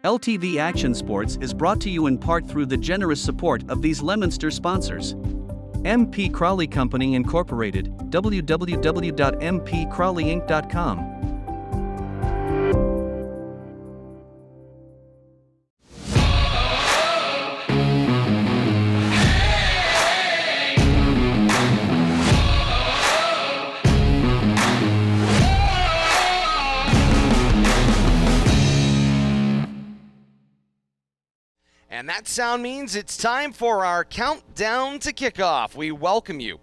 LTV Action Sports is brought to you in part through the generous support of these Leominster sponsors. MP Crowley Company Incorporated, www.mpcrowleyinc.com. And that sound means it's time for our countdown to kickoff. We welcome you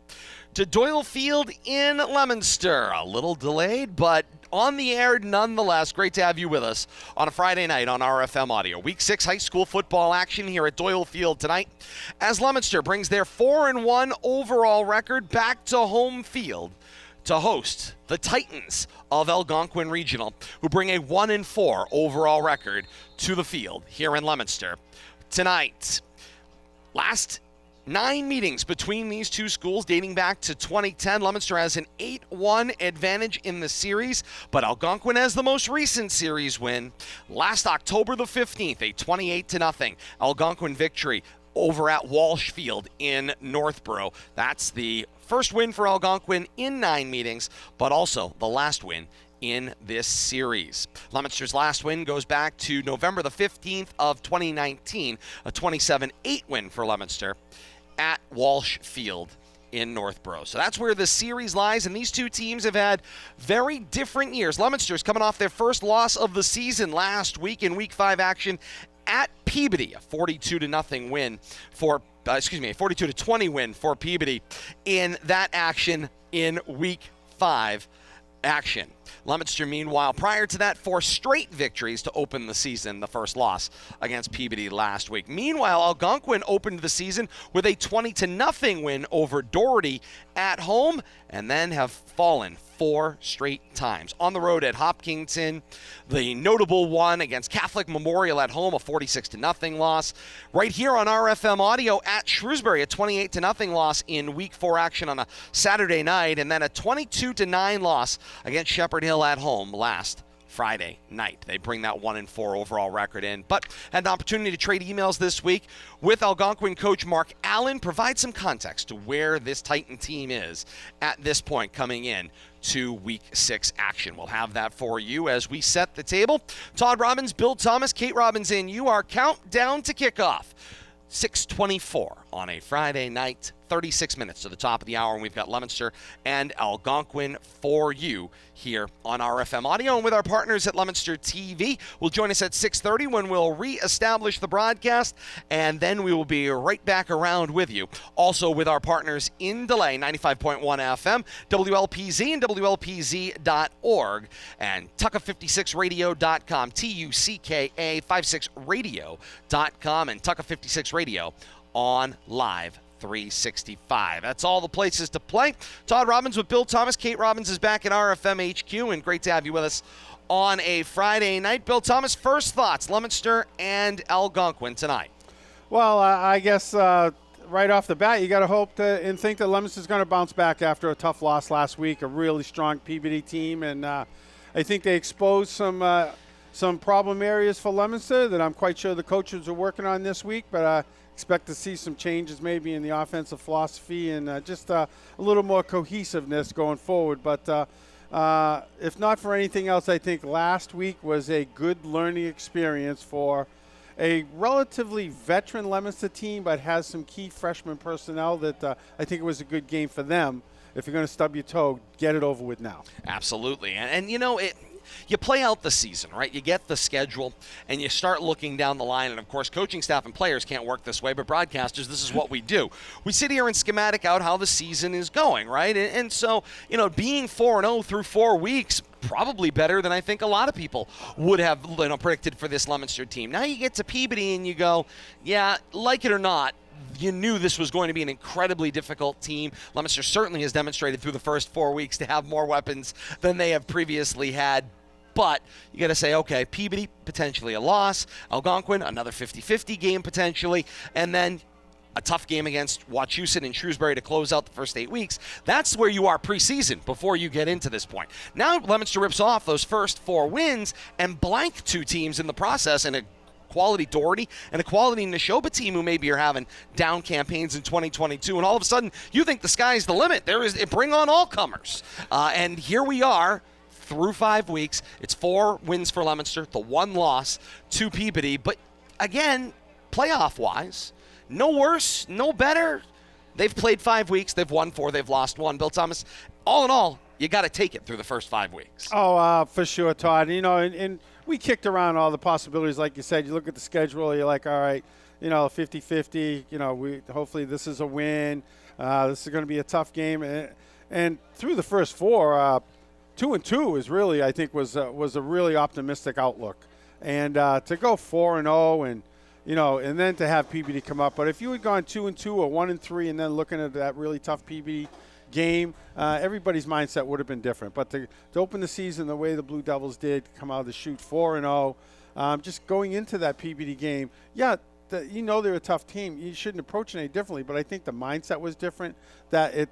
to Doyle Field in Leominster. A little delayed, but on the air nonetheless. Great to have you with us on a Friday night on RFM Audio. Week 6 high school football action here at Doyle Field tonight as Leominster brings their 4-1 overall record back to home field to host the Titans of Algonquin Regional, who bring a 1-4 overall record to the field here in Leominster tonight. Last 9 meetings between these two schools dating back to 2010. Leominster has an 8-1 advantage in the series, but Algonquin has the most recent series win last October the 15th, a 28-0 Algonquin victory over at Walsh Field in Northborough. That's the first win for Algonquin in 9 meetings, but also the last win in this series. Leominster's last win goes back to November the 15th of 2019, a 27-8 win for Leominster at Walsh Field in Northborough. So that's where the series lies, and these two teams have had very different years. Leominster's coming off their first loss of the season last week in Week 5 action at Peabody, a 42-0 win for a 42-20 win for Peabody in that action in Week 5 action. Leominster, meanwhile, prior to that, 4 straight victories to open the season, the first loss against Peabody last week. Meanwhile, Algonquin opened the season with a 20-0 win over Doherty at home, and then have fallen 4 straight times. On the road at Hopkinton, the notable one against Catholic Memorial at home, a 46-0 loss. Right here on RFM Audio at Shrewsbury, a 28-0 loss in Week 4 action on a Saturday night, and then a 22-9 loss against Shepherd Hill at home last Friday night. They bring that 1-4 overall record in, but had an opportunity to trade emails this week with Algonquin coach Mark Allen, provide some context to where this Titan team is at this point coming in to Week 6 action. We'll have that for you as we set the table. Todd Robbins, Bill Thomas, Kate Robbins in you. Our countdown to kickoff. 6:24 on a Friday night, 36 minutes to the top of the hour, and we've got Leominster and Algonquin for you here on RFM Audio. And with our partners at Leominster TV, will join us at 6:30 when we'll re-establish the broadcast, and then we will be right back around with you. Also with our partners in Delay, 95.1 FM, WLPZ and WLPZ.org, and Tucka56radio.com, TUCKA56radio.com, and Tucka56 Radio on Live 365. That's all the places to play. Todd Robbins with Bill Thomas. Kate Robbins is back at RFM HQ, and great to have you with us on a Friday night. Bill Thomas, first thoughts, Leominster and Algonquin tonight. Well, I guess right off the bat, you got to hope and think that Leominster's going to bounce back after a tough loss last week, a really strong Peabody team, and I think they exposed some problem areas for Leominster that I'm quite sure the coaches are working on this week, but I expect to see some changes maybe in the offensive philosophy and just a little more cohesiveness going forward. But if not for anything else, I think last week was a good learning experience for a relatively veteran Leominster team, but has some key freshman personnel that I think it was a good game for them. If you're going to stub your toe, get it over with now. Absolutely. And you know, you play out the season, right? You get the schedule, and you start looking down the line. And, of course, coaching staff and players can't work this way, but broadcasters, this is what we do. We sit here and schematic out how the season is going, right? And so, you know, being 4-0 through 4 weeks, probably better than I think a lot of people would have predicted for this Leominster team. Now you get to Peabody and you go, yeah, like it or not, you knew this was going to be an incredibly difficult team. Leominster certainly has demonstrated through the first 4 weeks to have more weapons than they have previously had. But you got to say, okay, Peabody, potentially a loss. Algonquin, another 50-50 game potentially. And then a tough game against Wachusett and Shrewsbury to close out the first 8 weeks. That's where you are preseason before you get into this point. Now Leominster rips off those first 4 wins and blank 2 teams in the process in a quality Doherty and a quality Neshoba team who maybe are having down campaigns in 2022, and all of a sudden you think the sky's the limit. Bring on all comers. And here we are through 5 weeks. It's 4 wins for Leominster, the 1 loss to Peabody. But again, playoff-wise, no worse, no better. They've played 5 weeks. They've won 4. They've lost 1. Bill Thomas, all in all, you got to take it through the first 5 weeks. Oh, for sure, Todd. And we kicked around all the possibilities. Like you said, you look at the schedule, you're like, all right, 50-50. Hopefully this is a win. This is going to be a tough game. And through the first 4, 2-2 is really, I think, was a really optimistic outlook. And to go 4-0 and then to have PBD come up. But if you had gone 2-2 or 1-3 and then looking at that really tough PBD game, everybody's mindset would have been different. But to open the season the way the Blue Devils did, come out of the chute 4-0, just going into that PBD game, they're a tough team. You shouldn't approach it any differently. But I think the mindset was different. The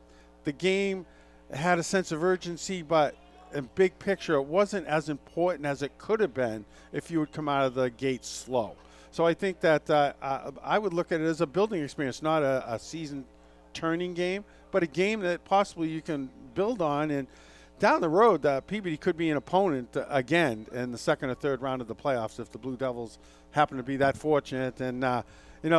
game had a sense of urgency, but in big picture, it wasn't as important as it could have been if you would come out of the gate slow. So I think that I would look at it as a building experience, not a season-turning game, but a game that possibly you can build on. And down the road, PBD could be an opponent again in the second or third round of the playoffs if the Blue Devils happen to be that fortunate. And,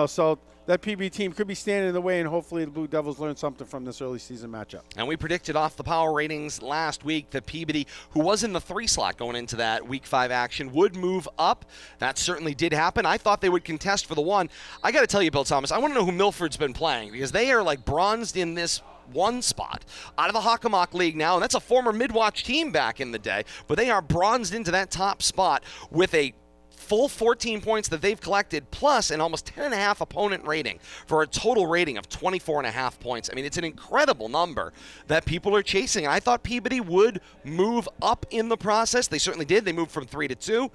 so that PB team could be standing in the way, and hopefully the Blue Devils learn something from this early season matchup. And we predicted off the power ratings last week that Peabody, who was in the 3 slot going into that Week 5 action, would move up. That certainly did happen. I thought they would contest for the 1. I got to tell you, Bill Thomas, I want to know who Milford's been playing, because they are like bronzed in this 1 spot out of the Hockomock League now, and that's a former Midwatch team back in the day, but they are bronzed into that top spot with a full 14 points that they've collected, plus an almost 10.5 opponent rating for a total rating of 24.5 points. I mean, it's an incredible number that people are chasing. And I thought Peabody would move up in the process. They certainly did. They moved from 3 to 2.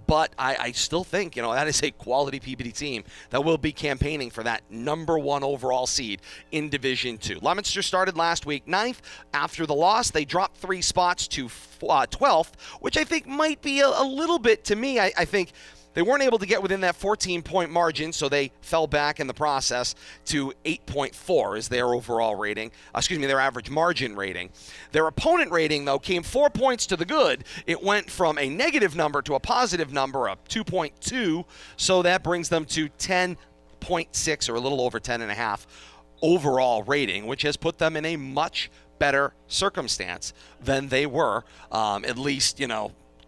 But I still think, that is a quality Peabody team that will be campaigning for that number 1 overall seed in Division 2. Leominster started last week 9th. After the loss, they dropped 3 spots to 12th, which I think might be a little bit, to me, I think they weren't able to get within that 14-point margin, so they fell back in the process to 8.4 is their overall rating. Their average margin rating. Their opponent rating, though, came 4 points to the good. It went from a negative number to a positive number of 2.2, so that brings them to 10.6, or a little over 10.5 overall rating, which has put them in a much better circumstance than they were, at least,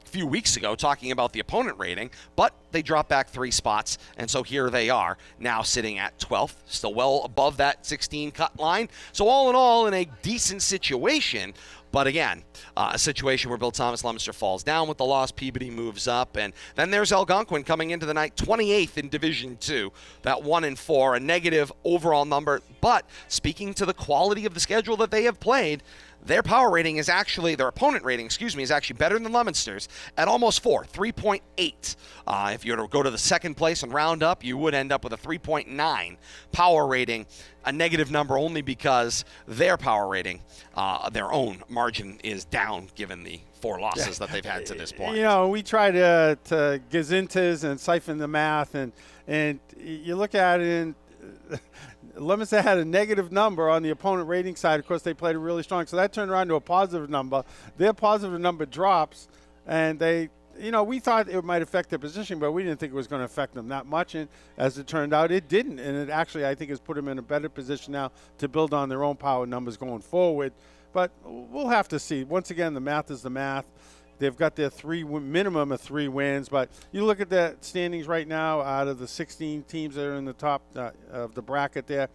few weeks ago talking about the opponent rating, but they dropped back 3 spots, and so here they are now sitting at 12th, still well above that 16 cut line. So all in all, in a decent situation. But again, a situation where Bill Thomas Leominster falls down with the loss, Peabody moves up, and then there's Algonquin coming into the night 28th in Division 2, that 1-4, a negative overall number. But speaking to the quality of the schedule that they have played, their power rating is actually, their opponent rating, is actually better than Leominster's at almost 4, 3.8. If you were to go to the second place and round up, you would end up with a 3.9 power rating, a negative number only because their power rating, their own margin is down given the 4 losses that they've had to this point. We try to gazintas and siphon the math, and you look at it and Leominster had a negative number on the opponent rating side. Of course, they played really strong. So that turned around to a positive number. Their positive number drops, and we thought it might affect their position, but we didn't think it was going to affect them that much. And as it turned out, it didn't. And it actually, I think, has put them in a better position now to build on their own power numbers going forward. But we'll have to see. Once again, the math is the math. They've got their minimum of 3 wins, but you look at the standings right now. Out of the 16 teams that are in the top of the bracket, there,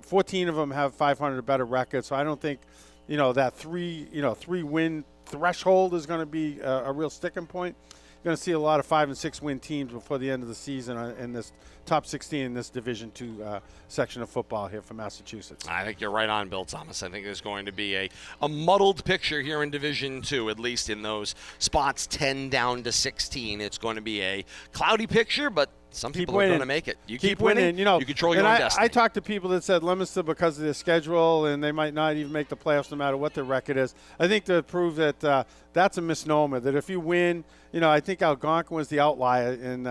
14 of them have 500 or better records. So I don't think, that 3 win threshold is going to be a real sticking point. You're going to see a lot of 5 and 6 win teams before the end of the season in this top 16 in this Division 2 section of football here for Massachusetts. I think you're right on, Bill Thomas. I think there's going to be a muddled picture here in Division 2, at least in those spots 10 down to 16. It's going to be a cloudy picture, but Some people are going to make it. You keep winning, you know, you control your own destiny. I talked to people that said Leominster, because of their schedule, and they might not even make the playoffs no matter what their record is. I think to prove that that's a misnomer, that if you win, you know, I think Algonquin was the outlier, and,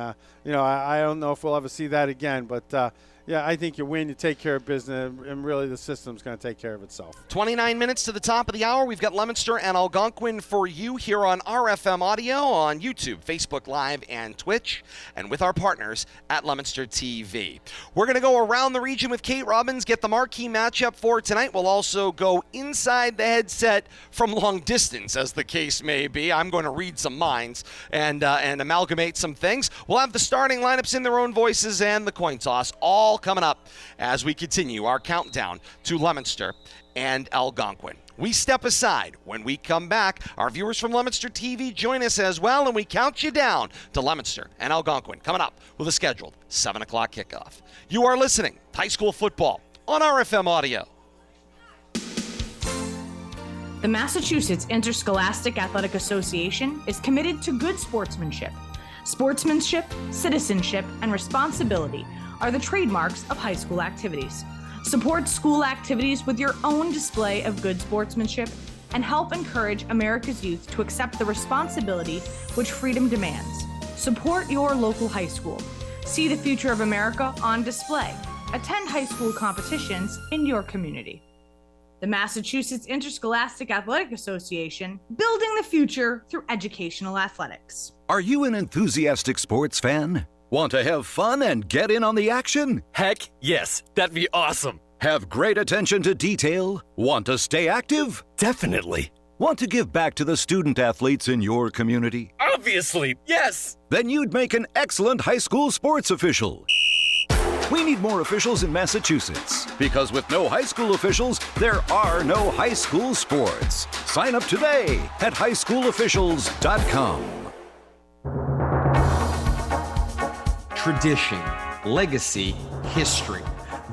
you know, I don't know if we'll ever see that again, but yeah, I think you win, you take care of business, and really the system's going to take care of itself. 29 minutes to the top of the hour. We've got Leominster and Algonquin for you here on RFM Audio on YouTube, Facebook Live, and Twitch, and with our partners at Leominster TV. We're going to go around the region with Kate Robbins, get the marquee matchup for tonight. We'll also go inside the headset from long distance, as the case may be. I'm going to read some minds and amalgamate some things. We'll have the starting lineups in their own voices and the coin toss all coming up as we continue our countdown to Leominster and Algonquin. We step aside. When we come back, our viewers from Leominster TV join us as well, and we count you down to Leominster and Algonquin coming up with a scheduled 7 o'clock kickoff. You are listening to High School Football on RFM Audio. The Massachusetts Interscholastic Athletic Association is committed to good sportsmanship. Sportsmanship, citizenship, and responsibility are the trademarks of high school activities. Support school activities with your own display of good sportsmanship and help encourage America's youth to accept the responsibility which freedom demands. Support your local high school. See the future of America on display. Attend high school competitions in your community. The Massachusetts Interscholastic Athletic Association, building the future through educational athletics. Are you an enthusiastic sports fan? Want to have fun and get in on the action? Heck yes, that'd be awesome. Have great attention to detail? Want to stay active? Definitely. Want to give back to the student athletes in your community? Obviously, yes. Then you'd make an excellent high school sports official. We need more officials in Massachusetts, because with no high school officials, there are no high school sports. Sign up today at highschoolofficials.com. Tradition, legacy, history.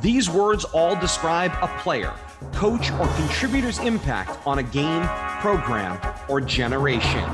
These words all describe a player, coach, or contributor's impact on a game, program, or generation.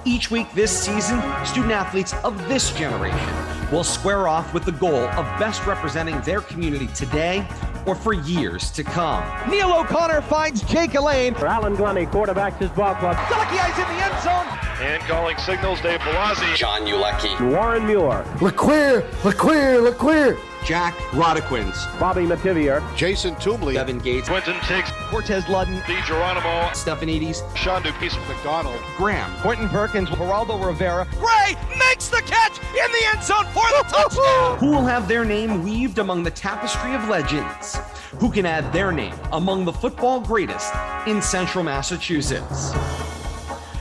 Each week this season, student athletes of this generation will square off with the goal of best representing their community today or for years to come. Neil O'Connor finds Jake Elaine. For Alan Glennie, quarterbacks his ball club. Delakiai's in the end zone. And calling signals, Dave Palazzi. John Ulecki. Warren Muir. LeQueer. Jack Rodequins. Bobby Mativier. Jason Toomley. Devin Gates. Quentin Tiggs. Cortez Ludden. Lee Geronimo. Stephanides. Sean Dupuis. McDonald. Graham. Quentin Perkins. Geraldo Rivera. Gray makes the catch in the end zone for the touchdown. Who will have their name weaved among the tapestry of legends? Who can add their name among the football greatest in Central Massachusetts?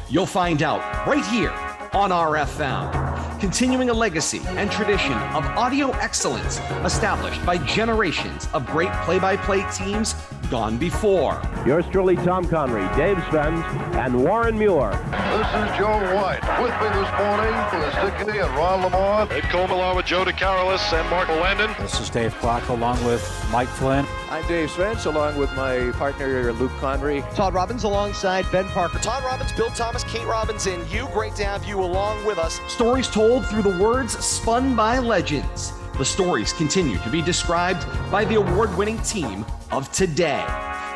You'll find out right here on RFM, continuing a legacy and tradition of audio excellence established by generations of great play-by-play teams gone before. Yours truly, Tom Connery, Dave Spence, and Warren Muir. This is Joe White. With me this morning is Dickey and Ron Lamont. Ed Coleman along with Joe DeCarolis and Mark Landon. This is Dave Clark along with Mike Flynn. I'm Dave Spence along with my partner Luke Connery. Todd Robbins alongside Ben Parker. Todd Robbins, Bill Thomas, Kate Robbins, and you. Great to have you along with us. Stories told through the words spun by legends. The stories continue to be described by the award-winning team of today.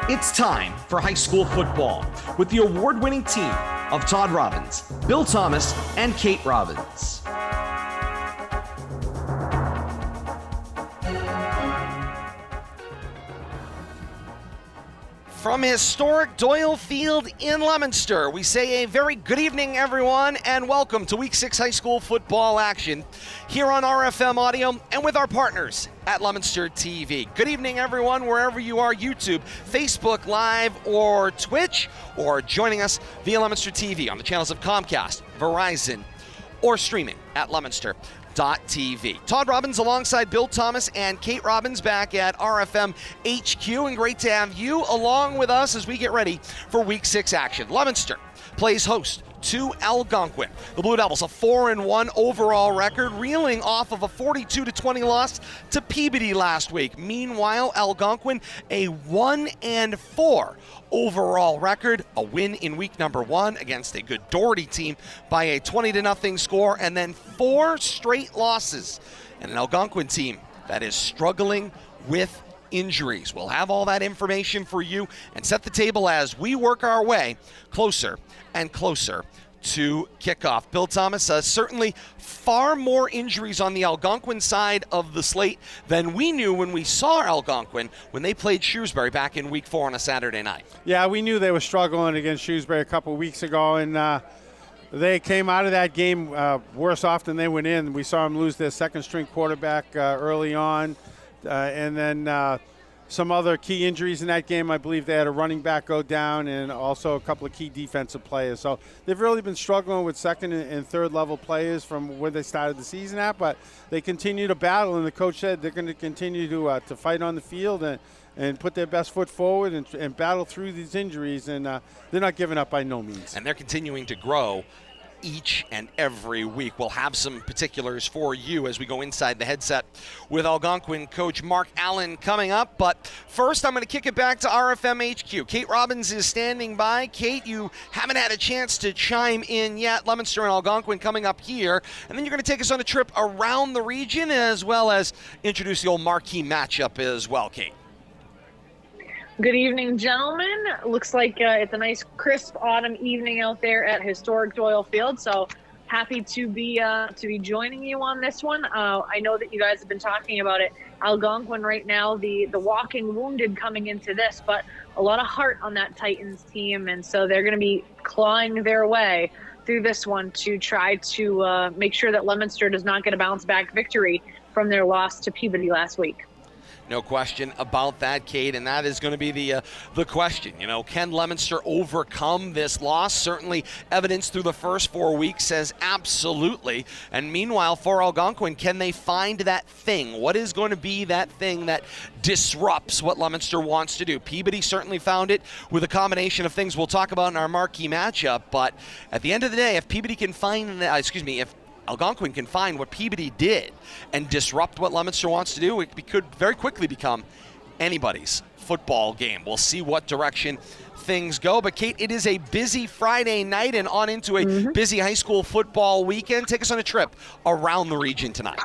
It's time for high school football with the award-winning team of Todd Robbins, Bill Thomas, and Kate Robbins. From historic Doyle Field in Leominster, we say a very good evening, everyone, and welcome to Week 6 high school football action here on RFM Audio and with our partners at Leominster TV. Good evening, everyone, wherever you are, YouTube, Facebook Live, or Twitch, or joining us via Leominster TV on the channels of Comcast, Verizon, or streaming at Leominster.TV. Todd Robbins alongside Bill Thomas and Kate Robbins back at RFM HQ, and great to have you along with us as we get ready for Week 6 action. Leominster plays host to Algonquin. The Blue Devils, a 4-1 overall record, reeling off of a 42-20 loss to Peabody last week. Meanwhile, Algonquin, a 1-4 overall record, a win in week number 1 against a good Doherty team by a 20-0 score, and then 4 straight losses. And an Algonquin team that is struggling with injuries. We'll have all that information for you and set the table as we work our way closer and closer to kickoff. Bill Thomas, certainly far more injuries on the Algonquin side of the slate than we knew when we saw Algonquin when they played Shrewsbury back in week 4 on a Saturday night. Yeah, we knew they were struggling against Shrewsbury a couple of weeks ago, and they came out of that game worse off than they went in. We saw them lose their second-string quarterback early on, and then some other key injuries in that game. I believe they had a running back go down and also a couple of key defensive players. So they've really been struggling with second and third level players from where they started the season at, but they continue to battle, and the coach said they're going to continue to fight on the field and put their best foot forward and battle through these injuries, and they're not giving up by no means. And they're continuing to grow each and every week. We'll have some particulars for you as we go inside the headset with Algonquin coach Mark Allen coming up. But first, I'm going to kick it back to RFM HQ. Kate Robbins is standing by. Kate, you haven't had a chance to chime in yet. Leominster and Algonquin coming up here. And then you're going to take us on a trip around the region as well as introduce the old marquee matchup as well, Kate. Good evening, gentlemen. Looks like it's a nice, crisp autumn evening out there at historic Doyle Field. So happy to be joining you on this one. I know that you guys have been talking about it. Algonquin right now, the walking wounded coming into this, but a lot of heart on that Titans team, and so they're going to be clawing their way through this one to try to make sure that Leominster does not get a bounce-back victory from their loss to Peabody last week. No question about that, Kate, and that is going to be the question. You know, can Leominster overcome this loss? Certainly evidence through the first 4 weeks says absolutely. And meanwhile, for Algonquin, can they find that thing? What is going to be that thing that disrupts what Leominster wants to do? Peabody certainly found it with a combination of things we'll talk about in our marquee matchup, but at the end of the day, if Peabody can find, if Algonquin can find what Peabody did and disrupt what Leominster wants to do, it could very quickly become anybody's football game. We'll see what direction things go. But, Kate, it is a busy Friday night and on into a busy high school football weekend. Take us on a trip around the region tonight.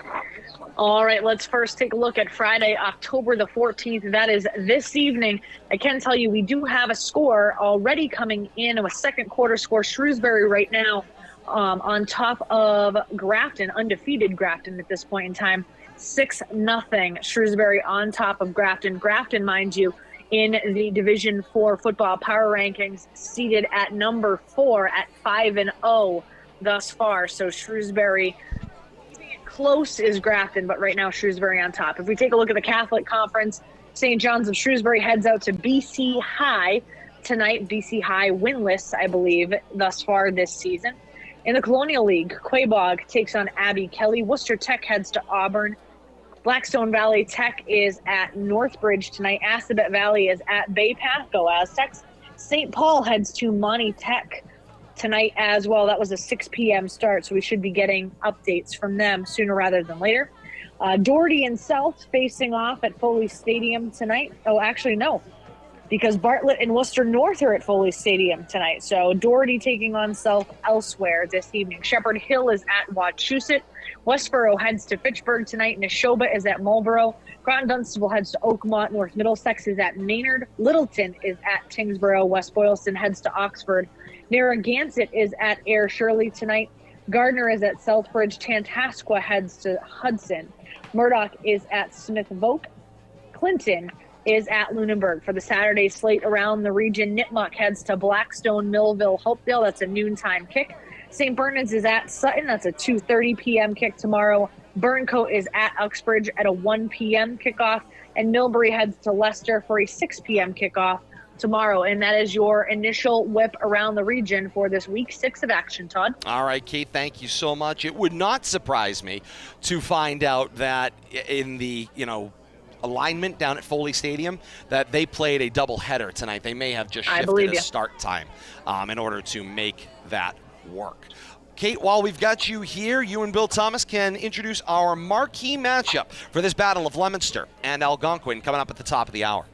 All right, let's first take a look at Friday, October the 14th. That is this evening. I can tell you we do have a score already coming in, a second quarter score. Shrewsbury right now on top of Grafton, undefeated Grafton at this point in time, 6-0. Shrewsbury on top of Grafton. Grafton, mind you, in the Division 4 football power rankings, seated at number 4 at 5-0 thus far. So Shrewsbury close is Grafton, but right now Shrewsbury on top. If we take a look at the Catholic Conference, St. John's of Shrewsbury heads out to BC High tonight. BC High winless, I believe, thus far this season. In the Colonial League, Quabog takes on Abbey Kelly. Worcester Tech heads to Auburn. Blackstone Valley Tech is at Northbridge tonight. Assabet Valley is at Bay Path. Go Aztecs. St. Paul heads to Monty Tech tonight as well. That was a 6 p.m. start, so we should be getting updates from them sooner rather than later. Doherty and South facing off at Foley Stadium tonight. Oh, actually, no, because Bartlett and Worcester North are at Foley Stadium tonight. So Doherty taking on South elsewhere this evening. Shepherd Hill is at Wachusett. Westboro heads to Fitchburg tonight. Neshoba is at Marlboro. Groton Dunstable heads to Oakmont. North Middlesex is at Maynard. Littleton is at Tingsboro. West Boylston heads to Oxford. Narragansett is at Air Shirley tonight. Gardner is at Southbridge. Tantasqua heads to Hudson. Murdoch is at Smith Voke. Clinton is at Lunenburg. For the Saturday slate around the region, Nipmuc heads to Blackstone, Millville, Hopedale. That's a noontime kick. St. Bernard's is at Sutton. That's a 2:30 p.m. kick tomorrow. Burncoat is at Uxbridge at a 1 p.m. kickoff. And Millbury heads to Leicester for a 6 p.m. kickoff tomorrow. And that is your initial whip around the region for this week 6 of action, Todd. All right, Kate, thank you so much. It would not surprise me to find out that in the, alignment down at Foley Stadium that they played a doubleheader tonight. They may have just shifted a start time in order to make that work. Kate, while we've got you here, you and Bill Thomas can introduce our marquee matchup for this battle of Leominster and Algonquin coming up at the top of the hour.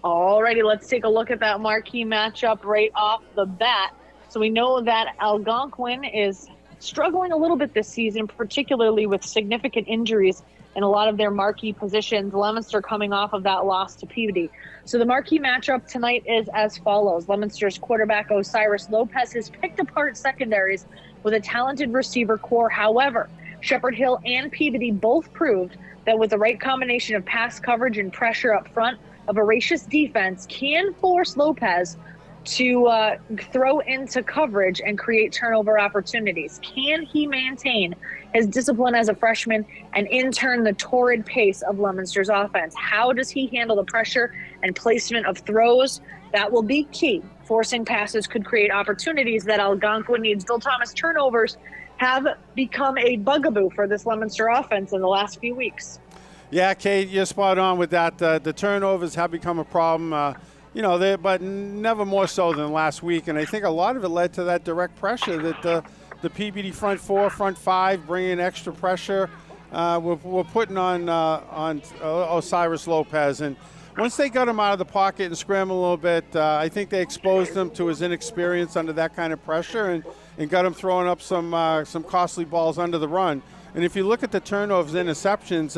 Alrighty, let's take a look at that marquee matchup right off the bat. So we know that Algonquin is struggling a little bit this season, particularly with significant injuries in a lot of their marquee positions. Leominster coming off of that loss to Peabody. So the marquee matchup tonight is as follows. Leominster's quarterback Osiris Lopez has picked apart secondaries with a talented receiver core. However, Shepherd Hill and Peabody both proved that with the right combination of pass coverage and pressure up front, a voracious defense can force Lopez to throw into coverage and create turnover opportunities. Can he maintain his discipline as a freshman and in turn the torrid pace of Leominster's offense? How does he handle the pressure and placement of throws? That will be key. Forcing passes could create opportunities that Algonquin needs. Bill Thomas, turnovers have become a bugaboo for this Leominster offense in the last few weeks. Yeah, Kate, you're spot on with that. The turnovers have become a problem, but never more so than last week. And I think a lot of it led to that direct pressure that the PBD front four, front five, bringing extra pressure. We're putting on Osiris Lopez. And once they got him out of the pocket and scrambled a little bit, I think they exposed him to his inexperience under that kind of pressure and got him throwing up some costly balls under the run. And if you look at the turnovers, interceptions,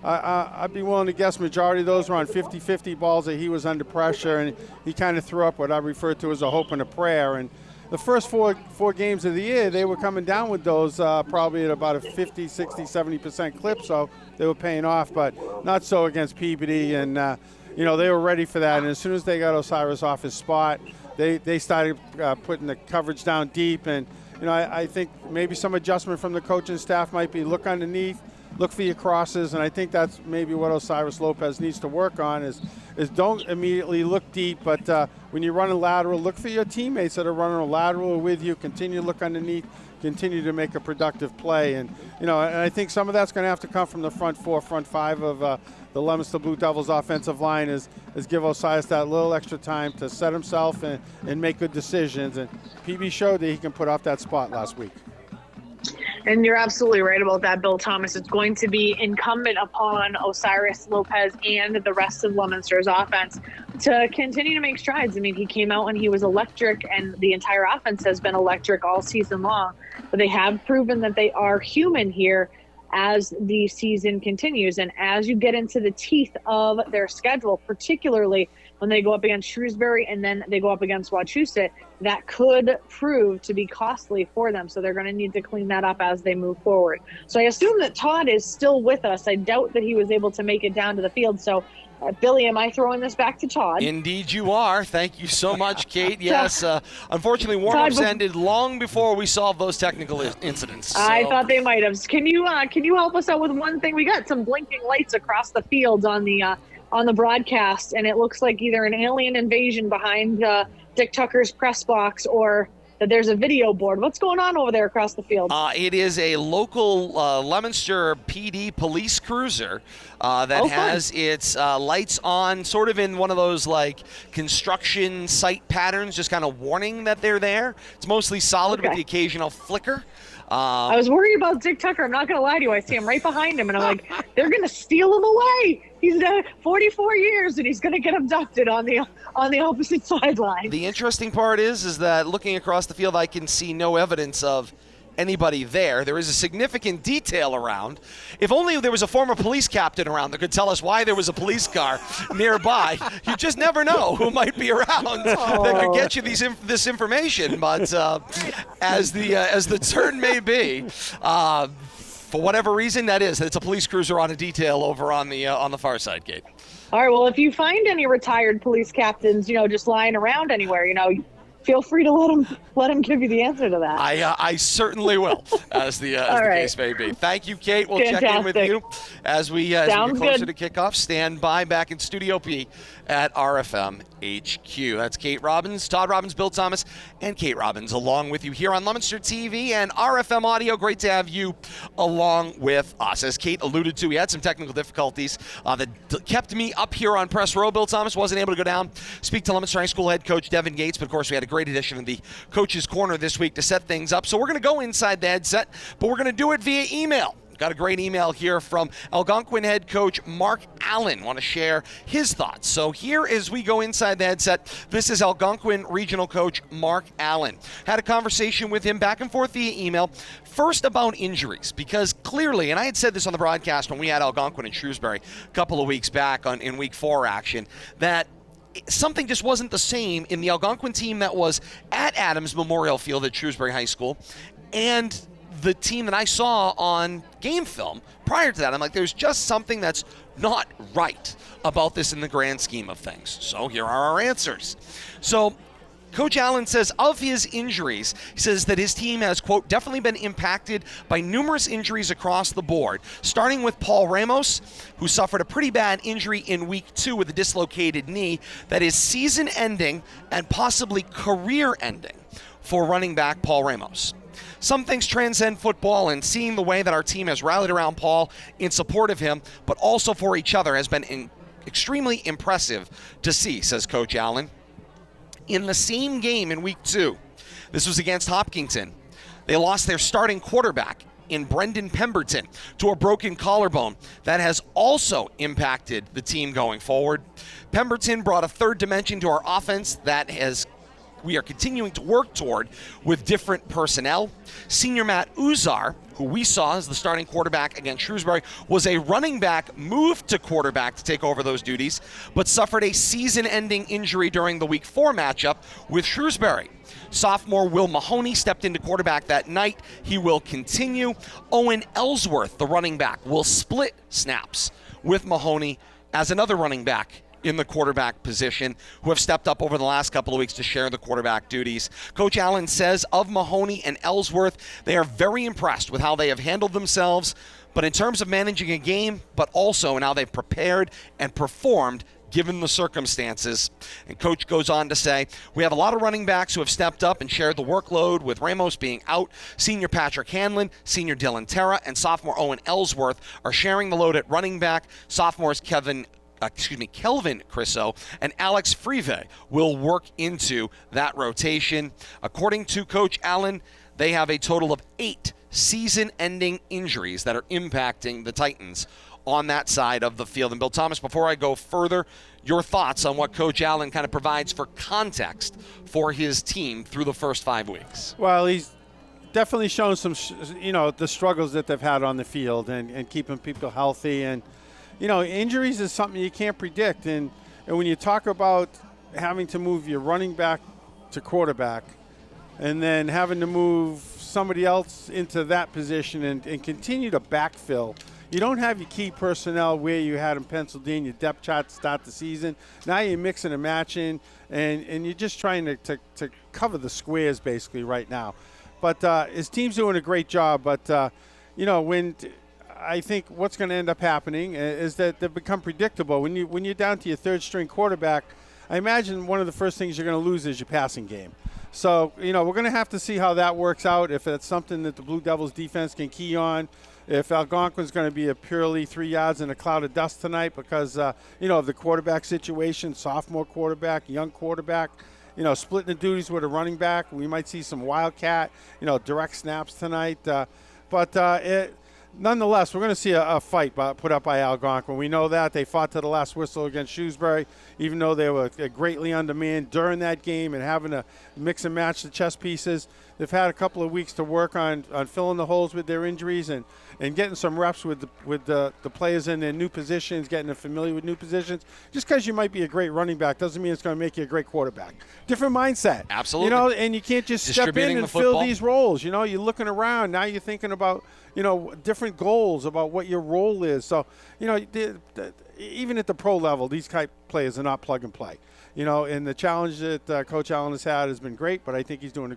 I'd be willing to guess majority of those were on 50-50 balls that he was under pressure, and he kind of threw up what I refer to as a hope and a prayer. And the first four games of the year, they were coming down with those probably at about a 50, 60, 70% clip, so they were paying off, but not so against Peabody. And, they were ready for that. And as soon as they got Osiris off his spot, they started putting the coverage down deep. And, I think maybe some adjustment from the coaching staff might be look underneath, look for your crosses, and I think that's maybe what Osiris Lopez needs to work on is don't immediately look deep, but when you're running lateral, look for your teammates that are running a lateral with you, continue to look underneath, continue to make a productive play. And, and I think some of that's going to have to come from the front four, front five of the Leominster Blue Devils offensive line is give Osiris that little extra time to set himself and make good decisions. And PB showed that he can put off that spot last week. And you're absolutely right about that, Bill Thomas. It's going to be incumbent upon Osiris Lopez and the rest of Leominster's offense to continue to make strides. I mean, he came out and he was electric, and the entire offense has been electric all season long. But they have proven that they are human here as the season continues. And as you get into the teeth of their schedule, particularly when they go up against Shrewsbury and then they go up against Wachusett, that could prove to be costly for them. So they're going to need to clean that up as they move forward. So I assume that Todd is still with us. I doubt that he was able to make it down to the field. So Billy, am I throwing this back to Todd? Indeed you are. Thank you so much, Kate. Yes, unfortunately, warm-ups ended long before we solved those technical incidents. So. I thought they might have. Can you help us out with one thing? We got some blinking lights across the field on the broadcast, and it looks like either an alien invasion behind Dick Tucker's press box or that there's a video board. What's going on over there across the field? It is a local Leominster PD police cruiser that has its lights on sort of in one of those like construction site patterns, just kind of warning that they're there. It's mostly solid with the occasional flicker. I was worried about Dick Tucker. I'm not going to lie to you. I see him right behind him, and I'm like, they're going to steal him away. He's done 44 years, and he's going to get abducted on the opposite sideline. The interesting part is that looking across the field, I can see no evidence of anybody there. There is a significant detail around. If only there was a former police captain around that could tell us why there was a police car nearby. You just never know who might be around that could get you this information. But as the turn may be, for whatever reason, it's a police cruiser on a detail over on the far side, Kate. All right. Well, if you find any retired police captains, just lying around anywhere, feel free to let him give you the answer to that. I certainly will, as the case may be. Thank you, Kate. We'll check in with you as we get closer to kickoff. Stand by back in Studio P at RFM HQ. That's Kate Robbins, Todd Robbins, Bill Thomas, and Kate Robbins along with you here on Leominster TV and RFM Audio. Great to have you along with us. As Kate alluded to, we had some technical difficulties that kept me up here on press row. Bill Thomas wasn't able to go down, speak to Leominster High School head coach Devin Gates, but of course we had a great great addition of the Coach's Corner this week to set things up. So we're going to go inside the headset, but we're going to do it via email. Got a great email here from Algonquin head coach Mark Allen. Want to share his thoughts. So here as we go inside the headset, this is Algonquin regional coach Mark Allen. Had a conversation with him back and forth via email. First about injuries, because clearly, and I had said this on the broadcast when we had Algonquin and Shrewsbury a couple of weeks back in week 4 action, that something just wasn't the same in the Algonquin team that was at Adams Memorial Field at Shrewsbury High School and the team that I saw on game film prior to that. I'm like, there's just something that's not right about this in the grand scheme of things. So here are our answers. So Coach Allen says of his injuries, he says that his team has, quote, definitely been impacted by numerous injuries across the board, starting with Paul Ramos, who suffered a pretty bad injury in week 2 with a dislocated knee that is season-ending and possibly career-ending for running back Paul Ramos. Some things transcend football, and seeing the way that our team has rallied around Paul in support of him, but also for each other, has been extremely impressive to see, says Coach Allen. In the same game in week 2, this was against Hopkinton, they lost their starting quarterback in Brendan Pemberton to a broken collarbone that has also impacted the team going forward. Pemberton brought a third dimension to our offense that we are continuing to work toward with different personnel. Senior Matt Uzar, who we saw as the starting quarterback against Shrewsbury, was a running back moved to quarterback to take over those duties, but suffered a season-ending injury during the Week 4 matchup with Shrewsbury. Sophomore Will Mahoney stepped into quarterback that night. He will continue. Owen Ellsworth, the running back, will split snaps with Mahoney as another running back in the quarterback position, who have stepped up over the last couple of weeks to share the quarterback duties. Coach Allen says of Mahoney and Ellsworth, they are very impressed with how they have handled themselves, but in terms of managing a game, but also in how they've prepared and performed given the circumstances. And Coach goes on to say, we have a lot of running backs who have stepped up and shared the workload, with Ramos being out. Senior Patrick Hanlon, senior Dylan Terra, and sophomore Owen Ellsworth are sharing the load at running back. Sophomores Kelvin Crisso and Alex Frive will work into that rotation. According to Coach Allen, they have a total of 8 season-ending injuries that are impacting the Titans on that side of the field. And Bill Thomas, before I go further, your thoughts on what Coach Allen kind of provides for context for his team through the first 5 weeks. Well, he's definitely shown some, the struggles that they've had on the field and keeping people healthy. And injuries is something you can't predict. And when you talk about having to move your running back to quarterback and then having to move somebody else into that position and continue to backfill, you don't have your key personnel where you had them penciled in, your depth chart to start the season. Now you're mixing and matching, and you're just trying to cover the squares basically right now. But his team's doing a great job. But, when I think what's going to end up happening is that they've become predictable. When you're down to your third string quarterback, I imagine one of the first things you're going to lose is your passing game. So, we're going to have to see how that works out, if that's something that the Blue Devils defense can key on, if Algonquin's going to be a purely 3 yards in a cloud of dust tonight because, of the quarterback situation, sophomore quarterback, young quarterback, splitting the duties with a running back. We might see some wildcat, direct snaps tonight. Nonetheless, we're going to see a fight put up by Algonquin. We know that. They fought to the last whistle against Shrewsbury, even though they were greatly undermanned during that game and having to mix and match the chess pieces. They've had a couple of weeks to work on filling the holes with their injuries and getting some reps with the players in their new positions, getting them familiar with new positions. Just because you might be a great running back doesn't mean it's going to make you a great quarterback. Different mindset. Absolutely. And you can't just step in and fill these roles. You're looking around. Now you're thinking about, different goals about what your role is. So, even at the pro level, these type players are not plug and play. And the challenge that Coach Allen has had has been great, but I think he's doing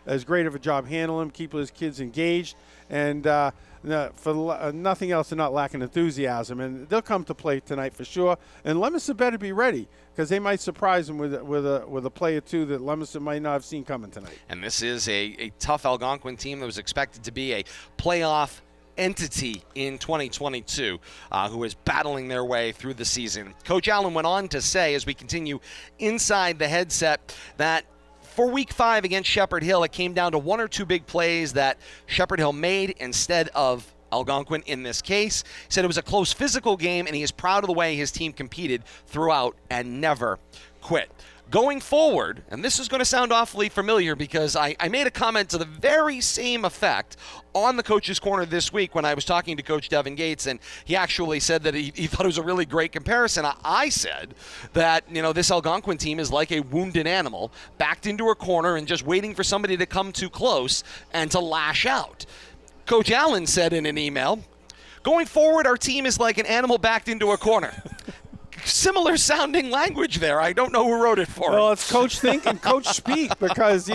as great of a job handling, keeping his kids engaged, and for nothing else, they're not lacking enthusiasm. And they'll come to play tonight for sure. And Leominster better be ready, because they might surprise them with a play or two that Leominster might not have seen coming tonight. And this is a tough Algonquin team that was expected to be a playoff entity in 2022 who is battling their way through the season. Coach Allen went on to say, as we continue inside the headset, that For Week 5 against Shepherd Hill, it came down to one or two big plays that Shepherd Hill made instead of Algonquin in this case. He said it was a close physical game, and he is proud of the way his team competed throughout and never quit. Going forward, and this is going to sound awfully familiar because I made a comment to the very same effect on the Coach's Corner this week when I was talking to Coach Devin Gates, and he actually said that he thought it was a really great comparison. I said that, this Algonquin team is like a wounded animal backed into a corner and just waiting for somebody to come too close and to lash out. Coach Allen said in an email, going forward, our team is like an animal backed into a corner. Similar sounding language there. I don't know who wrote it for him. Well, it's Coach Think and Coach Speak because,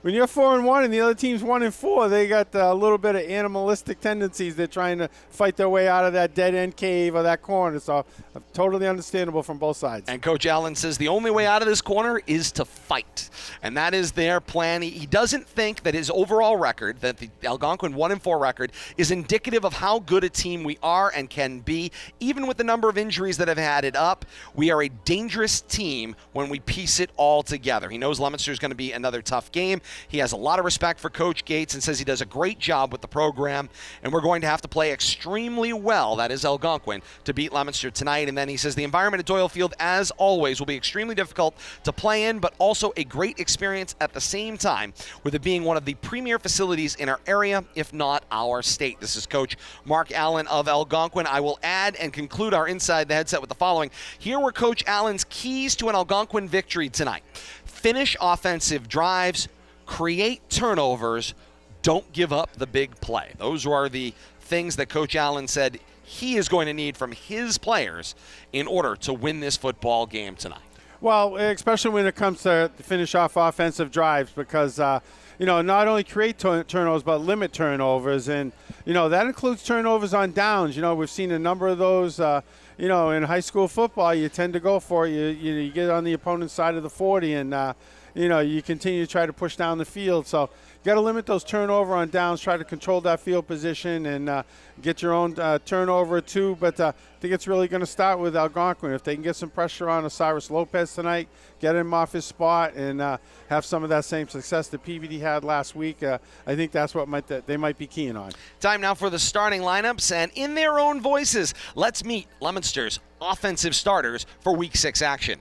when you're 4-1 and the other team's 1-4, they got a little bit of animalistic tendencies. They're trying to fight their way out of that dead end cave or that corner. So totally understandable from both sides. And Coach Allen says the only way out of this corner is to fight. And that is their plan. He doesn't think that his overall record, that the Algonquin 1-4 record, is indicative of how good a team we are and can be. Even with the number of injuries that have added up, we are a dangerous team when we piece it all together. He knows Leominster is going to be another tough game. He has a lot of respect for Coach Gates and says he does a great job with the program, and we're going to have to play extremely well, that is Algonquin, to beat Leominster tonight. And then he says the environment at Doyle Field, as always, will be extremely difficult to play in, but also a great experience at the same time, with it being one of the premier facilities in our area, if not our state. This is Coach Mark Allen of Algonquin. I will add and conclude our Inside the Headset with the following. Here were Coach Allen's keys to an Algonquin victory tonight. Finish offensive drives, create turnovers, don't give up the big play. Those are the things that Coach Allen said he is going to need from his players in order to win this football game tonight. Well, especially when it comes to finish off offensive drives because, not only create turnovers but limit turnovers. And, that includes turnovers on downs. We've seen a number of those, in high school football. You tend to go for it. You get on the opponent's side of the 40 and, you continue to try to push down the field. So you got to limit those turnover on downs, try to control that field position and get your own turnover too. But I think it's really going to start with Algonquin. If they can get some pressure on Osiris Lopez tonight, get him off his spot and have some of that same success that PVD had last week, I think that's what they might be keying on. Time now for the starting lineups, and in their own voices, let's meet Leominster's offensive starters for Week 6 action.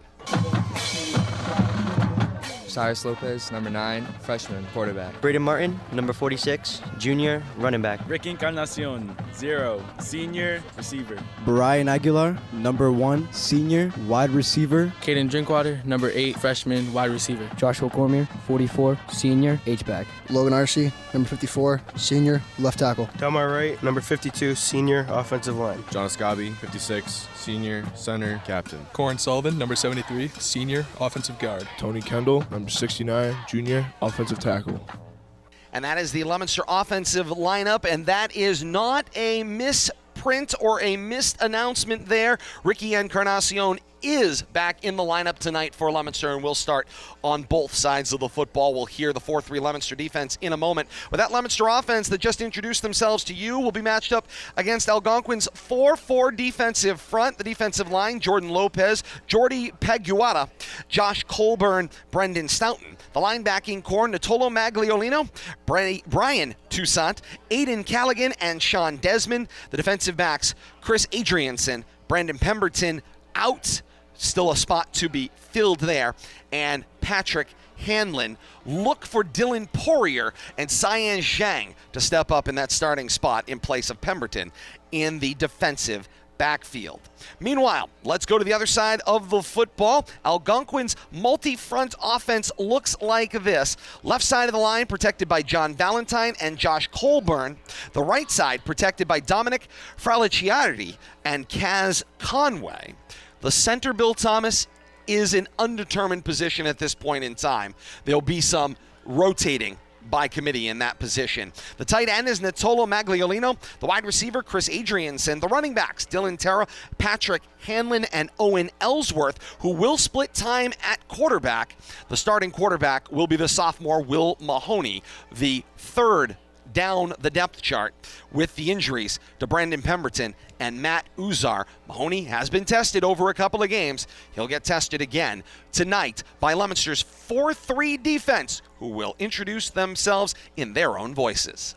Cyrus Lopez, number 9, freshman, quarterback. Braden Martin, number 46, junior, running back. Rick Encarnacion, 0, senior, receiver. Brian Aguilar, number 1, senior, wide receiver. Caden Drinkwater, number 8, freshman, wide receiver. Joshua Cormier, 44, senior, H-back. Logan Arcee, number 54, senior, left tackle. Delmar Wright, number 52, senior, offensive line. John Scobby, 56, senior, center, captain. Corin Sullivan, number 73, senior, offensive guard. Tony Kendall, number 69, junior, offensive tackle. And that is the Leominster offensive lineup, and that is not a misprint or a missed announcement there. Ricky Encarnacion is back in the lineup tonight for Leominster, and we'll start on both sides of the football. We'll hear the 4-3 Leominster defense in a moment. But that Leominster offense that just introduced themselves to you will be matched up against Algonquin's 4-4 defensive front. The defensive line, Jordan Lopez, Jordy Peguata, Josh Colburn, Brendan Stoughton. The linebacking core, Natolo Magliolino, Brian Toussaint, Aiden Callaghan, and Sean Desmond. The defensive backs, Chris Adrianson, Brandon Pemberton, out. Still a spot to be filled there. And Patrick Hanlon. Look for Dylan Poirier and Cyan Zhang to step up in that starting spot in place of Pemberton in the defensive backfield. Meanwhile, let's go to the other side of the football. Algonquin's multi-front offense looks like this. Left side of the line protected by John Valentine and Josh Colburn. The right side protected by Dominic Fraliciardi and Kaz Conway. The center, Bill Thomas, is an undetermined position at this point in time. There'll be some rotating by committee in that position. The tight end is Natolo Magliolino. The wide receiver, Chris Adrianson. The running backs, Dylan Terra, Patrick Hanlon, and Owen Ellsworth, who will split time at quarterback. The starting quarterback will be the sophomore Will Mahoney, the third down the depth chart with the injuries to Brandon Pemberton and Matt Uzar. Mahoney has been tested over a couple of games. He'll get tested again tonight by Leominster's 4-3 defense, who will introduce themselves in their own voices.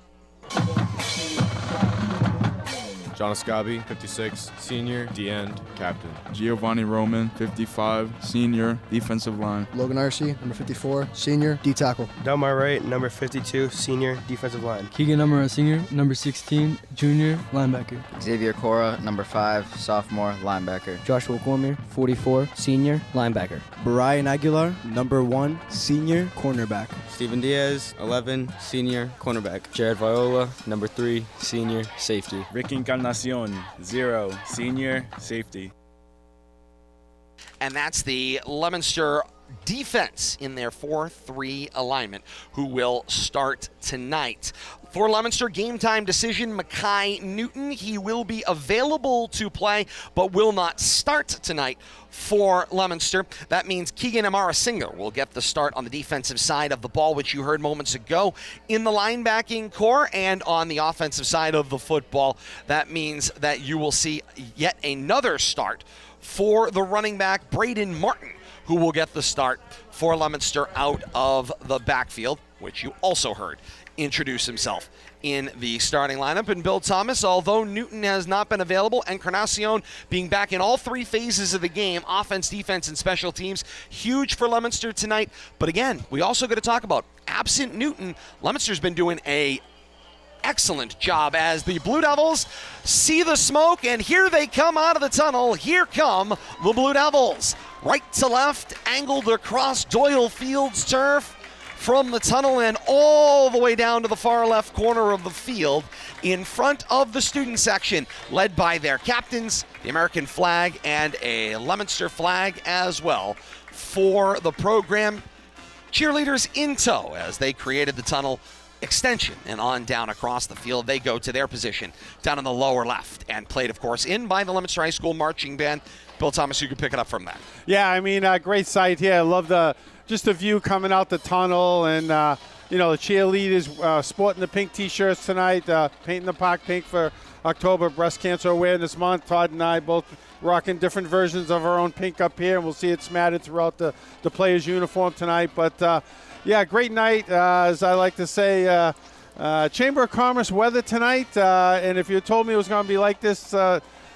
John Ascabi, 56, senior, D-end, captain. Giovanni Roman, 55, senior, defensive line. Logan Arcee, number 54, senior, D-tackle. Delmar Wright, number 52, senior, defensive line. Keegan Numera, senior, number 16, junior, linebacker. Xavier Cora, number 5, sophomore, linebacker. Joshua Cormier, 44, senior, linebacker. Brian Aguilar, number 1, senior, cornerback. Steven Diaz, 11, senior, cornerback. Jared Viola, number 3, senior, safety. Ricky Encarnacion, 0, senior, safety. And that's the Leominster defense in their 4-3 alignment, who will start tonight. For Leominster, game time decision, Mackay Newton. He will be available to play, but will not start tonight for Leominster. That means Keegan Amara-Singer will get the start on the defensive side of the ball, which you heard moments ago in the linebacking core, and on the offensive side of the football. That means that you will see yet another start for the running back, Braden Martin, who will get the start for Leominster out of the backfield, which you also heard introduce himself in the starting lineup. And Bill Thomas, although Newton has not been available, Encarnacion being back in all 3 phases of the game, offense, defense, and special teams, huge for Leominster tonight. But again, we also got to talk about, absent Newton, Leominster's been doing a excellent job as the Blue Devils see the smoke, and here they come out of the tunnel. Here come the Blue Devils. Right to left, angled across Doyle Field's turf, from the tunnel and all the way down to the far left corner of the field in front of the student section, led by their captains, the American flag, and a Leominster flag as well for the program. Cheerleaders in tow as they created the tunnel extension, and on down across the field they go to their position down in the lower left, and played, of course, in by the Leominster High School marching band. Bill Thomas, you can pick it up from that. Yeah, I mean, great sight here. I love the view coming out the tunnel, and the cheerleaders sporting the pink T-shirts tonight, painting the park pink for October Breast Cancer Awareness Month. Todd and I both rocking different versions of our own pink up here, and we'll see it smattered throughout the players' uniform tonight. But yeah, great night, as I like to say. Chamber of Commerce weather tonight, and if you told me it was going to be like this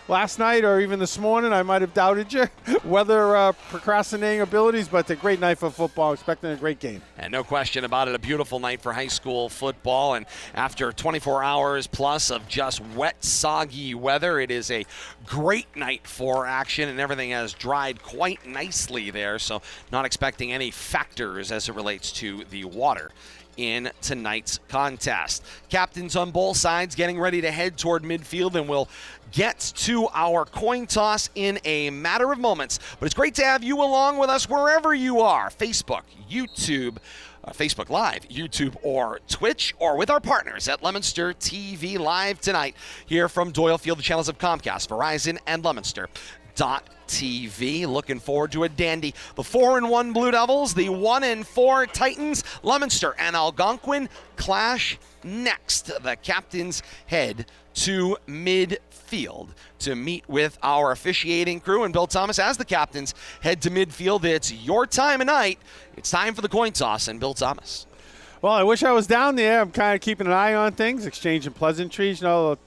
last night or even this morning, I might have doubted your weather procrastinating abilities, but a great night for football. Expecting a great game. And no question about it, a beautiful night for high school football. And after 24 hours plus of just wet, soggy weather, it is a great night for action, and everything has dried quite nicely there. So not expecting any factors as it relates to the water in tonight's contest. Captains on both sides getting ready to head toward midfield, and we'll get to our coin toss in a matter of moments. But it's great to have you along with us wherever you are. Facebook, YouTube, Facebook Live, YouTube, or Twitch, or with our partners at Leominster TV Live tonight here from Doyle Field, the channels of Comcast, Verizon, and Leominster.TV. Looking forward to a dandy. The 4-1 Blue Devils, the 1-4 Titans, Leominster and Algonquin clash next. The captains head to midfield to meet with our officiating crew, and Bill Thomas, as the captains head to midfield, it's your time of night. It's time for the coin toss, and Bill Thomas. Well, I wish I was down there. I'm kind of keeping an eye on things, exchanging pleasantries. Had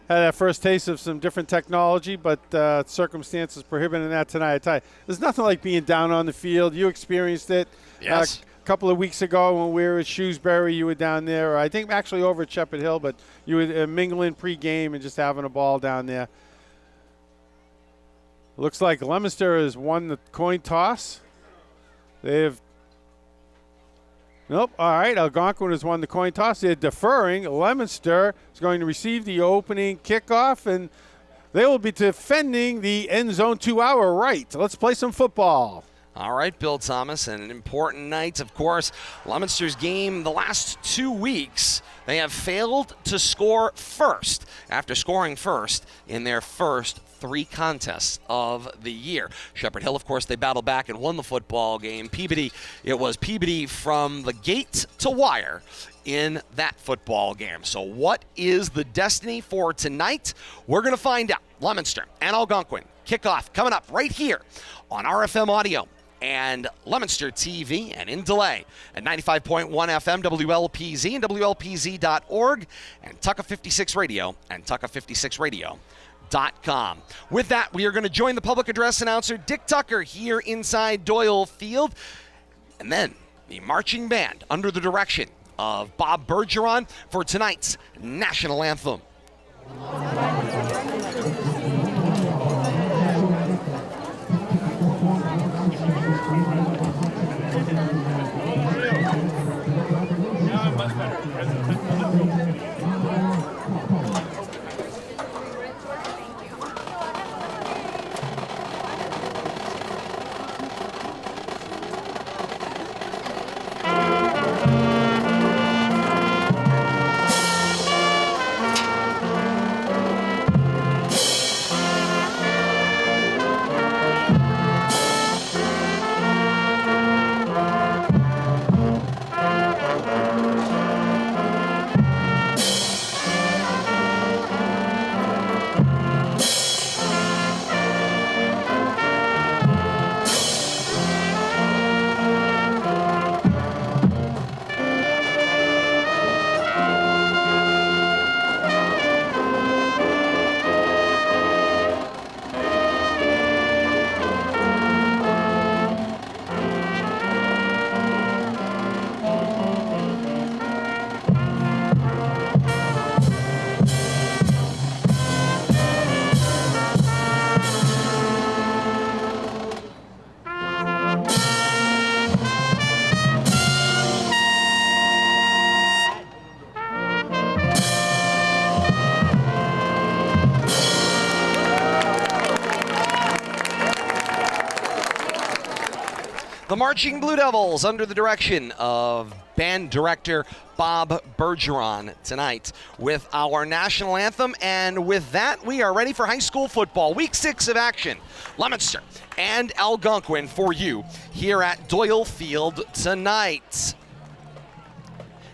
that first taste of some different technology, but circumstances prohibiting that tonight. I tell you, there's nothing like being down on the field. You experienced it. Yes. A couple of weeks ago when we were at Shrewsbury, you were down there. I think actually over at Shepherd Hill, but you were mingling pregame and just having a ball down there. Looks like Leominster has won the coin toss. They've Nope. All right. Algonquin has won the coin toss. They're deferring. Leominster is going to receive the opening kickoff, and they will be defending the end zone to our right. Let's play some football. All right, Bill Thomas, and an important night, of course. Leominster's game the last 2 weeks, they have failed to score first after scoring first in their first 3 contests of the year. Shepherd Hill, of course, they battled back and won the football game. Peabody, it was Peabody from the gate to wire in that football game. So what is the destiny for tonight? We're going to find out. Leominster and Algonquin kickoff coming up right here on RFM Audio and Leominster TV, and in delay at 95.1 FM WLPZ and WLPZ.org, and Tucka 56 Radio and Tucka56Radio.com. With that, we are going to join the public address announcer Dick Tucker here inside Doyle Field, and then the marching band under the direction of Bob Bergeron for tonight's national anthem. The Marching Blue Devils under the direction of band director Bob Bergeron tonight with our national anthem. And with that, we are ready for high school football. Week 6 of action. Leominster and Algonquin for you here at Doyle Field tonight.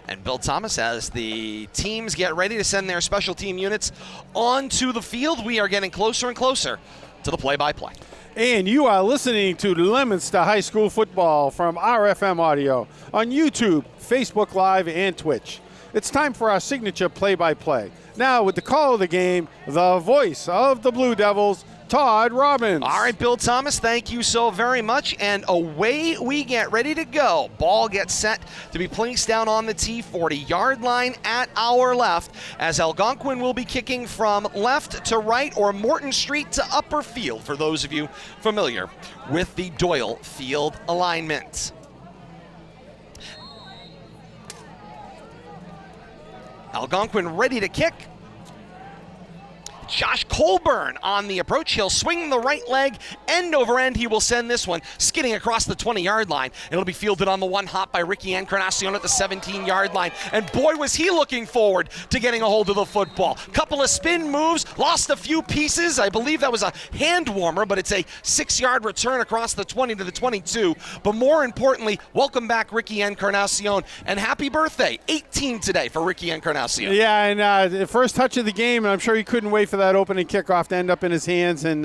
And Bill Thomas, as the teams get ready to send their special team units onto the field, we are getting closer and closer to the play-by-play. And you are listening to Leominster High School Football from RFM Audio on YouTube, Facebook Live, and Twitch. It's time for our signature play-by-play. Now, with the call of the game, the voice of the Blue Devils, Todd Robbins. All right, Bill Thomas, thank you so very much. And away we get ready to go. Ball gets set to be placed down on the T40-yard line at our left, as Algonquin will be kicking from left to right, or Morton Street to upper field, for those of you familiar with the Doyle Field alignment. Algonquin ready to kick. Josh Colburn on the approach. He'll swing the right leg, end over end. He will send this one skidding across the 20-yard line. It'll be fielded on the one hop by Ricky Encarnacion at the 17-yard line. And boy, was he looking forward to getting a hold of the football. Couple of spin moves, lost a few pieces. I believe that was a hand warmer, but it's a 6-yard return across the 20 to the 22. But more importantly, welcome back Ricky Encarnacion, and happy birthday, 18 today for Ricky Encarnacion. Yeah, and the first touch of the game, and I'm sure he couldn't wait for that opening kickoff to end up in his hands. And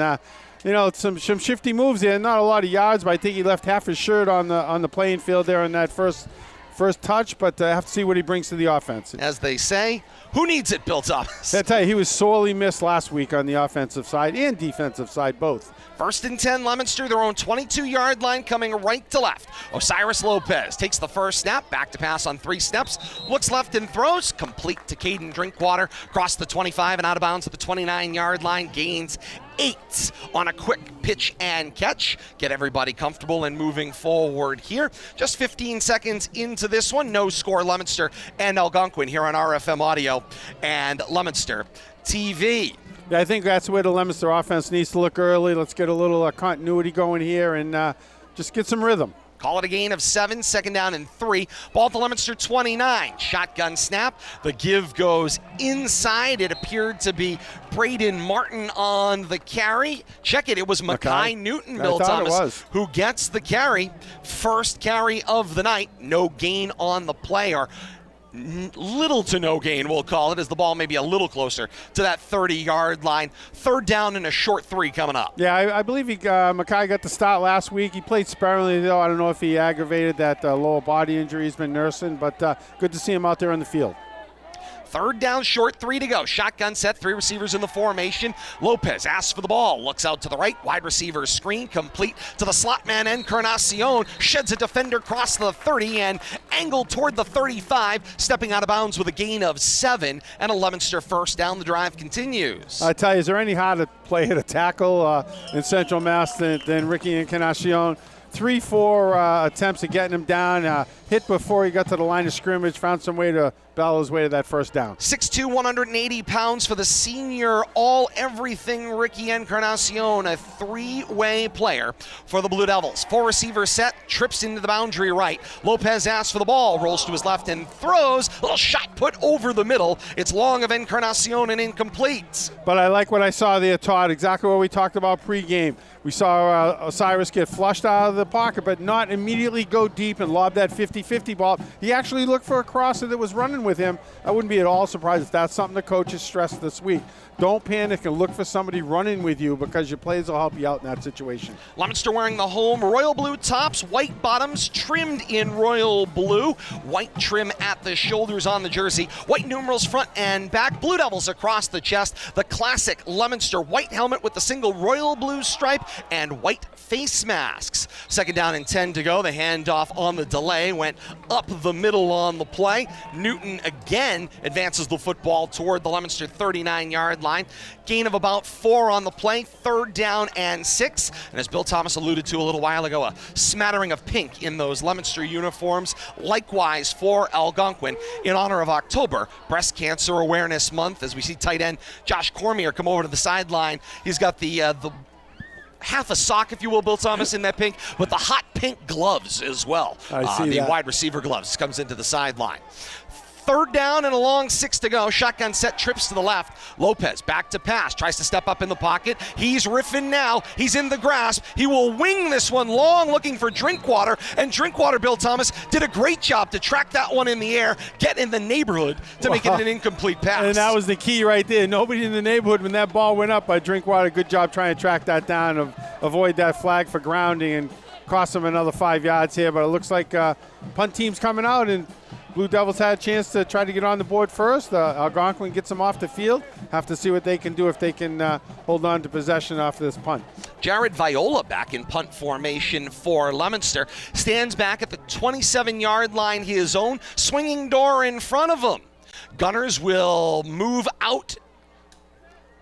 some shifty moves there. Not a lot of yards, but I think he left half his shirt on the playing field there on that first touch. But I have to see what he brings to the offense. As they say, who needs it, Bill Thomas? I tell you, he was sorely missed last week on the offensive side and defensive side, both. 1st and 10, Leominster, their own 22-yard line, coming right to left. Osiris Lopez takes the first snap, back to pass on 3 steps, looks left and throws, complete to Caden Drinkwater, across the 25 and out of bounds at the 29-yard line, gains 8 on a quick pitch and catch. Get everybody comfortable and moving forward here. Just 15 seconds into this one. No score, Leominster and Algonquin here on RFM Audio and Leominster TV. Yeah, I think that's where the Leominster offense needs to look early. Let's get a little continuity going here and just get some rhythm. Call it a gain of 7, 2nd down and 3. Ball at the Leominster 29. Shotgun snap. The give goes inside. It appeared to be Braden Martin on the carry. Check it. It was Mackay Newton, Bill Thomas, who gets the carry. First carry of the night. No gain on the play, or little to no gain, we'll call it, as the ball may be a little closer to that 30-yard line. 3rd down and a short 3 coming up. Yeah, I believe Mackay got the start last week. He played sparingly, though. I don't know if he aggravated that lower body injury he's been nursing, but good to see him out there on the field. 3rd down, short 3 to go. Shotgun set, 3 receivers in the formation. Lopez asks for the ball, looks out to the right. Wide receiver screen complete to the slot man, Encarnacion. Sheds a defender across the 30 and angled toward the 35. Stepping out of bounds with a gain of 7. And a Leominster first down. The drive continues. I tell you, is there any harder play at a tackle in Central Mass than Ricky Encarnacion? 3-4 attempts at getting him down. Hit before he got to the line of scrimmage. Found some way to battle his way to that first down. 6'2", 180 pounds for the senior all-everything Ricky Encarnacion, a 3-way player for the Blue Devils. 4 receiver set, trips into the boundary right. Lopez asks for the ball, rolls to his left and throws. A little shot put over the middle. It's long of Encarnacion and incomplete. But I like what I saw there, Todd. Exactly what we talked about pregame. We saw Osiris get flushed out of the pocket, but not immediately go deep and lob that 50-50 ball. He actually looked for a crosser that was running with him. I wouldn't be at all surprised if that's something the coaches stressed this week. Don't panic and look for somebody running with you, because your plays will help you out in that situation. Leominster wearing the home royal blue tops, white bottoms, trimmed in royal blue. White trim at the shoulders on the jersey. White numerals front and back. Blue Devils across the chest. The classic Leominster white helmet with the single royal blue stripe and white face masks. 2nd down and 10 to go. The handoff on the delay went up the middle on the play. Newton again advances the football toward the Leominster 39-yard line. Gain of about 4 on the play. 3rd down and 6. And as Bill Thomas alluded to a little while ago, a smattering of pink in those Leominster uniforms. Likewise for Algonquin in honor of October, Breast Cancer Awareness Month, as we see tight end Josh Cormier come over to the sideline. He's got the half a sock, if you will, Bill Thomas, in that pink, with the hot pink gloves as well. I see the that. wide receiver gloves comes into the sideline. 3rd down and a long 6 to go. Shotgun set, trips to the left. Lopez back to pass, tries to step up in the pocket. He's riffing now. He's in the grasp. He will wing this one long, looking for Drinkwater. And Drinkwater, Bill Thomas, did a great job to track that one in the air, get in the neighborhood to make it an incomplete pass. And that was the key right there. Nobody in the neighborhood when that ball went up by Drinkwater. Good job trying to track that down, avoid that flag for grounding, and cost him another 5 yards here. But it looks like punt team's coming out, and Blue Devils had a chance to try to get on the board first. Algonquin gets them off the field. Have to see what they can do if they can hold on to possession after this punt. Jared Viola back in punt formation for Leominster. Stands back at the 27-yard line, his own. Swinging door in front of him. Gunners will move out.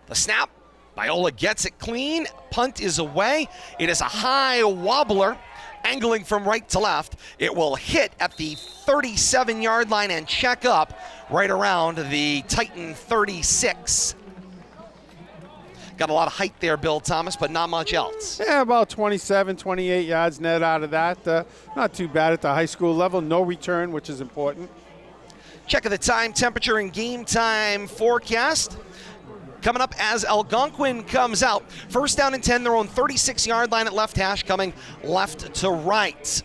The snap. Viola gets it clean. Punt is away. It is a high wobbler. Angling from right to left. It will hit at the 37-yard line and check up right around the Titan 36. Got a lot of height there, Bill Thomas, but not much else. Yeah, about 27, 28 yards net out of that. Not too bad at the high school level. No return, which is important. Check of the time, temperature, and game time forecast. Coming up as Algonquin comes out. 1st down and 10, their own 36-yard line at left hash, coming left to right.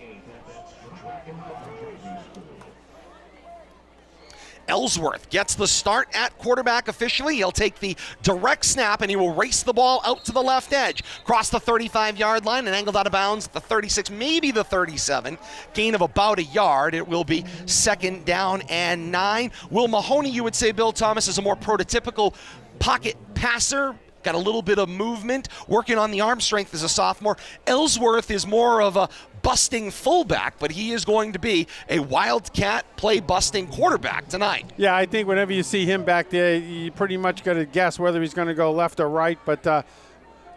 Ellsworth gets the start at quarterback officially. He'll take the direct snap, and he will race the ball out to the left edge. Cross the 35-yard line and angled out of bounds at the 36, maybe the 37. Gain of about a yard. It will be 2nd down and 9. Will Mahoney, you would say, Bill Thomas, is a more prototypical pocket passer. Got a little bit of movement, working on the arm strength as a sophomore. Ellsworth is more of a busting fullback, but he is going to be a wildcat play-busting quarterback tonight. Yeah, I think whenever you see him back there, you pretty much got to guess whether he's going to go left or right. But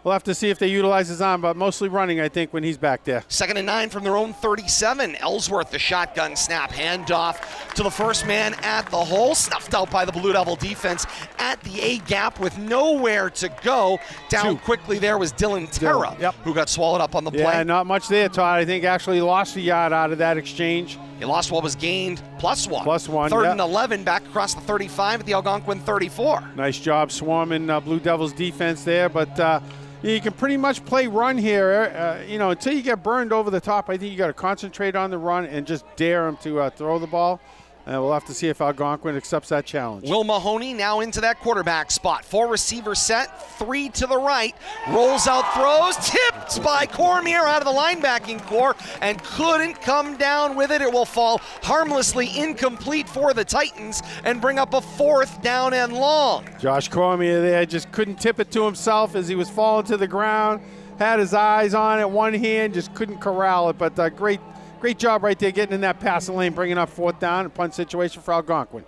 we'll have to see if they utilize his arm, but mostly running, I think, when he's back there. 2nd and 9 from their own 37. Ellsworth, the shotgun snap, handoff to the first man at the hole, snuffed out by the Blue Devil defense at the A gap with nowhere to go. Down quickly there was Dylan Terra, who got swallowed up on the play. Yeah, not much there, Todd. I think actually lost a yard out of that exchange. He lost what was gained, +1. +1, 3rd and 11, back across the 35 at the Algonquin 34. Nice job swarming Blue Devils defense there, but you can pretty much play run here. Until you get burned over the top, I think you got to concentrate on the run and just dare him to throw the ball. And we'll have to see if Algonquin accepts that challenge. Will Mahoney now into that quarterback spot. 4 receiver set, 3 to the right. Rolls out, throws, tipped by Cormier out of the linebacking core and couldn't come down with it. It will fall harmlessly incomplete for the Titans and bring up a 4th down and long. Josh Cormier there just couldn't tip it to himself as he was falling to the ground. Had his eyes on it, one hand, just couldn't corral it. But Great job right there getting in that passing lane, bringing up 4th down and punt situation for Algonquin.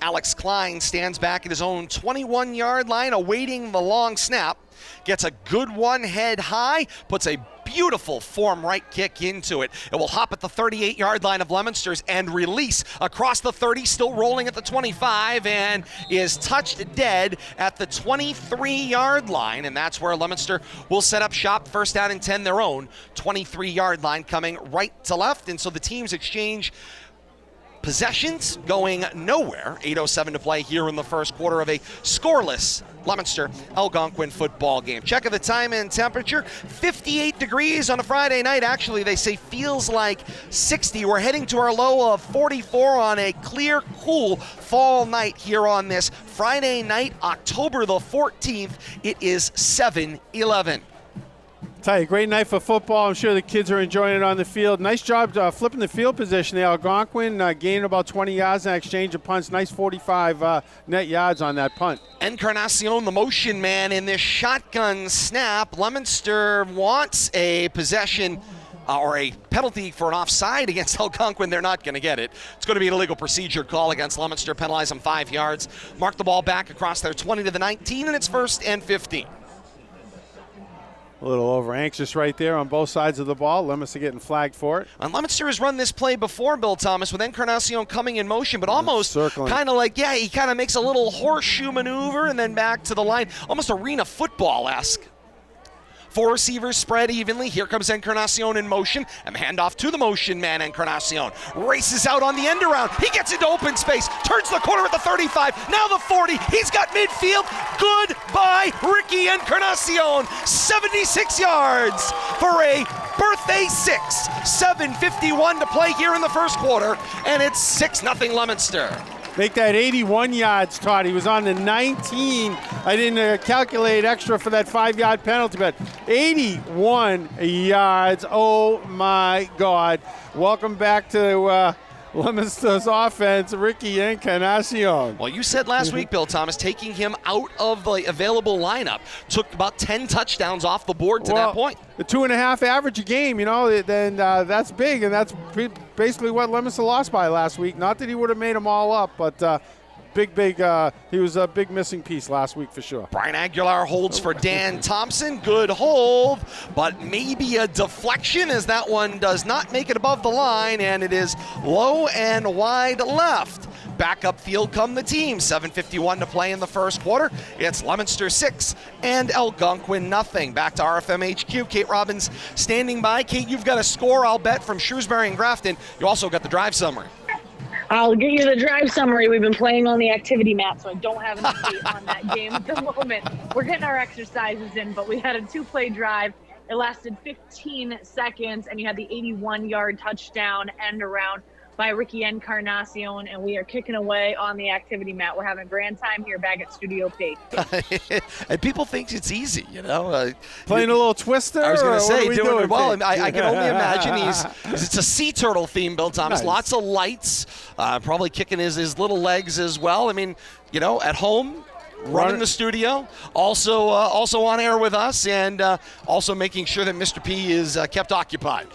Alex Klein stands back at his own 21-yard line awaiting the long snap. Gets a good one head high, puts a beautiful form right kick into it. It will hop at the 38-yard line of Leominster's and release across the 30, still rolling at the 25, and is touched dead at the 23-yard line, and that's where Leominster will set up shop. 1st down and 10, their own 23-yard line coming right to left, and so the teams exchange possessions going nowhere. 8:07 to play here in the first quarter of a scoreless Leominster Algonquin football game. Check of the time and temperature, 58 degrees on a Friday night. Actually, they say feels like 60. We're heading to our low of 44 on a clear, cool fall night here on this Friday night, October the 14th. It is 7:11. Tell you, great night for football. I'm sure the kids are enjoying it on the field. Nice job flipping the field position there. Algonquin gaining about 20 yards in that exchange of punts. Nice 45 net yards on that punt. Encarnacion, the motion man in this shotgun snap. Leominster wants a possession or a penalty for an offside against Algonquin. They're not going to get it. It's going to be an illegal procedure call against Leominster. Penalize them 5 yards. Mark the ball back across their 20 to the 19, and it's 1st and 15. A little over anxious right there on both sides of the ball. Leominster getting flagged for it. And Leominster has run this play before, Bill Thomas, with Encarnacion coming in motion, but almost kind of like, he kind of makes a little horseshoe maneuver and then back to the line. Almost arena football-esque. 4 receivers spread evenly. Here comes Encarnacion in motion, and handoff to the motion man. Encarnacion races out on the end around. He gets into open space, turns the corner at the 35, now the 40. He's got midfield. Goodbye, Ricky Encarnacion. 76 yards for a birthday 6. 7:51 to play here in the first quarter, and it's 6-0 Leominster. Make that 81 yards, Todd. He was on the 19. I didn't calculate extra for that 5-yard penalty, but 81 yards. Oh, my God. Welcome back to Leominster's offense, Ricky Encarnacion. Well, you said last week, Bill Thomas, taking him out of the available lineup took about 10 touchdowns off the board to that point. The 2.5 average a game, then that's big, and that's basically what Leominster lost by last week. Not that he would have made them all up, but he was a big missing piece last week for sure. Brian Aguilar holds for Dan Thompson. Good hold, but maybe a deflection as that one does not make it above the line, and it is low and wide left. Back upfield come the team. 7:51 to play in the first quarter. It's Leominster 6 and Algonquin nothing. Back to RFM HQ. Kate Robbins standing by. Kate, you've got a score, I'll bet, from Shrewsbury and Grafton. You also got the drive summary. I'll get you the drive summary. We've been playing on the activity mat, so I don't have an update on that game at the moment. We're getting our exercises in, but we had a 2-play drive. It lasted 15 seconds, and you had the 81-yard touchdown end around by Ricky Encarnacion, and we are kicking away on the activity mat. We're having a grand time here back at Studio P. And people think it's easy, Playing a little twister? I was going to say, doing it well. I can only imagine it's a sea turtle theme, Bill Thomas. Nice. Lots of lights, probably kicking his little legs as well. I mean, at home, running the studio, also on air with us, and also making sure that Mr. P is kept occupied.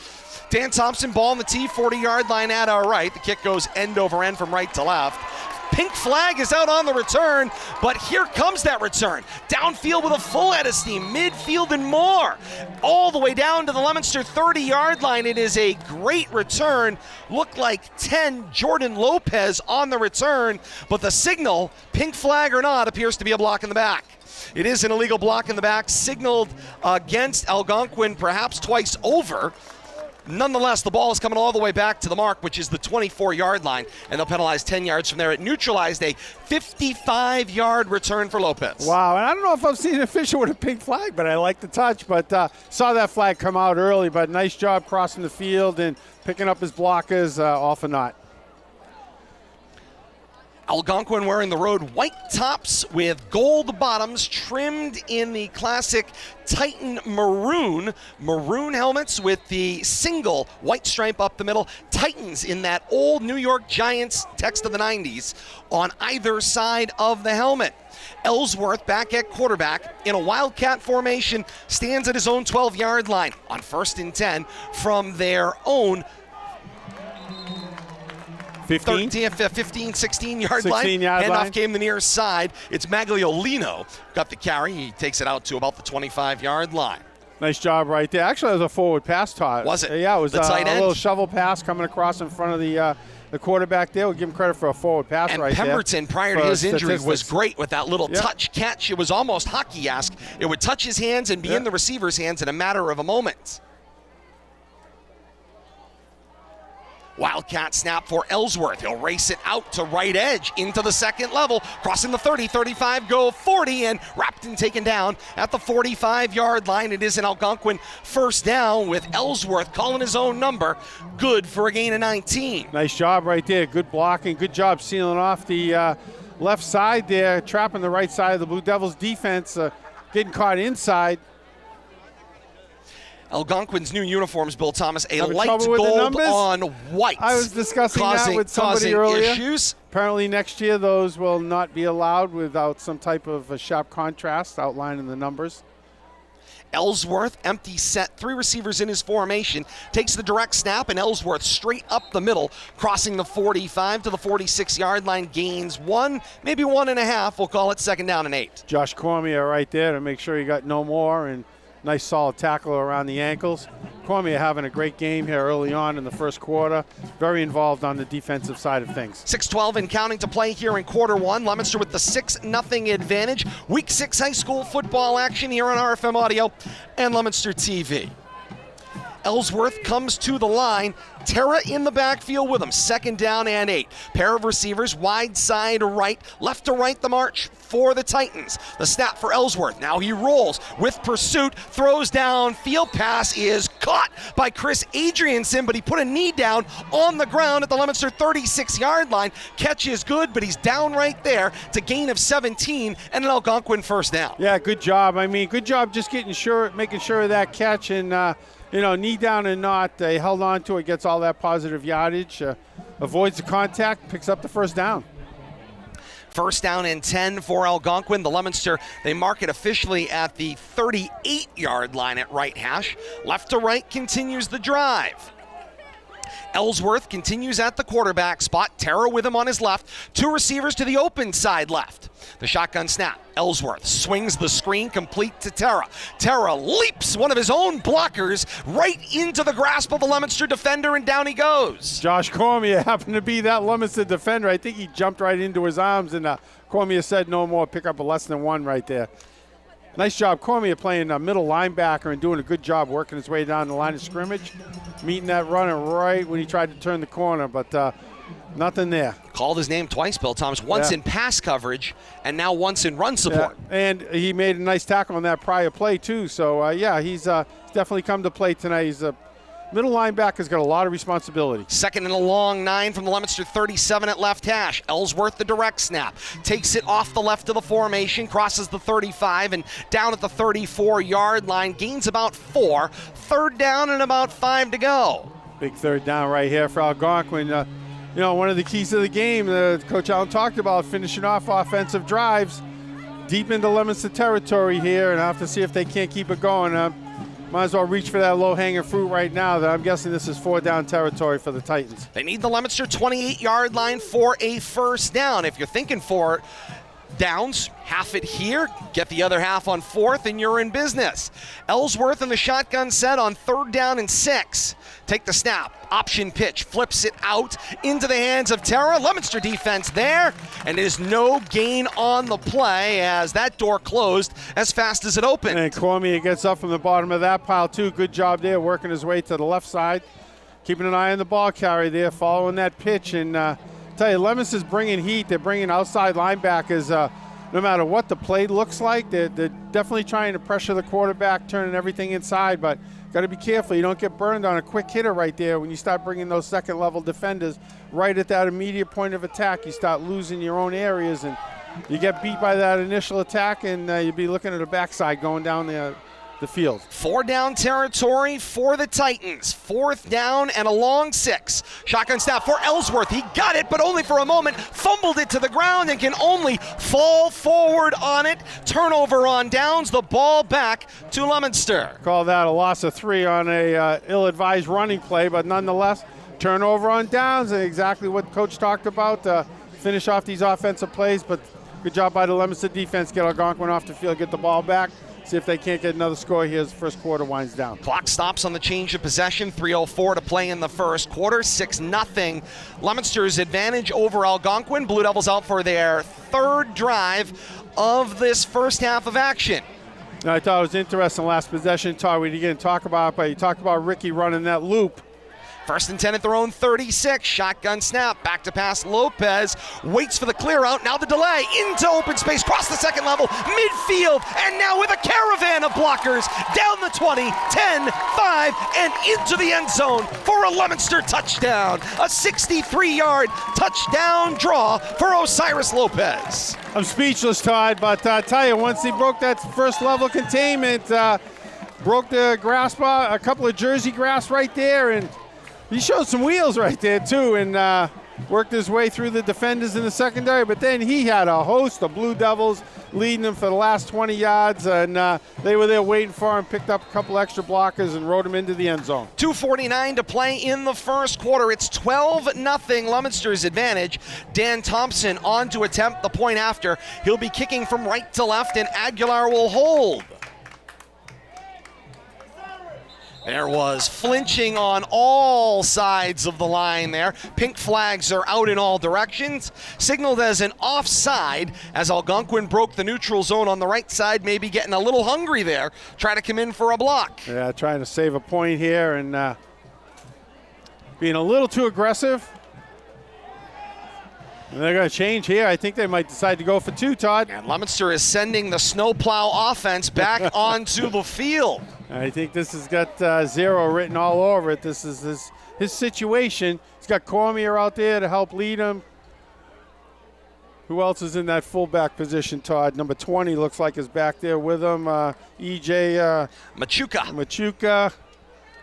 Dan Thompson, ball on the tee, 40-yard line at our right. The kick goes end over end from right to left. Pink flag is out on the return, but here comes that return. Downfield with a full head of steam, midfield and more. All the way down to the Leominster 30-yard line. It is a great return. Looked like 10, Jordan Lopez on the return, but the signal, pink flag or not, appears to be a block in the back. It is an illegal block in the back, signaled against Algonquin perhaps twice over. Nonetheless, the ball is coming all the way back to the mark, which is the 24-yard line, and they'll penalize 10 yards from there. It neutralized a 55-yard return for Lopez. Wow, and I don't know if I've seen an official with a pink flag, but I like the touch. But saw that flag come out early, but nice job crossing the field and picking up his blockers, all for naught. Algonquin wearing the road white tops with gold bottoms trimmed in the classic Titan maroon helmets with the single white stripe up the middle. Titans in that old New York Giants text of the 90s on either side of the helmet. Ellsworth back at quarterback in a wildcat formation stands at his own 12-yard line on 1st and 10 from their own 15, 16-yard line. Handoff came the near side. It's Magliolino got the carry. He takes it out to about the 25-yard line. Nice job right there. Actually, it was a forward pass toss. Was it? Yeah, it was the tight end. A little shovel pass coming across in front of the quarterback there. We'll give him credit for a forward pass and right Pemberton, there. prior to his injury, was great with that little touch catch. It was almost hockey-esque. It would touch his hands and be in the receiver's hands in a matter of a moment. Wildcat snap for Ellsworth. He'll race it out to right edge into the second level, crossing the 30, 35, go 40, and wrapped and taken down at the 45-yard line. It is an Algonquin first down with Ellsworth calling his own number. Good for a gain of 19. Nice job right there. Good blocking. Good job sealing off the left side there, trapping the right side of the Blue Devils defense, getting caught inside. Algonquin's new uniforms, Bill Thomas, a light gold on white. I was discussing that with somebody earlier. Issues. Apparently next year those will not be allowed without some type of a sharp contrast outlining the numbers. Ellsworth, empty set, 3 receivers in his formation, takes the direct snap, and Ellsworth straight up the middle, crossing the 45 to the 46-yard line, gains 1, maybe 1.5. We'll call it 2nd down and 8. Josh Cormier right there to make sure he got no more, and nice solid tackle around the ankles. Cormier having a great game here early on in the first quarter. Very involved on the defensive side of things. 6:12 and counting to play here in quarter one. Leominster with the 6-0 advantage. Week 6 high school football action here on RFM Audio and Leominster TV. Ellsworth comes to the line. Terra in the backfield with him. 2nd down and 8. Pair of receivers, wide side right, left to right the march for the Titans. The snap for Ellsworth. Now he rolls with pursuit, throws down, field pass is caught by Chris Adrianson, but he put a knee down on the ground at the Leominster 36-yard line. Catch is good, but he's down right there to gain of 17 and an Algonquin first down. Yeah, good job. I mean, good job just making sure of that catch and knee down and not. They held on to it, gets all that positive yardage, avoids the contact, picks up the first down. 1st down and 10 for Algonquin. The Leominster, they mark it officially at the 38-yard line at right hash. Left to right continues the drive. Ellsworth continues at the quarterback spot. Terra with him on his left. 2 receivers to the open side left. The shotgun snap. Ellsworth swings the screen complete to Terra. Terra leaps one of his own blockers right into the grasp of a Leominster defender, and down he goes. Josh Cormier happened to be that Leominster defender. I think he jumped right into his arms, and Cormier said no more. Pick up a less than 1 right there. Nice job. Cormier playing middle linebacker and doing a good job working his way down the line of scrimmage, meeting that runner right when he tried to turn the corner, but nothing there. Called his name twice, Bill Thomas, once in pass coverage and now once in run support. Yeah. And he made a nice tackle on that prior play too, so he's definitely come to play tonight. He's a middle linebacker's got a lot of responsibility. 2nd and a long 9 from the Leominster 37 at left hash. Ellsworth the direct snap. Takes it off the left of the formation, crosses the 35 and down at the 34-yard line. Gains about 4. 3rd down and about 5 to go. Big 3rd down right here for Algonquin. One of the keys of the game, Coach Allen talked about finishing off offensive drives deep into Leominster territory here, and I have to see if they can't keep it going. might as well reach for that low-hanging fruit right now. That I'm guessing this is 4-down territory for the Titans. They need the Leominster 28-yard line for a first down. If you're thinking for downs, half it here, get the other half on 4th, and you're in business. Ellsworth in the shotgun set on 3rd down and 6. Take the snap, option pitch, flips it out into the hands of Terra. Leominster defense there, and it is no gain on the play as that door closed as fast as it opened. And Cormier gets up from the bottom of that pile too. Good job there, working his way to the left side. Keeping an eye on the ball carrier there, following that pitch. And tell you, Leominster's bringing heat. They're bringing outside linebackers. No matter what the play looks like, they're definitely trying to pressure the quarterback, turning everything inside, but got to be careful. You don't get burned on a quick hitter right there. When you start bringing those second-level defenders right at that immediate point of attack, you start losing your own areas, and you get beat by that initial attack, and you'll be looking at a backside going down the field. 4-down territory for the Titans. 4th down and a long 6. Shotgun snap for Ellsworth. He got it, but only for a moment. Fumbled it to the ground and can only fall forward on it. Turnover on downs. The ball back to Leominster. Call that a loss of 3 on a ill-advised running play, but nonetheless, turnover on downs, and exactly what Coach talked about. Finish off these offensive plays, but good job by the Leominster defense. Get Algonquin off the field, get the ball back. See if they can't get another score here as the first quarter winds down. Clock stops on the change of possession. 3:04 to play in the first quarter. 6-0. Leominster's advantage over Algonquin. Blue Devils out for their 3rd drive of this first half of action. Now, I thought it was interesting last possession, Todd. We didn't talk about it, but you talked about Ricky running that loop. 1st and 10 at their own 36. Shotgun snap. Back to pass. Lopez waits for the clear out. Now the delay into open space. Cross the second level. Midfield. And now with a caravan of blockers. Down the 20. 10, 5, and into the end zone for a Leominster touchdown. A 63-yard touchdown draw for Osiris Lopez. I'm speechless, Todd, but I tell you, once he broke that first level containment, broke the grass bar, a couple of jersey grass right there, and he showed some wheels right there, too, and worked his way through the defenders in the secondary. But then he had a host of Blue Devils leading him for the last 20 yards, and they were there waiting for him, picked up a couple extra blockers, and rode him into the end zone. 2:49 to play in the first quarter. It's 12-0 Leominster's advantage. Dan Thompson on to attempt the point after. He'll be kicking from right to left, and Aguilar will hold. There was flinching on all sides of the line there. Pink flags are out in all directions. Signaled as an offside as Algonquin broke the neutral zone on the right side, maybe getting a little hungry there. Try to come in for a block. Yeah, trying to save a point here and being a little too aggressive. And they're going to change here. I think they might decide to go for 2, Todd. And Leominster is sending the snowplow offense back onto the field. I think this has got 0 written all over it. This is his situation. He's got Cormier out there to help lead him. Who else is in that fullback position, Todd? Number 20 looks like is back there with him. EJ Machuca.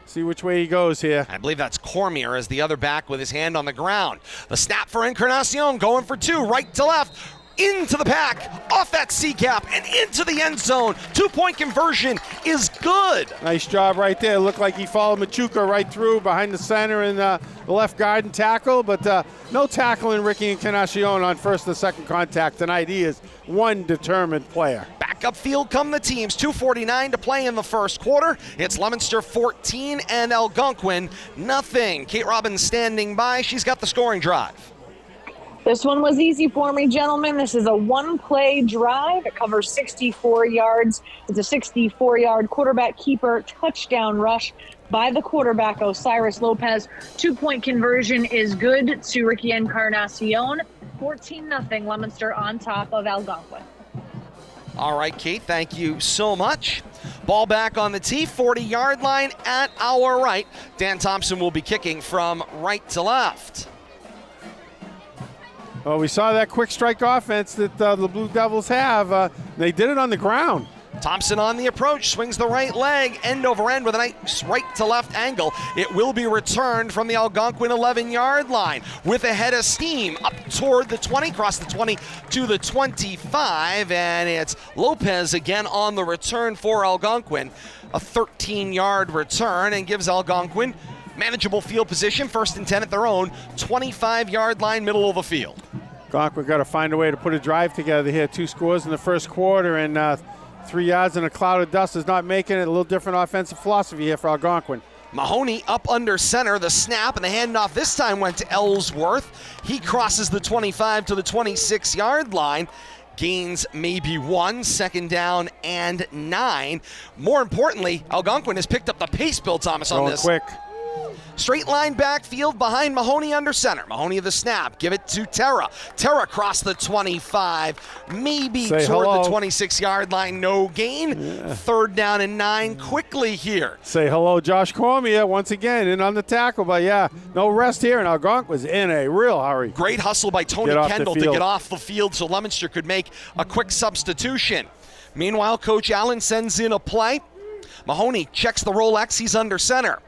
See which way he goes here. I believe that's Cormier as the other back with his hand on the ground. The snap for Encarnacion going for 2, right to left. Into the pack, off that C-cap, and into the end zone. 2-point conversion is good. Nice job right there. Looked like he followed Machuca right through behind the center and the left guard and tackle, but no tackling Ricky Encarnacion on first and second contact tonight. He is one determined player. Back upfield come the teams. 2:49 to play in the first quarter. It's Leominster 14 and Algonquin nothing. Kate Robbins standing by. She's got the scoring drive. This one was easy for me, gentlemen. This is a one-play drive. It covers 64 yards. It's a 64-yard quarterback keeper touchdown rush by the quarterback, Osiris Lopez. 2-point conversion is good to Ricky Encarnacion. 14-0 Leominster on top of Algonquin. All right, Kate, thank you so much. Ball back on the tee, 40-yard line at our right. Dan Thompson will be kicking from right to left. Well, we saw that quick strike offense that the Blue Devils have. They did it on the ground. Thompson on the approach, swings the right leg, end over end with a nice right to left angle. It will be returned from the Algonquin 11-yard line with a head of steam up toward the 20, across the 20 to the 25, and it's Lopez again on the return for Algonquin. A 13-yard return and gives Algonquin manageable field position, 1st and 10 at their own 25-yard line, middle of the field. Algonquin got to find a way to put a drive together here. 2 scores in the first quarter, and 3 yards in a cloud of dust is not making it. A little different offensive philosophy here for Algonquin. Mahoney up under center, the snap, and the handoff this time went to Ellsworth. He crosses the 25 to the 26-yard line. Gains maybe 1, 2nd down and 9. More importantly, Algonquin has picked up the pace, Bill Thomas, on this. Quick. Straight line backfield behind Mahoney under center. Mahoney the snap. Give it to Terra. Terra across the 25. Maybe toward the 26-yard line. No gain. 3rd down and 9 quickly here. Say hello, Josh Cormier, once again in on the tackle. But no rest here, and Algonquin was in a real hurry. Great hustle by Tony Kendall to get off the field so Leominster could make a quick substitution. Meanwhile, Coach Allen sends in a play. Mahoney checks the Rolex. He's under center.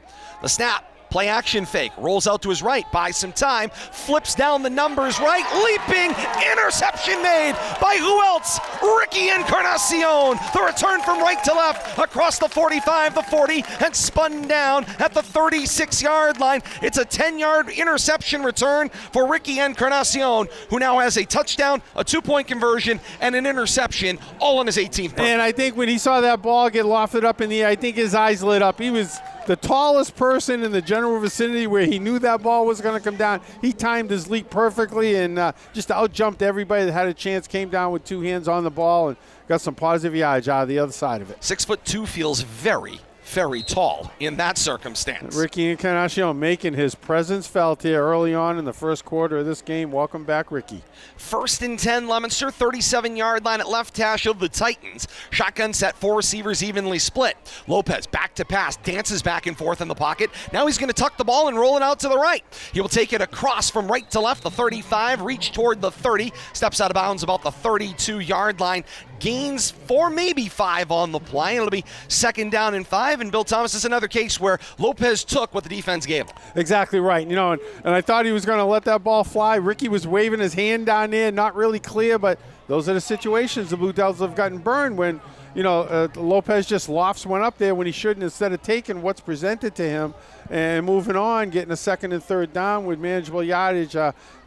The snap. Play action fake, rolls out to his right, buys some time, flips down the numbers right, leaping, interception made by who else? Ricky Encarnacion. The return from right to left across the 45, the 40, and spun down at the 36-yard line. It's a 10-yard interception return for Ricky Encarnacion, who now has a touchdown, a 2-point conversion, and an interception, all on his 18th birthday. And I think when he saw that ball get lofted up in the air, I think his eyes lit up. He was the tallest person in the general vicinity where he knew that ball was going to come down. He timed his leap perfectly and just out-jumped everybody that had a chance, came down with 2 hands on the ball and got some positive yardage out of the other side of it. 6'2" feels very, very tall in that circumstance. Ricky Encarnacion making his presence felt here early on in the first quarter of this game. Welcome back, Ricky. 1st and 10, Leominster, 37-yard line at left hash of the Titans. Shotgun set, 4 receivers evenly split. Lopez back to pass, dances back and forth in the pocket. Now he's going to tuck the ball and roll it out to the right. He will take it across from right to left, the 35, reach toward the 30, steps out of bounds about the 32-yard line. Gains 4, maybe 5 on the play. It'll be 2nd down and 5, and Bill Thomas is another case where Lopez took what the defense gave him. Exactly right. And I thought he was going to let that ball fly. Ricky was waving his hand down there, not really clear, but those are the situations the Blue Devils have gotten burned when, Lopez just lofts one up there when he shouldn't, instead of taking what's presented to him and moving on, getting a 2nd and 3rd down with manageable yardage.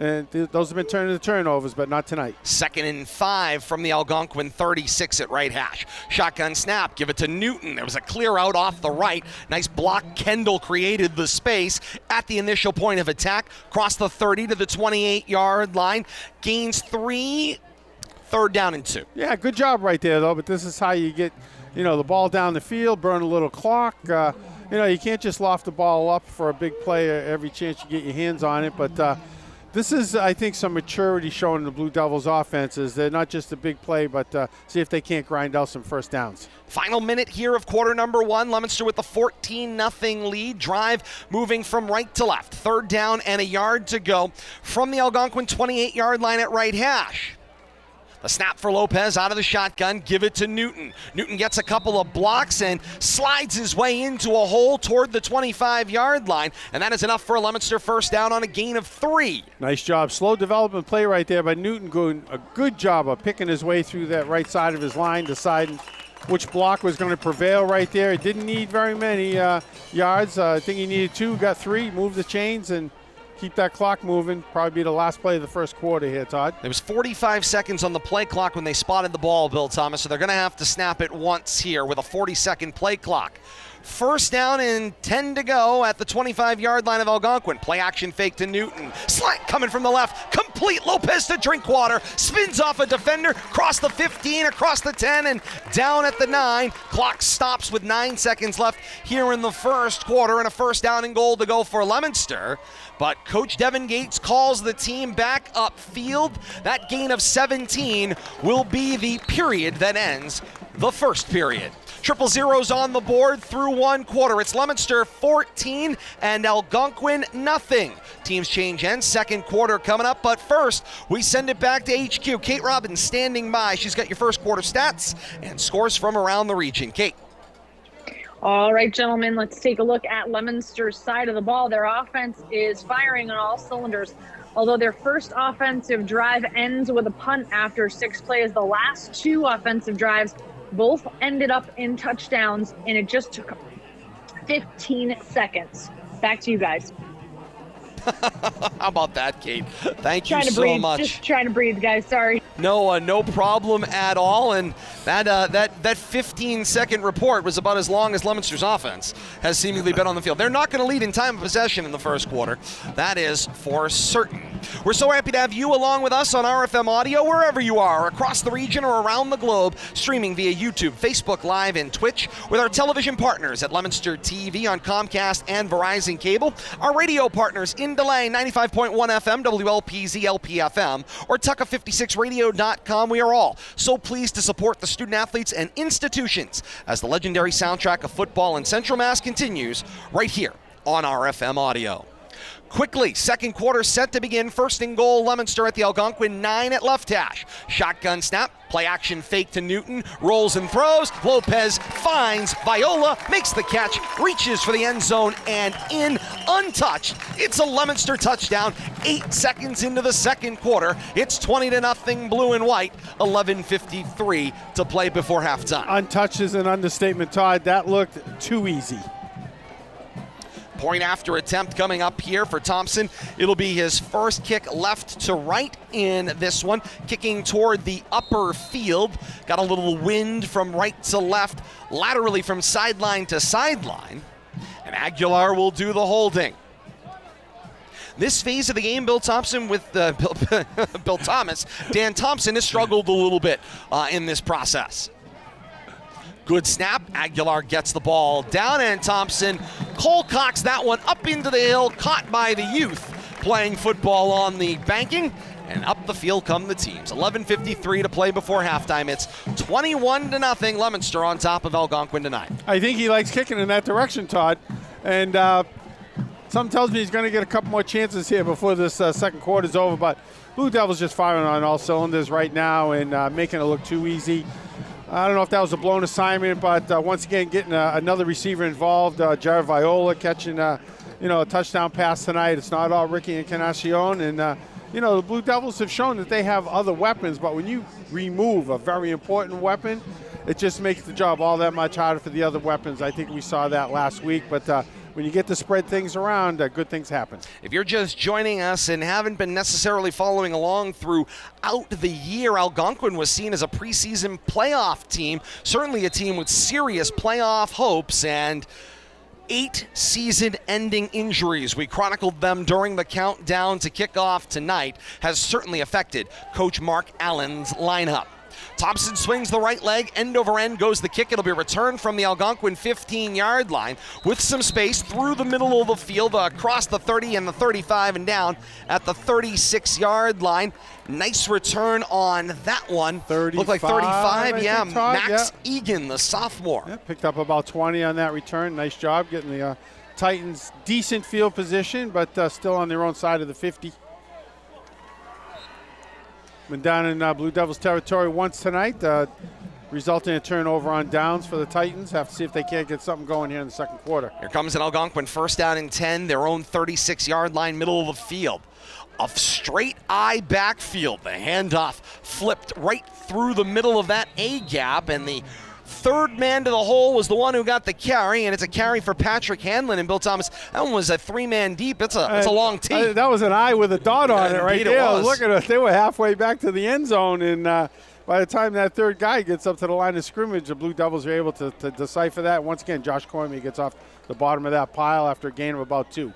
And those have been turned into turnovers, but not tonight. 2nd and 5 from the Algonquin 36 at right hash. Shotgun snap, give it to Newton. There was a clear out off the right. Nice block. Kendall created the space at the initial point of attack. Cross the 30 to the 28-yard line. Gains 3. 3rd down and 2. Yeah, good job right there, though. But this is how you get, the ball down the field, burn a little clock. You can't just loft the ball up for a big play every chance you get your hands on it. But this is, I think, some maturity shown in the Blue Devils offenses. They're not just a big play, but see if they can't grind out some first downs. Final minute here of quarter number 1. Leominster with a 14-0 lead. Drive moving from right to left. 3rd down and a yard to go from the Algonquin 28-yard line at right hash. A snap for Lopez out of the shotgun. Give it to Newton. Newton gets a couple of blocks and slides his way into a hole toward the 25-yard line. And that is enough for a Leominster 1st down on a gain of 3. Nice job. Slow development play right there by Newton, doing a good job of picking his way through that right side of his line, deciding which block was going to prevail right there. It didn't need very many yards. I think he needed 2, got 3, moved the chains, and keep that clock moving. Probably be the last play of the first quarter here, Todd. There was 45 seconds on the play clock when they spotted the ball, Bill Thomas, so they're going to have to snap it once here with a 40-second play clock. 1st down and 10 to go at the 25-yard line of Algonquin. Play action fake to Newton. Slant coming from the left. Complete. Lopez to Drinkwater. Spins off a defender. Across the 15, across the 10, and down at the 9. Clock stops with 9 seconds left here in the first quarter, and a 1st down and goal to go for Leominster. But Coach Devin Gates calls the team back upfield. That gain of 17 will be the period that ends the first period. Triple zeros on the board through one quarter. It's Leominster 14 and Algonquin nothing. Teams change ends, second quarter coming up, but first we send it back to HQ. Kate Robbins standing by. She's got your first quarter stats and scores from around the region. Kate. All right, gentlemen, let's take a look at Leominster's side of the ball. Their offense is firing on all cylinders. Although their first offensive drive ends with a punt after 6 plays, the last 2 offensive drives both ended up in touchdowns, and it just took 15 seconds. Back to you guys. How about that, Kate? Thank you so much. Just trying to breathe, guys. Sorry. No problem at all. And that 15-second report was about as long as Leominster's offense has seemingly been on the field. They're not going to lead in time of possession in the first quarter. That is for certain. We're so happy to have you along with us on RFM Audio, wherever you are, across the region or around the globe, streaming via YouTube, Facebook Live, and Twitch, with our television partners at Leominster TV on Comcast and Verizon Cable, our radio partners in Delay, 95.1 FM, WLPZ LPFM, or Tucka56radio.com. We are all so pleased to support the student athletes and institutions as the legendary soundtrack of football in Central Mass continues right here on RFM Audio. Quickly, second quarter set to begin. First and goal, Leominster at the Algonquin 9 at left hash. Shotgun snap, play action fake to Newton, rolls and throws. Lopez finds Viola, makes the catch, reaches for the end zone and in untouched. It's a Leominster touchdown. 8 seconds into the second quarter. It's 20-0 blue and white. 11:53 to play before halftime. Untouched is an understatement, Todd. That looked too easy. Point after attempt coming up here for Thompson. It'll be his first kick left to right in this one. Kicking toward the upper field. Got a little wind from right to left, laterally from sideline to sideline. And Aguilar will do the holding. This phase of the game, Bill Thompson with Bill Thomas, Dan Thompson has struggled a little bit in this process. Good snap. Aguilar gets the ball down, and Thompson Colcocks that one up into the hill, caught by the youth playing football on the banking, and up the field come the teams. 11:53 to play before halftime. It's 21-0 Leominster on top of Algonquin tonight. I think he likes kicking in that direction, Todd, and something tells me he's going to get a couple more chances here before this second quarter is over, but Blue Devils just firing on all cylinders right now and making it look too easy. I don't know if that was a blown assignment, but once again, getting another receiver involved. Jared Viola catching a touchdown pass tonight. It's not all Ricky Encarnacion. And, the Blue Devils have shown that they have other weapons, but when you remove a very important weapon, it just makes the job all that much harder for the other weapons. I think we saw that last week, but when you get to spread things around, good things happen. If you're just joining us and haven't been necessarily following along throughout the year, Algonquin was seen as a preseason playoff team, certainly a team with serious playoff hopes, and 8 season-ending injuries. We chronicled them during the countdown to kickoff tonight, has certainly affected Coach Mark Allen's lineup. Thompson swings the right leg, end over end goes the kick. It'll be returned from the Algonquin 15-yard line with some space through the middle of the field, across the 30 and the 35 and down at the 36-yard line. Nice return on that one. 35, looked like 35, yeah. Think, Todd, Max Egan, the sophomore. Yeah, picked up about 20 on that return. Nice job getting the Titans decent field position, but still on their own side of the 50. Been down in Blue Devils territory once tonight, resulting in a turnover on downs for the Titans. Have to see if they can't get something going here in the second quarter. Here comes an Algonquin first down and 10, their own 36-yard line, middle of the field. A straight eye backfield. The handoff flipped right through the middle of that A-gap, and the third man to the hole was the one who got the carry, and it's a carry for Patrick Hanlon and Bill Thomas. That one was a 3-man deep. It's a long tee. That was an eye with a dot on it right there. Look at it. They were halfway back to the end zone, and by the time that third guy gets up to the line of scrimmage, the Blue Devils are able to decipher that. Once again, Josh Cormier gets off the bottom of that pile after a gain of about 2.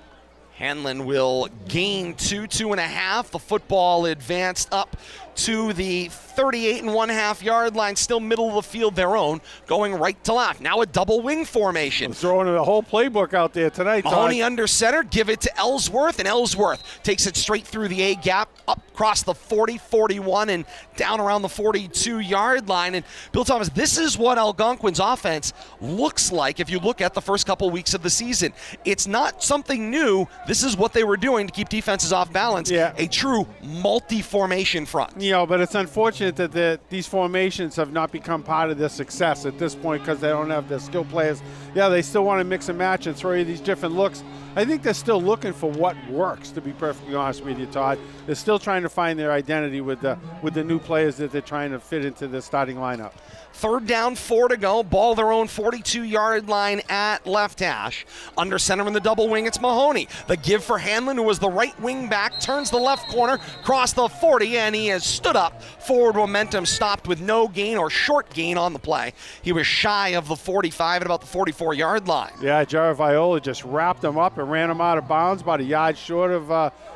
Hanlon will gain 2.5. The football advanced up to the 38.5-yard line, still middle of the field, their own, going right to left. Now a double wing formation. Throwing the whole playbook out there tonight. Mahoney under center, give it to Ellsworth, and Ellsworth takes it straight through the A-gap, up across the 40, 41, and down around the 42-yard line. And Bill Thomas, this is what Algonquin's offense looks like if you look at the first couple weeks of the season. It's not something new. This is what they were doing to keep defenses off balance. Yeah. A true multi-formation front. But it's unfortunate that these formations have not become part of their success at this point because they don't have the skill players. Yeah, they still want to mix and match and throw you these different looks. I think they're still looking for what works, to be perfectly honest with you, Todd. They're still trying to find their identity with the new players that they're trying to fit into the starting lineup. 3rd down, 4 to go. Ball their own 42-yard line at left hash. Under center in the double wing, it's Mahoney. The give for Hanlon, who was the right wing back, turns the left corner, cross the 40, and he has stood up. Forward momentum stopped with no gain or short gain on the play. He was shy of the 45 at about the 44-yard line. Yeah, Jared Viola just wrapped him up and ran him out of bounds, about a yard short of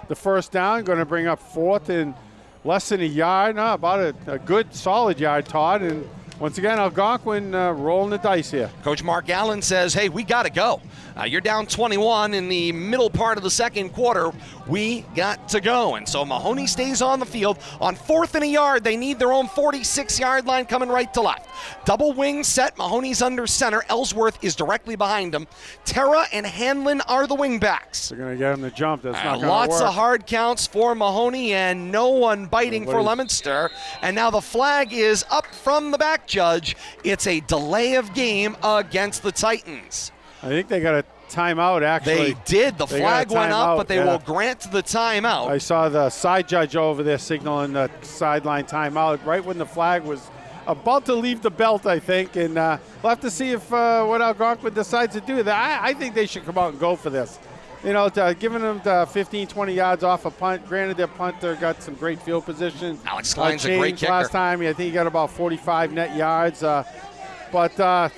the first down. Going to bring up 4th and less than a yard. No, about a good, solid yard, Todd. And once again, Algonquin rolling the dice here. Coach Mark Allen says, hey, we got to go. You're down 21 in the middle part of the second quarter. We got to go. And so Mahoney stays on the field. On 4th and a yard, they need their own 46-yard line coming right to left. Double wing set. Mahoney's under center. Ellsworth is directly behind him. Terra and Hanlon are the wing backs. They're going to get him to jump. That's not going to work. Lots of hard counts for Mahoney and no one biting for Leominster. And now the flag is up from the back judge. It's a delay of game against the Titans. I think they got a timeout, actually. They did. The flag went up, but they will grant the timeout. I saw the side judge over there signaling the sideline timeout right when the flag was about to leave the belt, I think. And we'll have to see if what Algonquin decides to do. I think they should come out and go for this. Giving them the 15, 20 yards off a punt. Granted, their punter got some great field position. Alex Klein's a great kicker. Last time, I think he got about 45 net yards. But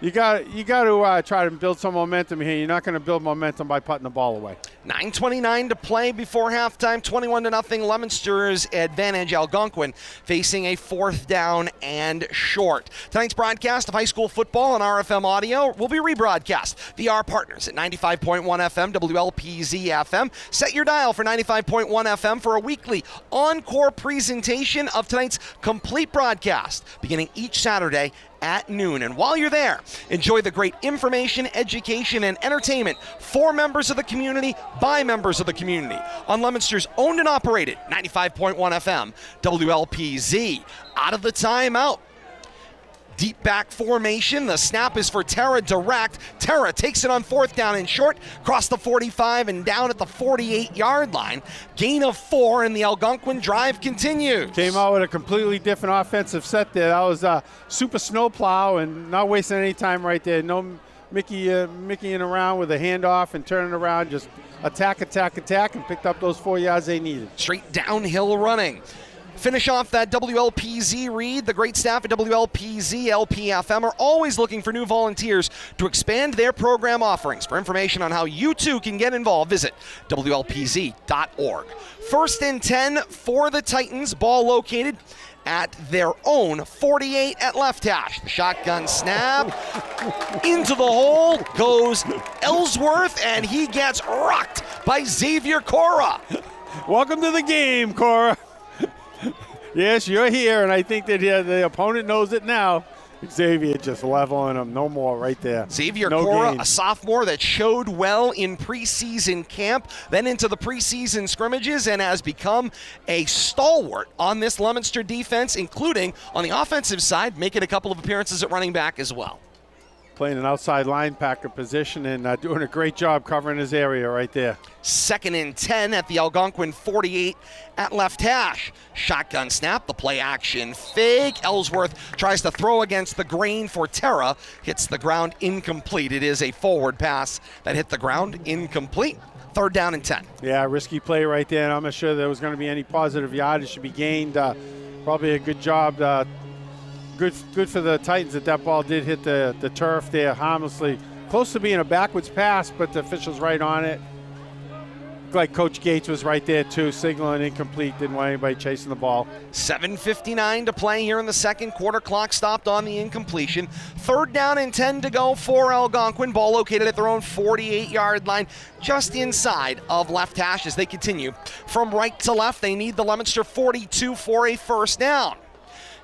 you got to try to build some momentum here. You're not going to build momentum by putting the ball away. 9:29 to play before halftime. 21-0 Leominster's advantage. Algonquin facing a 4th down and short. Tonight's broadcast of high school football on RFM Audio will be rebroadcast via our partners at 95.1 FM, WLPZ FM. Set your dial for 95.1 FM for a weekly encore presentation of tonight's complete broadcast, beginning each Saturday at noon. And while you're there, enjoy the great information, education, and entertainment for members of the community, by members of the community, on Leominster's owned and operated 95.1 FM, WLPZ. Out of the timeout. Deep back formation. The snap is for Terra direct. Terra takes it on 4th down and short, across the 45 and down at the 48-yard line. Gain of 4, and the Algonquin drive continues. Came out with a completely different offensive set there. That was a super snowplow and not wasting any time right there. No Mickeying around with a handoff and turning around. Just attack, and picked up those 4 yards they needed. Straight downhill running. Finish off that WLPZ read. The great staff at WLPZ, LPFM are always looking for new volunteers to expand their program offerings. For information on how you too can get involved, visit WLPZ.org. 1st and 10 for the Titans. Ball located at their own 48 at left hash. The shotgun snap. Into the hole goes Ellsworth, and he gets rocked by Xavier Cora. Welcome to the game, Cora. Yes, you're here, and I think that the opponent knows it now. Xavier just leveling him. No more right there. Xavier Cora, a sophomore that showed well in preseason camp, then into the preseason scrimmages, and has become a stalwart on this Leominster defense, including on the offensive side, making a couple of appearances at running back as well. Playing an outside linebacker position and doing a great job covering his area right there. 2nd and 10 at the Algonquin 48 at left hash. Shotgun snap, the play action fake. Ellsworth tries to throw against the grain for Terra. Hits the ground incomplete. It is a forward pass that hit the ground incomplete. 3rd down and 10. Yeah, risky play right there. And I'm not sure there was going to be any positive yardage to be gained. Probably a good job. Good for the Titans that ball did hit the turf there harmlessly. Close to being a backwards pass, but the official's right on it. like Coach Gates was right there, too, signaling incomplete. Didn't want anybody chasing the ball. 7:59 to play here in the second quarter. Clock stopped on the incompletion. 3rd down and 10 to go for Algonquin. Ball located at their own 48-yard line, just inside of left hash as they continue from right to left. They need the Leominster 42 for a first down.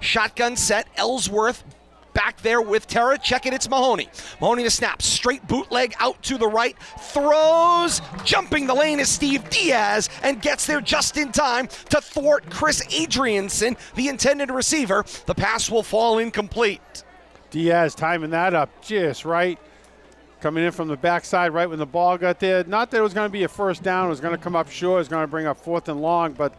Shotgun set, Ellsworth back there with Terra. Check it, it's Mahoney. Mahoney to snap, straight bootleg out to the right, throws, jumping the lane is Steve Diaz, and gets there just in time to thwart Chris Adrianson, the intended receiver. The pass will fall incomplete. Diaz timing that up just right. Coming in from the backside right when the ball got there. Not that it was going to be a first down. It was going to come up short. It was going to bring up 4th and long, but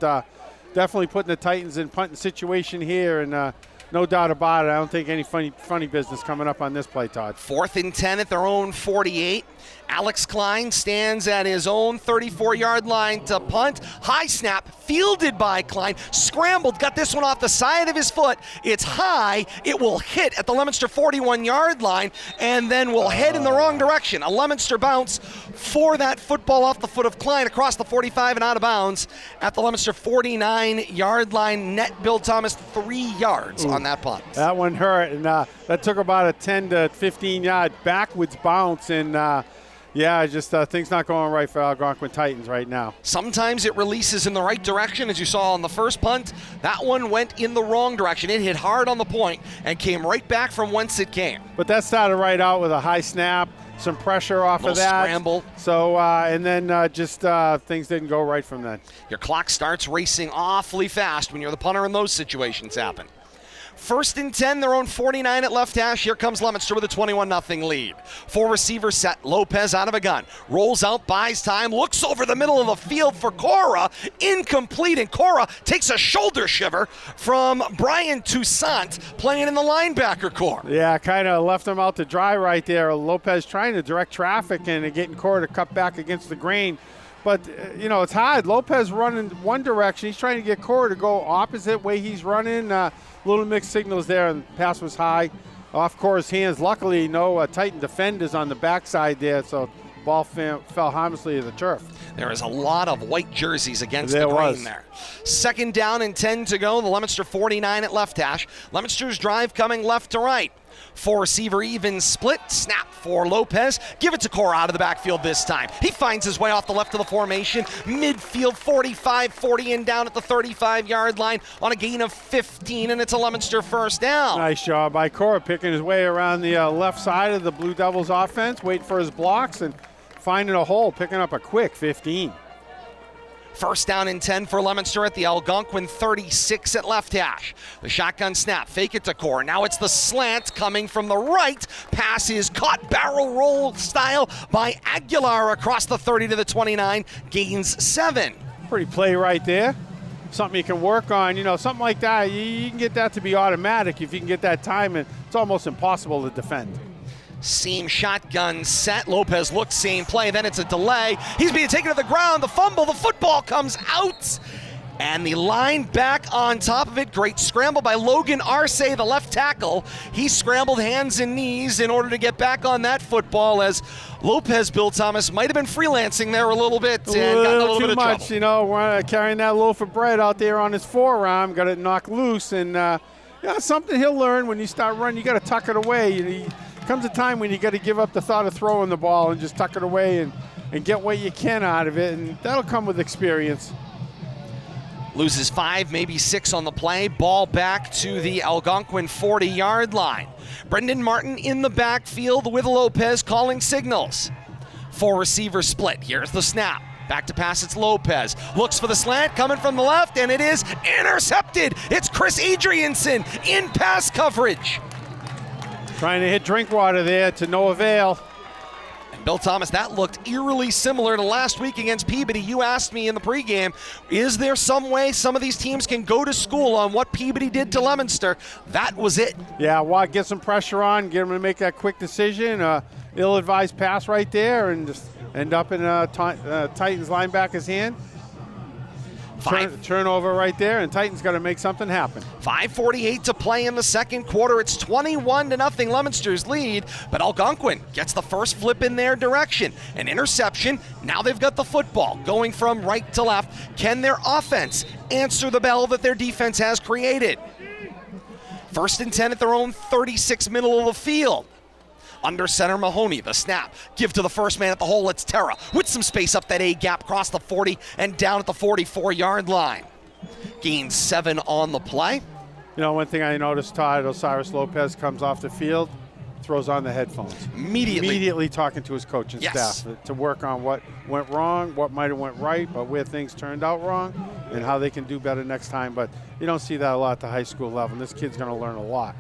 definitely putting the Titans in punting situation here, and no doubt about it. I don't think any funny business coming up on this play, Todd. 4th and 10 at their own 48. Alex Klein stands at his own 34-yard line to punt. High snap, fielded by Klein. Scrambled, got this one off the side of his foot. It's high. It will hit at the Leominster 41-yard line and then will head in the wrong direction. A Leominster bounce for that football off the foot of Klein across the 45 and out of bounds at the Leominster 49-yard line. Net Bill Thomas 3 yards on that punt. That one hurt, and that took about a 10 to 15-yard backwards bounce, and just things not going right for Algonquin Titans right now. Sometimes it releases in the right direction, as you saw on the first punt. That one went in the wrong direction. It hit hard on the point and came right back from whence it came. But that started right out with a high snap, some pressure off of that. Scramble. So, and then things didn't go right from then. Your clock starts racing awfully fast when you're the punter and those situations happen. 1st and 10, their own 49 at left hash. Here comes Leominster with a 21-0 lead. 4 receivers set. Lopez out of a gun. Rolls out, buys time, looks over the middle of the field for Cora. Incomplete, and Cora takes a shoulder shiver from Brian Toussaint playing in the linebacker core. Yeah, kind of left him out to dry right there. Lopez trying to direct traffic and getting Cora to cut back against the grain. But, it's hard. Lopez running one direction. He's trying to get Cora to go opposite way he's running. Little mixed signals there, and the pass was high. Off Cora's hands. Luckily, no Titan defenders on the backside there, so the ball fell harmlessly to the turf. There is a lot of white jerseys against the grain there. 2nd down and 10 to go. The Leominster 49 at left hash. Leominster's drive coming left to right. 4 receiver even split. Snap for Lopez. Give it to Cora out of the backfield this time. He finds his way off the left of the formation. Midfield 45-40 and down at the 35-yard line on a gain of 15, and it's a Leominster first down. Nice job by Cora picking his way around the left side of the Blue Devils offense, waiting for his blocks and finding a hole, picking up a quick 15. 1st down and 10 for Leominster at the Algonquin 36 at left hash. The shotgun snap, fake it to Cora. Now it's the slant coming from the right. Pass is caught barrel roll style by Aguilar across the 30 to the 29. Gains 7. Pretty play right there. Something you can work on. Something like that, you can get that to be automatic if you can get that time, and it's almost impossible to defend. Seam shotgun set. Lopez looks same play. Then it's a delay. He's being taken to the ground. The fumble. The football comes out. And the line back on top of it. Great scramble by Logan Arce, the left tackle. He scrambled hands and knees in order to get back on that football, as Lopez, Bill Thomas, might have been freelancing there a little bit and got in a little bit of trouble. Too much, carrying that loaf of bread out there on his forearm. Got it knocked loose. And something he'll learn when you start running. You got to tuck it away. Comes a time when you got to give up the thought of throwing the ball and just tuck it away and get what you can out of it, and that'll come with experience. Loses 5, maybe 6 on the play. Ball back to the Algonquin 40-yard line. Brendan Martin in the backfield with Lopez calling signals. 4 receiver split. Here's the snap. Back to pass, it's Lopez. Looks for the slant, coming from the left, and it is intercepted. It's Chris Adrianson in pass coverage. Trying to hit Drinkwater there to no avail. And Bill Thomas, that looked eerily similar to last week against Peabody. You asked me in the pregame, is there some way some of these teams can go to school on what Peabody did to Leominster? That was it. Yeah, Watt get some pressure on, get him to make that quick decision. Ill-advised pass right there, and just end up in Titans linebacker's hand. Turnover right there, and Titans got to make something happen. 5:48 to play in the second quarter. It's 21-0 Leominster's lead, but Algonquin gets the first flip in their direction. An interception. Now they've got the football going from right to left. Can their offense answer the bell that their defense has created? 1st and 10 at their own 36 middle of the field. Under center, Mahoney, the snap. Give to the first man at the hole, it's Terra. With some space up that A gap, across the 40 and down at the 44-yard line. Gains 7 on the play. You know, one thing I noticed, Todd, Osiris Lopez comes off the field, throws on the headphones. Immediately talking to his coaching staff to work on what went wrong, what might have went right, but where things turned out wrong, and how they can do better next time. But you don't see that a lot at the high school level. This kid's going to learn a lot.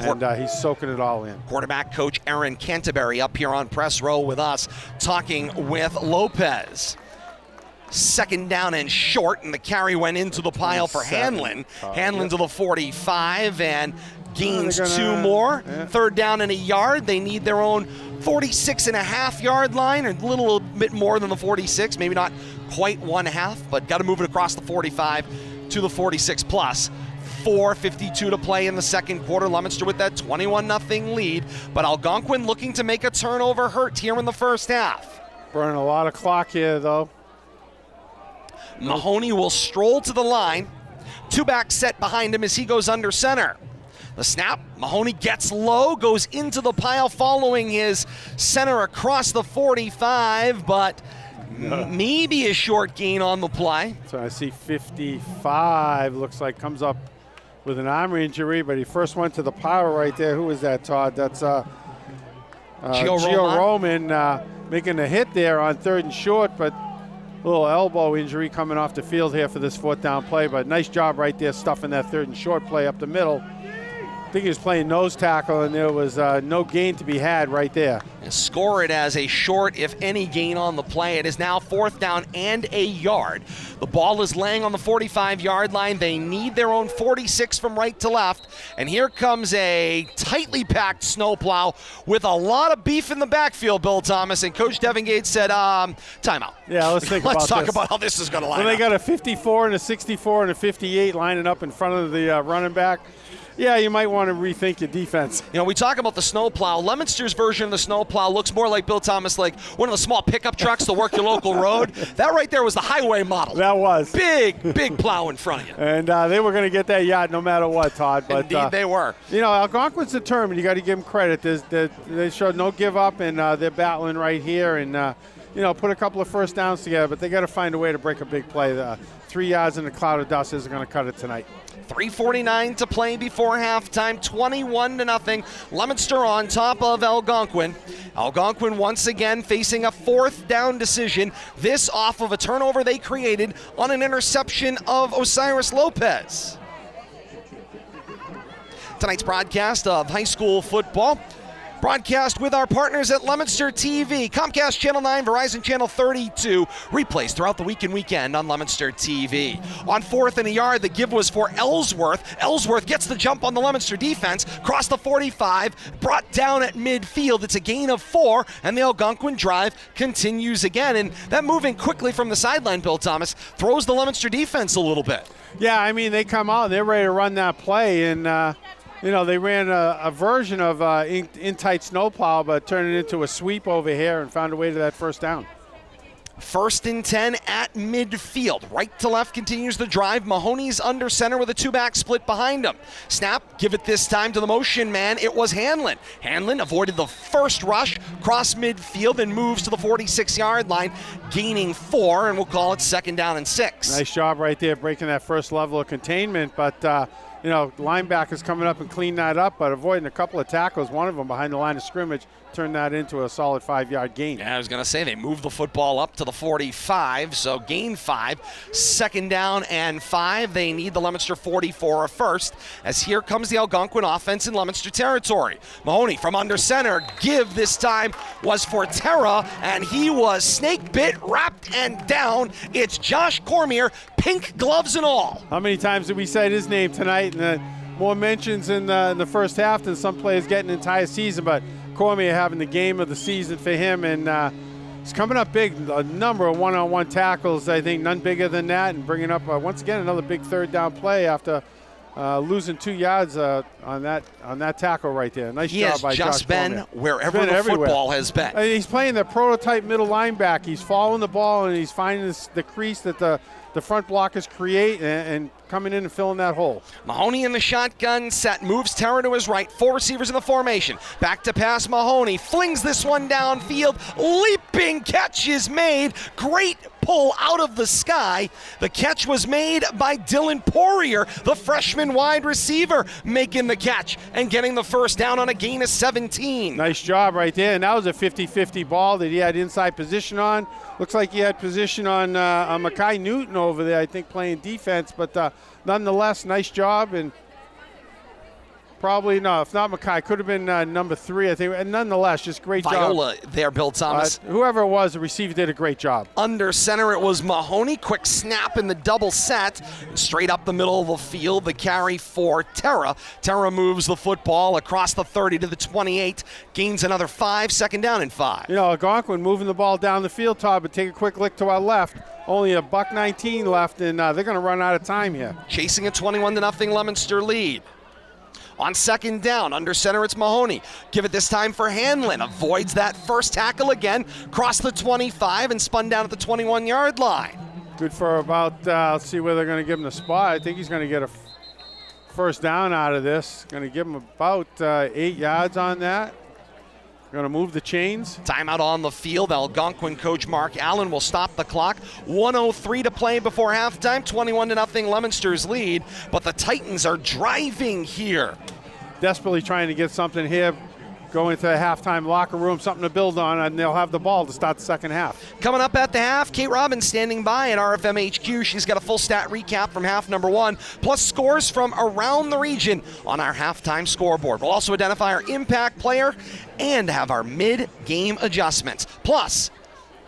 And he's soaking it all in. Quarterback coach Aaron Canterbury up here on press row with us, talking with Lopez. 2nd down and short, and the carry went into the pile for Hanlon. Hanlon to the 45 and gains 2 more. 3rd down and a yard. They need their own 46.5-yard line, or a little bit more than the 46, maybe not quite 1/2, but got to move it across the 45 to the 46 plus. 4:52 to play in the second quarter. Leominster with that 21-0 lead, but Algonquin looking to make a turnover hurt here in the first half. Burning a lot of clock here, though. Mahoney will stroll to the line. 2-back set behind him as he goes under center. The snap, Mahoney gets low, goes into the pile following his center across the 45, but maybe a short gain on the play. So I see 55, looks like comes up with an arm injury, but he first went to the pile right there. Who is that, Todd? That's Gio Roman making a hit there on 3rd and short, but a little elbow injury coming off the field here for this 4th down play. But nice job right there stuffing that 3rd and short play up the middle. I think he was playing nose tackle, and there was no gain to be had right there. And score it as a short, if any, gain on the play. It is now 4th down and a yard. The ball is laying on the 45-yard line. They need their own 46 from right to left. And here comes a tightly packed snowplow with a lot of beef in the backfield, Bill Thomas. And Coach Devin Gates said, timeout. Yeah, let's think let's about talk about how this is going to line up. Well, they got a 54 and a 64 and a 58 lining up in front of the running back. Yeah, you might want to rethink your defense. You know, we talk about the snowplow. Leominster's version of the snowplow looks more like, Bill Thomas, like one of the small pickup trucks to work your local road. That right there was the highway model. That was. Big plow in front of you. And they were going to get that yard no matter what, Todd. But, indeed they were. You know, Algonquin's determined. You got to give them credit. They showed no give up, and they're battling right here. And, you know, put a couple of first downs together, but they got to find a way to break a big play. 3 yards in a cloud of dust isn't going to cut it tonight. 3:49 to play before halftime, 21-0. Leominster on top of Algonquin. Algonquin once again facing a 4th down decision. This off of a turnover they created on an interception of Osiris Lopez. Tonight's broadcast of high school football. Broadcast with our partners at Leominster TV, Comcast Channel 9, Verizon Channel 32. Replays throughout the week and weekend on Leominster TV. On 4th and a yard, the give was for Ellsworth. Ellsworth gets the jump on the Leominster defense, crossed the 45, brought down at midfield. It's a gain of 4, and the Algonquin drive continues again. And that moving quickly from the sideline, Bill Thomas, throws the Leominster defense a little bit. Yeah, I mean, they come out and they're ready to run that play, and you know, they ran a version of in-tight snowplow, but turned it into a sweep over here and found a way to that 1st down. 1st and 10 at midfield. Right to left continues the drive. Mahoney's under center with a 2-back split behind him. Snap, give it this time to the motion man. It was Hanlon. Hanlon avoided the first rush, cross midfield, and moves to the 46-yard line, gaining 4, and we'll call it 2nd down and 6. Nice job right there, breaking that first level of containment, but you know, linebackers coming up and clean that up, but avoiding a couple of tackles, one of them behind the line of scrimmage, turned that into a solid 5-yard gain. Yeah, I was going to say they moved the football up to the 45, so gain 5. 2nd down and 5. They need the Leominster 44 a first, as here comes the Algonquin offense in Leominster territory. Mahoney from under center. Give this time was for Terra, and he was snake bit, wrapped, and down. It's Josh Cormier, pink gloves and all. How many times did we say his name tonight? And more mentions in the first half than some players get an entire season, but Cormier having the game of the season for him, and He's coming up big, a number of one-on-one tackles, I think, none bigger than that, and bringing up, once again, another big third down play after losing 2 yards on that tackle right there. Nice job by Josh. He has just been wherever the everywhere. football has been. He's playing the prototype middle linebacker. He's following the ball, and he's finding the crease that the front blockers create and coming in and filling that hole. Mahoney in the shotgun set, moves Terra to his right, 4 receivers in the formation. Back to pass Mahoney, flings this one downfield, leaping catch is made. Great pull out of the sky. The catch was made by Dylan Poirier, the freshman wide receiver, making the catch and getting the first down on a gain of 17. Nice job right there, and that was a 50-50 ball that he had inside position on. Looks like he had position on Mackay Newton over there, I think, playing defense, but nonetheless, nice job, and probably, no, if not Mackay, could have been number 3, I think, and nonetheless, just great Viola job. there, Bill Thomas. Whoever it was, the receiver did a great job. Under center, it was Mahoney. Quick snap in the double set. Straight up the middle of the field, the carry for Terra. Terra moves the football across the 30 to the 28, gains another 5, second down and 5. You know, Algonquin moving the ball down the field, Todd, but take a quick look to our left. Only a $1.19 left, and they're going to run out of time here. Chasing a 21-0 Leominster lead. On second down, under center, it's Mahoney. Give it this time for Hanlon. Avoids that first tackle again. Crossed the 25 and spun down at the 21-yard line. Good for about, let's see where they're going to give him the spot. I think he's going to get a first down out of this. Going to give him about 8 yards on that. Going to move the chains. Timeout on the field. Algonquin coach Mark Allen will stop the clock. 1:03 to play before halftime. 21-0 Leominster's lead, but the Titans are driving here. Desperately trying to get something here. Go into the halftime locker room, something to build on, and they'll have the ball to start the second half. Coming up at the half, Kate Robbins standing by at RFM HQ. She's got a full stat recap from half number 1, plus scores from around the region on our halftime scoreboard. We'll also identify our impact player and have our mid-game adjustments. Plus,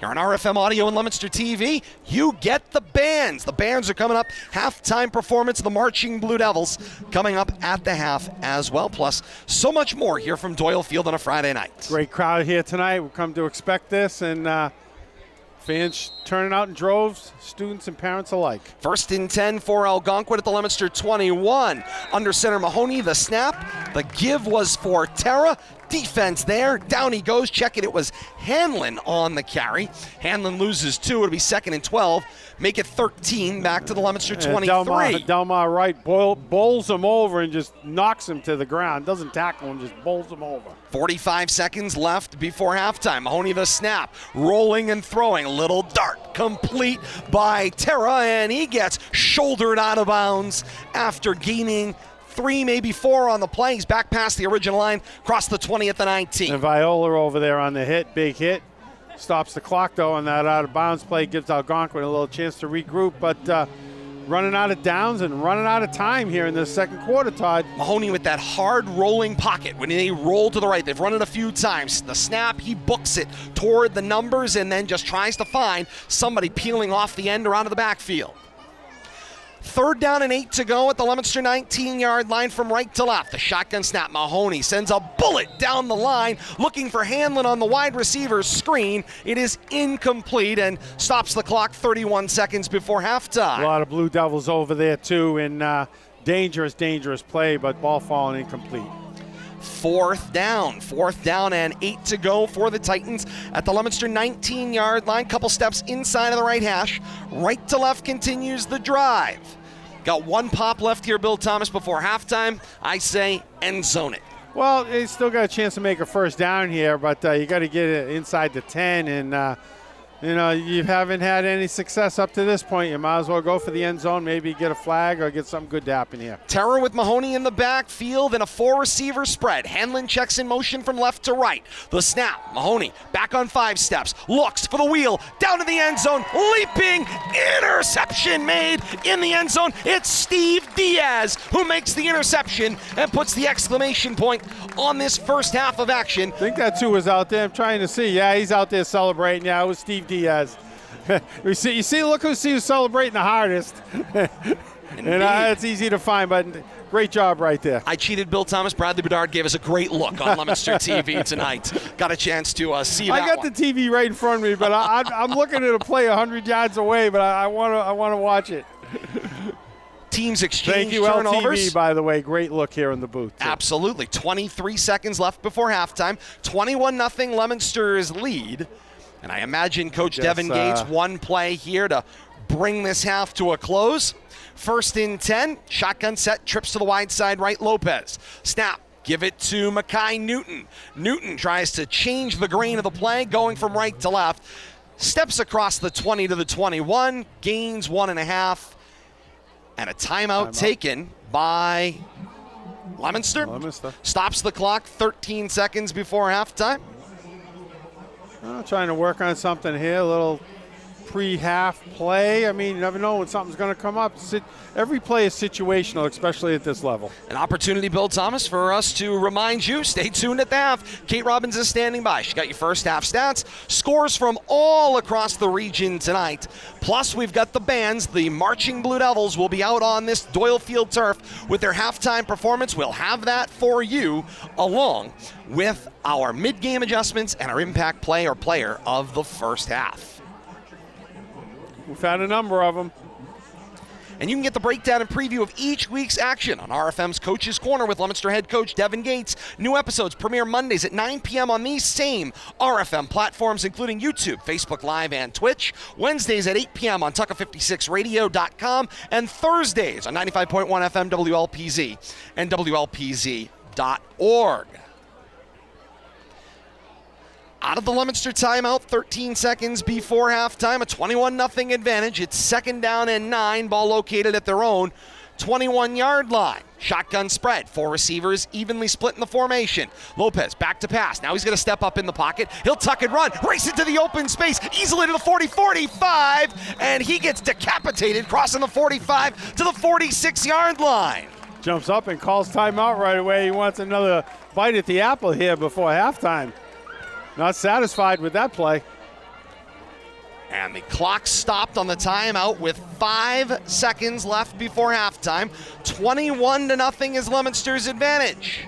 here on RFM Audio and Leominster TV, you get the bands. The bands are coming up. Halftime performance of the Marching Blue Devils coming up at the half as well. Plus, so much more here from Doyle Field on a Friday night. Great crowd here tonight. We've come to expect this, and fans turning out in droves, students and parents alike. 1st and 10 for Algonquin at the Leominster 21. Under center Mahoney, the snap. The give was for Terra. Defense there. Down he goes. Check it. It was Hanlon on the carry. Hanlon loses 2. It'll be 2nd and 12. Make it 13. Back to the Leominster 23. Delmar Wright bowls him over and just knocks him to the ground. Doesn't tackle him, just bowls him over. 45 seconds left before halftime. Mahoney the snap. Rolling and throwing. Little dart complete by Terra, and he gets shouldered out of bounds after gaining 3, maybe 4 on the play. He's back past the original line, across the 20 at the 19. And Viola over there on the hit, big hit. Stops the clock, though, on that out-of-bounds play. Gives Algonquin a little chance to regroup, but running out of downs and running out of time here in the second quarter, Todd. Mahoney with that hard rolling pocket. When they roll to the right, they've run it a few times. The snap, he books it toward the numbers and then just tries to find somebody peeling off the end or out of the backfield. 3rd down and 8 to go at the Leominster 19-yard line from right to left. The shotgun snap. Mahoney sends a bullet down the line, looking for Hanlon on the wide receiver's screen. It is incomplete and stops the clock 31 seconds before halftime. A lot of Blue Devils over there, too, and dangerous play, but ball falling incomplete. 4th down and 8 to go for the Titans at the Leominster 19-yard line. Couple steps inside of the right hash. Right to left continues the drive. Got 1 pop left here, Bill Thomas, before halftime. I say end zone it. Well, they still got a chance to make a first down here, but you got to get it inside the 10, and you haven't had any success up to this point. You might as well go for the end zone, maybe get a flag or get something good to happen here. Terra with Mahoney in the backfield and a 4-receiver spread. Hanlon checks in motion from left to right. The snap, Mahoney back on 5 steps, looks for the wheel, down to the end zone, leaping, interception made in the end zone. It's Steve Diaz who makes the interception and puts the exclamation point on this first half of action. I think that's who was out there. I'm trying to see. Yeah, he's out there celebrating. Yeah, it was Steve Diaz. You see, look who's celebrating the hardest. And it's easy to find, but great job right there. I cheated Bill Thomas. Bradley Bedard gave us a great look on Leominster TV tonight. Got a chance to see that I got the TV right in front of me, but I'm looking at a play 100 yards away, but I want to watch it. Teams exchange Thank you, turnovers. LTV, by the way. Great look here in the booth, too. Absolutely. 23 seconds left before halftime. 21-0 Leominster's lead. And I imagine Coach Devin Gates one play here to bring this half to a close. First and 10. Shotgun set. Trips to the wide side right. Lopez. Snap. Give it to Mackay Newton. Newton tries to change the grain of the play, going from right to left. Steps across the 20 to the 21. Gains 1.5. And a timeout taken by Leominster. Stops the clock 13 seconds before halftime. Trying to work on something here, a little pre-half play. I mean, you never know when something's going to come up. Every play is situational, especially at this level. An opportunity, Bill Thomas, for us to remind you, stay tuned at the half. Kate Robbins is standing by. She got your first half stats, scores from all across the region tonight. Plus, we've got the bands. The Marching Blue Devils will be out on this Doyle Field turf with their halftime performance. We'll have that for you, along with our mid-game adjustments and our impact play or player of the first half. We've had a number of them. And you can get the breakdown and preview of each week's action on RFM's Coach's Corner with Leominster head coach Devin Gates. New episodes premiere Mondays at 9 p.m. on these same RFM platforms, including YouTube, Facebook Live, and Twitch. Wednesdays at 8 p.m. on Tucker56radio.com. And Thursdays on 95.1 FM WLPZ and WLPZ.org. Out of the Leominster timeout, 13 seconds before halftime, a 21-0 advantage. It's second down and 9, ball located at their own 21-yard line. Shotgun spread, 4 receivers evenly split in the formation. Lopez back to pass. Now he's going to step up in the pocket. He'll tuck and run, race into the open space, easily to the 40-45, and he gets decapitated, crossing the 45 to the 46-yard line. Jumps up and calls timeout right away. He wants another bite at the apple here before halftime. Not satisfied with that play. And the clock stopped on the timeout with 5 seconds left before halftime. 21-0 is Leominster's advantage.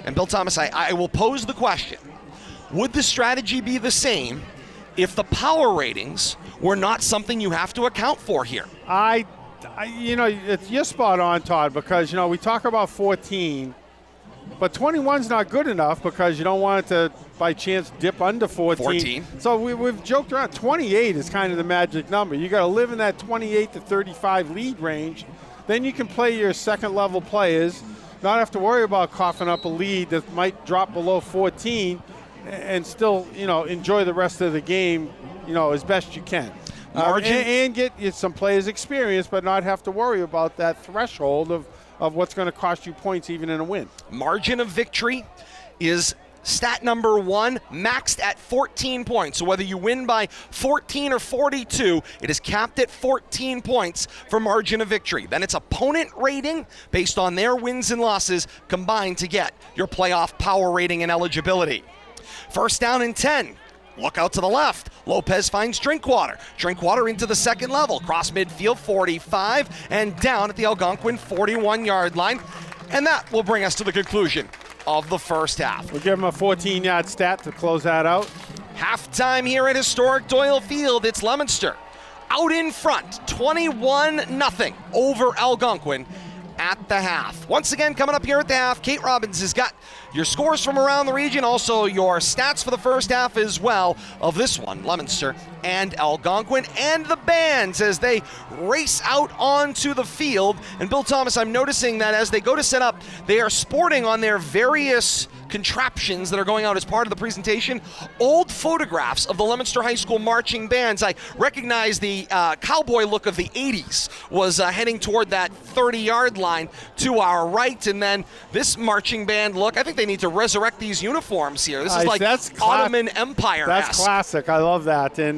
And Bill Thomas, I will pose the question. Would the strategy be the same if the power ratings were not something you have to account for here? You're spot on, Todd, because, we talk about 14, but 21's not good enough because you don't want it to, by chance, dip under 14. So we've joked around. 28 is kind of the magic number. You got to live in that 28 to 35 lead range. Then you can play your second-level players, not have to worry about coughing up a lead that might drop below 14, and still, enjoy the rest of the game, as best you can. And get some players experience, but not have to worry about that threshold of what's going to cost you points even in a win. Margin of victory is stat number 1, maxed at 14 points. So whether you win by 14 or 42, it is capped at 14 points for margin of victory. Then it's opponent rating based on their wins and losses combined to get your playoff power rating and eligibility. First down and 10. Look out to the left. Lopez finds Drinkwater. Drinkwater into the second level. Cross midfield, 45, and down at the Algonquin 41-yard line. And that will bring us to the conclusion of the first half. We'll give him a 14-yard stat to close that out. Halftime here at historic Doyle Field. It's Leominster out in front, 21-0 over Algonquin at the half. Once again, coming up here at the half, Kate Robbins has got your scores from around the region, also your stats for the first half as well of this one, Leominster and Algonquin, and the bands as they race out onto the field. And Bill Thomas, I'm noticing that as they go to set up, they are sporting on their various contraptions that are going out as part of the presentation old photographs of the Leominster High School marching bands. I recognize the cowboy look of the 80s was heading toward that 30-yard line to our right, and then this marching band look, I think they need to resurrect these uniforms here. This is like Ottoman Empire. That's classic. I love that. And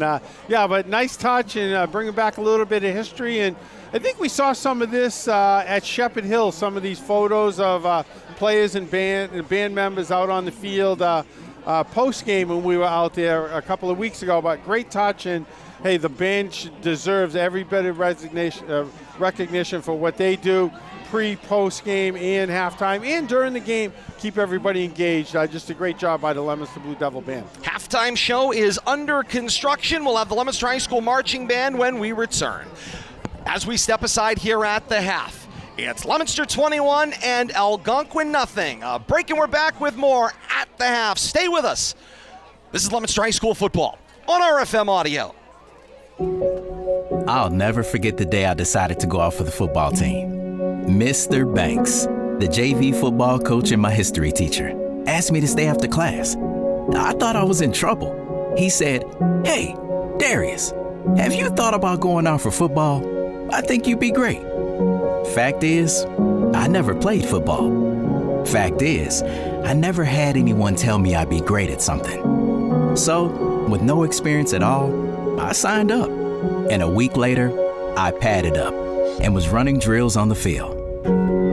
but nice touch and bringing back a little bit of history. And I think we saw some of this at Shepherd Hill, some of these photos of players and band members out on the field post-game when we were out there a couple of weeks ago. But great touch, and hey, the band deserves every bit of recognition for what they do pre, post game, and halftime, and during the game. Keep everybody engaged. Just a great job by the Leominster Blue Devil Band. Halftime show is under construction. We'll have the Leominster High School Marching Band when we return. As we step aside here at the half, it's Leominster 21 and Algonquin nothing. A break and we're back with more at the half. Stay with us. This is Leominster High School football on RFM Audio. I'll never forget the day I decided to go out for the football team. Mr. Banks, the JV football coach and my history teacher, asked me to stay after class. I thought I was in trouble. He said, "Hey, Darius, have you thought about going out for football? I think you'd be great." Fact is, I never played football. Fact is, I never had anyone tell me I'd be great at something. So, with no experience at all, I signed up. And a week later, I padded up and was running drills on the field.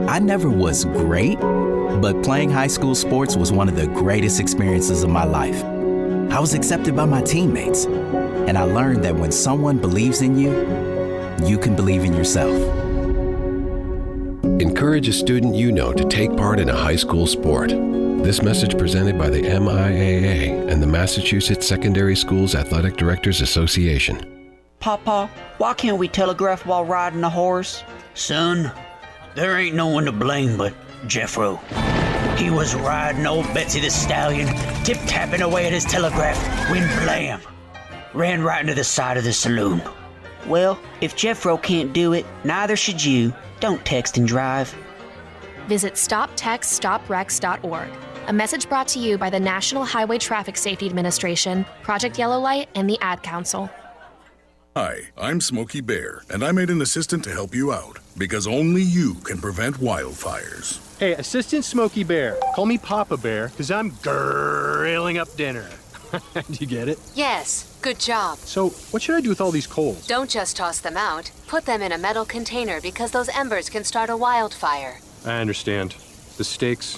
I never was great, but playing high school sports was one of the greatest experiences of my life. I was accepted by my teammates, and I learned that when someone believes in you, you can believe in yourself. Encourage a student you know to take part in a high school sport. This message presented by the MIAA and the Massachusetts Secondary Schools Athletic Directors Association. Papa, why can't we telegraph while riding a horse? Son, there ain't no one to blame but Jeffro. He was riding old Betsy the Stallion, tip-tapping away at his telegraph, when blam! Ran right into the side of the saloon. Well, if Jeffro can't do it, neither should you. Don't text and drive. Visit StopTextStopWrecks.org. A message brought to you by the National Highway Traffic Safety Administration, Project Yellow Light, and the Ad Council. Hi, I'm Smokey Bear, and I made an assistant to help you out, because only you can prevent wildfires. Hey, Assistant Smokey Bear, call me Papa Bear, because I'm grilling up dinner. Do you get it? Yes, good job. So, what should I do with all these coals? Don't just toss them out. Put them in a metal container because those embers can start a wildfire. I understand. The stakes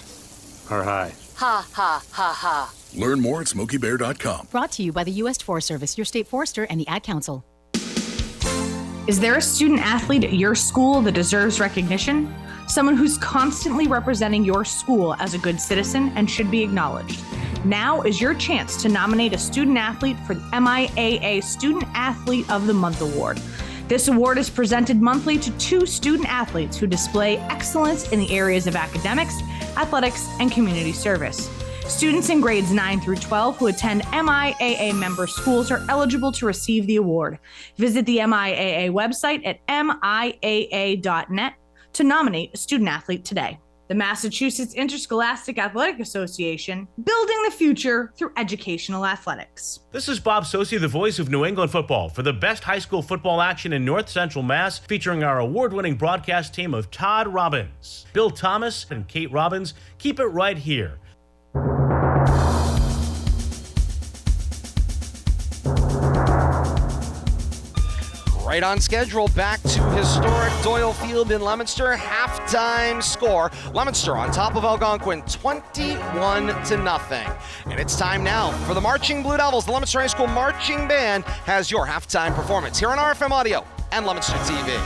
are high. Ha, ha, ha, ha. Learn more at SmokeyBear.com. Brought to you by the U.S. Forest Service, your state forester, and the Ad Council. Is there a student athlete at your school that deserves recognition? Someone who's constantly representing your school as a good citizen and should be acknowledged. Now is your chance to nominate a student athlete for the MIAA Student Athlete of the Month Award. This award is presented monthly to 2 student athletes who display excellence in the areas of academics, athletics, and community service. Students in grades 9 through 12 who attend MIAA member schools are eligible to receive the award. Visit the MIAA website at miaa.net to nominate a student athlete today. The Massachusetts Interscholastic Athletic Association, building the future through educational athletics. This is Bob Sosi, the voice of New England football, for the best high school football action in North Central Mass, featuring our award-winning broadcast team of Todd Robbins, Bill Thomas, and Kate Robbins. Keep it right here. Right on schedule, back to historic Doyle Field in Leominster. Halftime score. Leominster on top of Algonquin, 21-0. And it's time now for the Marching Blue Devils. The Leominster High School Marching Band has your halftime performance here on RFM Audio and Leominster TV.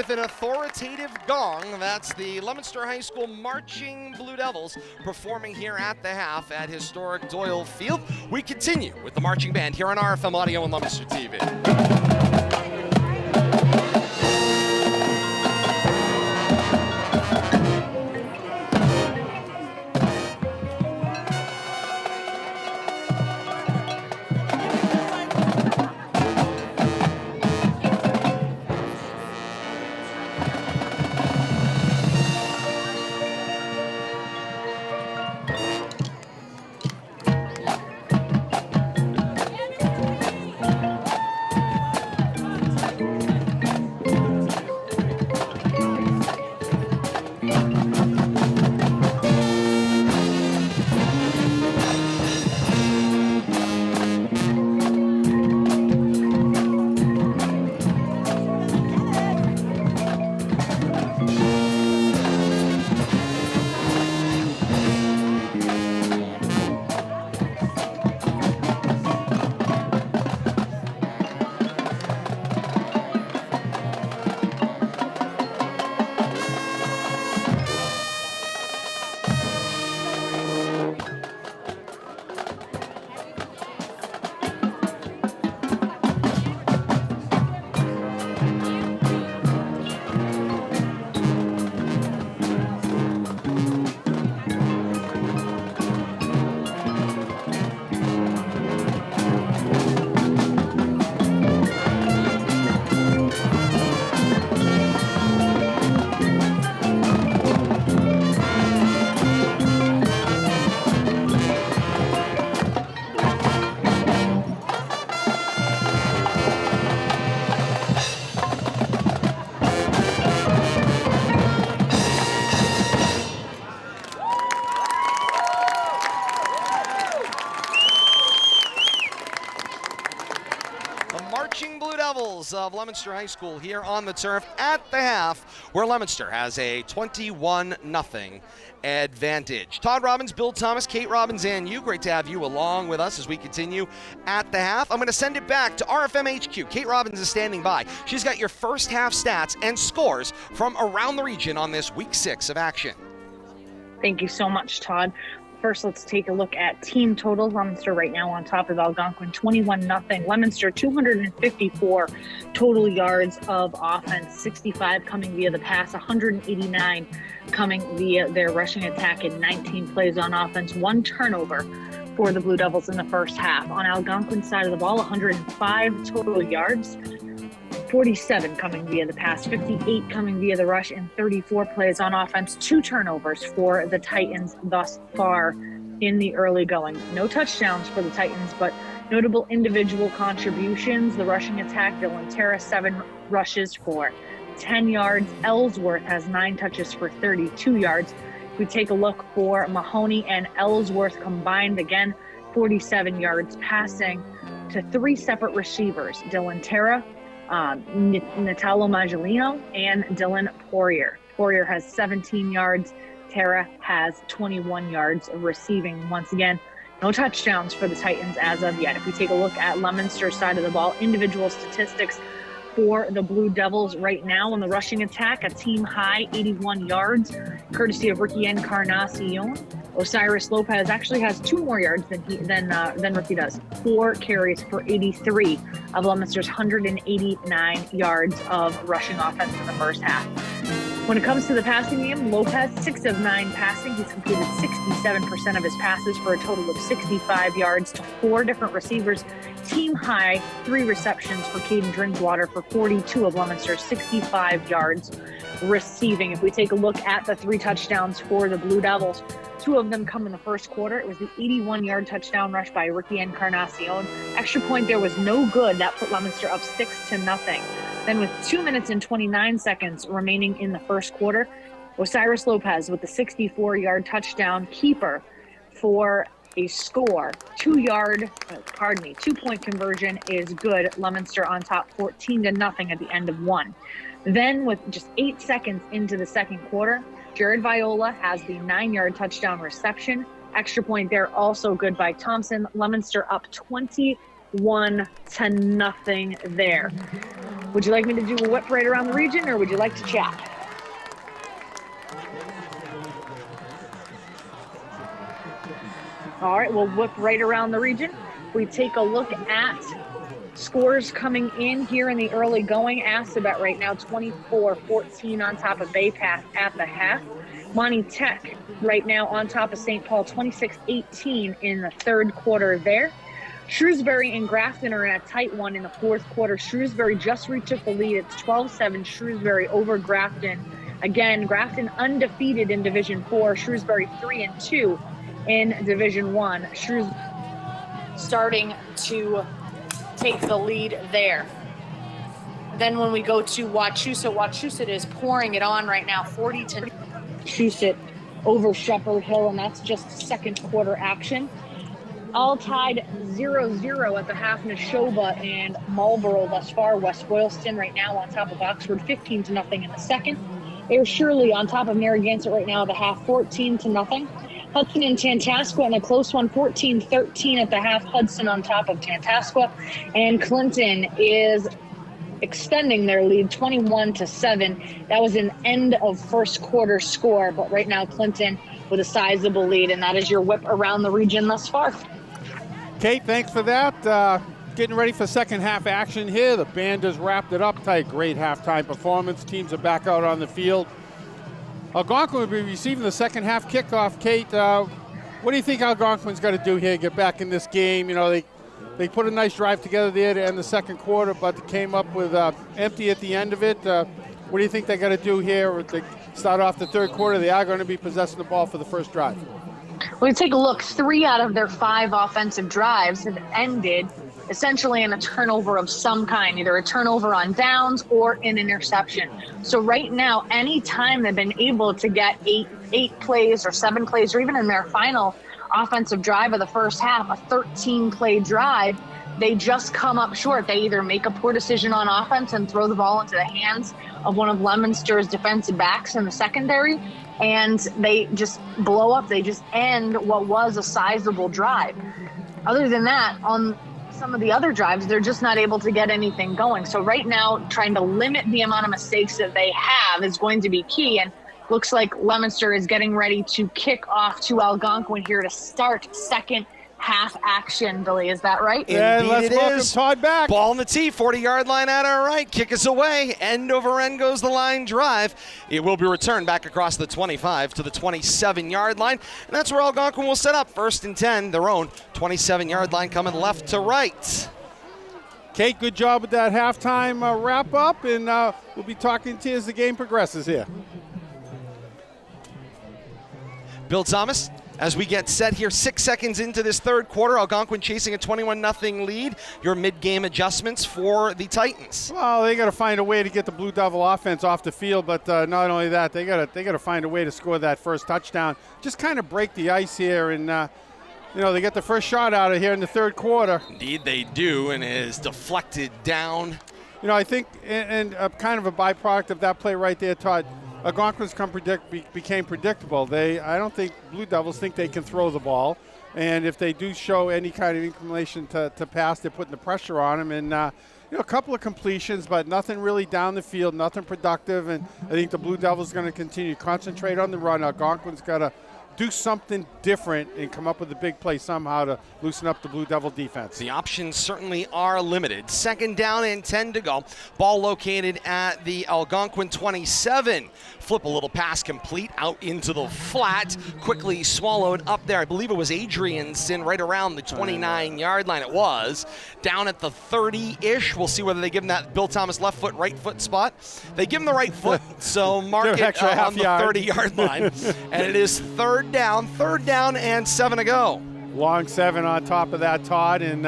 with an authoritative gong. That's the Leominster High School Marching Blue Devils performing here at the half at historic Doyle Field. We continue with the marching band here on RFM Audio and Leominster TV. Of Leominster High School here on the turf at the half, where Leominster has a 21-0 advantage. Todd Robbins, Bill Thomas, Kate Robbins, and you. Great to have you along with us as we continue at the half. I'm going to send it back to RFM HQ. Kate Robbins is standing by. She's got your first half stats and scores from around the region on this week 6 of action. Thank you so much, Todd. First, let's take a look at team totals. Leominster right now on top of Algonquin, 21-0. Leominster, 254 total yards of offense, 65 coming via the pass, 189 coming via their rushing attack in 19 plays on offense. 1 turnover for the Blue Devils in the first half. On Algonquin's side of the ball, 105 total yards, 47 coming via the pass, 58 coming via the rush, and 34 plays on offense. 2 turnovers for the Titans thus far in the early going. No touchdowns for the Titans, but notable individual contributions. The rushing attack, Dylan Terra, 7 rushes for 10 yards. Ellsworth has 9 touches for 32 yards. We take a look for Mahoney and Ellsworth combined, again, 47 yards passing to 3 separate receivers, Dylan Terra, Natalo Maggiolino, and Dylan Poirier. Poirier has 17 yards. Terra has 21 yards of receiving. Once again, no touchdowns for the Titans as of yet. If we take a look at Leominster's side of the ball, individual statistics for the Blue Devils right now on the rushing attack, a team high 81 yards, courtesy of Ricky Encarnacion. Osiris Lopez actually has 2 more yards than Ricky does. 4 carries for 83 of Leominster's 189 yards of rushing offense in the first half. When it comes to the passing game, Lopez, 6 of 9 passing. He's completed 67% of his passes for a total of 65 yards to 4 different receivers. Team high, 3 receptions for Caden Drinkwater for 42 of Leominster's 65 yards receiving. If we take a look at the 3 touchdowns for the Blue Devils, 2 of them come in the first quarter. It was the 81-yard touchdown rush by Ricky Encarnacion. Extra point there was no good. That put Leominster up 6-0. Then with 2 minutes and 29 seconds remaining in the first quarter, Osiris Lopez with the 64-yard touchdown keeper for a score. 2-point conversion is good. Leominster on top 14-0 at the end of 1. Then with just 8 seconds into the second quarter, Jared Viola has the 9-yard touchdown reception. Extra point there also good by Thompson. Leominster up 21-0 there. Would you like me to do a whip right around the region, or would you like to chat? All right, we'll whip right around the region. We take a look at scores coming in here in the early going. Assabet right now 24-14 on top of Bay Path at the half. Monty Tech right now on top of St. Paul 26-18 in the third quarter there. Shrewsbury and Grafton are in a tight one in the fourth quarter. Shrewsbury just retook the lead. It's 12-7 Shrewsbury over Grafton. Again, Grafton undefeated in Division 4. Shrewsbury 3-2 in Division 1. Shrewsbury starting to take the lead there. Then when we go to Wachusett is pouring it on right now, 40-9. Wachusett over Shepherd Hill, and that's just second quarter action. All tied 0-0 at the half. Neshoba and Marlborough thus far. West Boylston right now on top of Oxford, 15-0 in the second. Air Shirley on top of Narragansett right now at the half, 14-0. Hudson and Tantascwa in a close one, 14-13 at the half. Hudson on top of Tantascwa. And Clinton is extending their lead 21-7. That was an end of first quarter score, but right now Clinton with a sizable lead, and that is your whip around the region thus far. Kate, thanks for that. Getting ready for second half action here. The band has wrapped it up tight. Great halftime performance. Teams are back out on the field. Algonquin will be receiving the second half kickoff. Kate, what do you think Algonquin's got to do here to get back in this game? You know, they put a nice drive together there to end the second quarter, but they came up with empty at the end of it. What do you think they got to do here to start off the third quarter? They are going to be possessing the ball for the first drive. Well, take a look. 3 out of their 5 offensive drives have ended essentially in a turnover of some kind, either a turnover on downs or an interception. So right now, any time they've been able to get 8 plays or 7 plays, or even in their final offensive drive of the first half, a 13-play drive, they just come up short. They either make a poor decision on offense and throw the ball into the hands of one of Leominster's defensive backs in the secondary, and they just blow up. They just end what was a sizable drive. Other than that, on some of the other drives, they're just not able to get anything going. So right now, trying to limit the amount of mistakes that they have is going to be key. And looks like Leominster is getting ready to kick off to Algonquin here to start second half action. Billy, is that right? Yeah, Indeed let's welcome is. Todd back. Ball in the tee, 40-yard line at our right. Kick us away. End over end goes the line drive. It will be returned back across the 25 to the 27-yard line. And that's where Algonquin will set up first and 10, their own 27-yard line coming left to right. Kate, good job with that halftime wrap-up, and we'll be talking to you as the game progresses here. Bill Thomas, as we get set here, 6 seconds into this third quarter, Algonquin chasing a 21-0 lead. Your mid-game adjustments for the Titans. Well, they got to find a way to get the Blue Devil offense off the field, but not only that, they got to find a way to score that first touchdown. Just kind of break the ice here, and they get the first shot out of here in the third quarter. Indeed, they do, and it is deflected down. I think, and kind of a byproduct of that play right there, Todd, Algonquin's became predictable. I don't think Blue Devils think they can throw the ball, and if they do show any kind of inclination to pass, they're putting the pressure on them. And a couple of completions, but nothing really down the field, nothing productive. And I think the Blue Devils are going to continue to concentrate on the run. Algonquin's got to do something different and come up with a big play somehow to loosen up the Blue Devil defense. The options certainly are limited. Second down and 10 to go. Ball located at the Algonquin 27. Flip a little pass complete out into the flat. Quickly swallowed up there. I believe it was Adrianson right around the 29-yard line. It was. Down at the 30-ish. We'll see whether they give him that Bill Thomas left foot, right foot spot. They give him the right foot, so mark it on the 30-yard line. And it is third down and 7 to go. Long 7 on top of that, Todd. And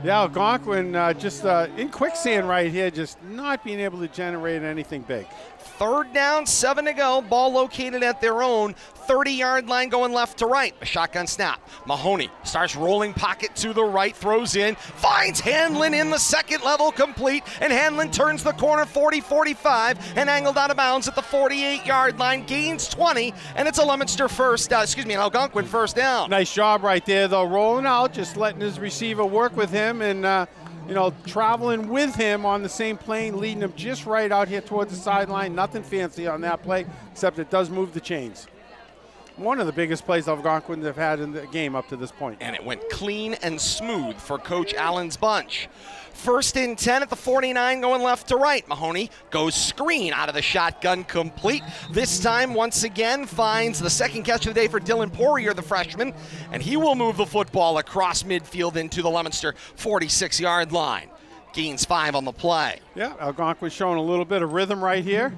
Algonquin just in quicksand right here, just not being able to generate anything big. Third down, 7 to go. Ball located at their own 30-yard line going left to right. A shotgun snap. Mahoney starts rolling pocket to the right, throws in, finds Hanlon in the second level complete, and Hanlon turns the corner 40-45 and angled out of bounds at the 48-yard line, gains 20, and it's a Leominster an Algonquin first down. Nice job right there, though, rolling out, just letting his receiver work with him, and traveling with him on the same plane, leading him just right out here towards the sideline. Nothing fancy on that play, except it does move the chains. One of the biggest plays Algonquin have had in the game up to this point. And it went clean and smooth for Coach Allen's bunch. 1st and 10 at the 49, going left to right. Mahoney goes screen out of the shotgun, complete. This time, once again, finds the second catch of the day for Dylan Poirier, the freshman, and he will move the football across midfield into the Leominster 46-yard line. Gains 5 on the play. Yeah, Algonquin showing a little bit of rhythm right here.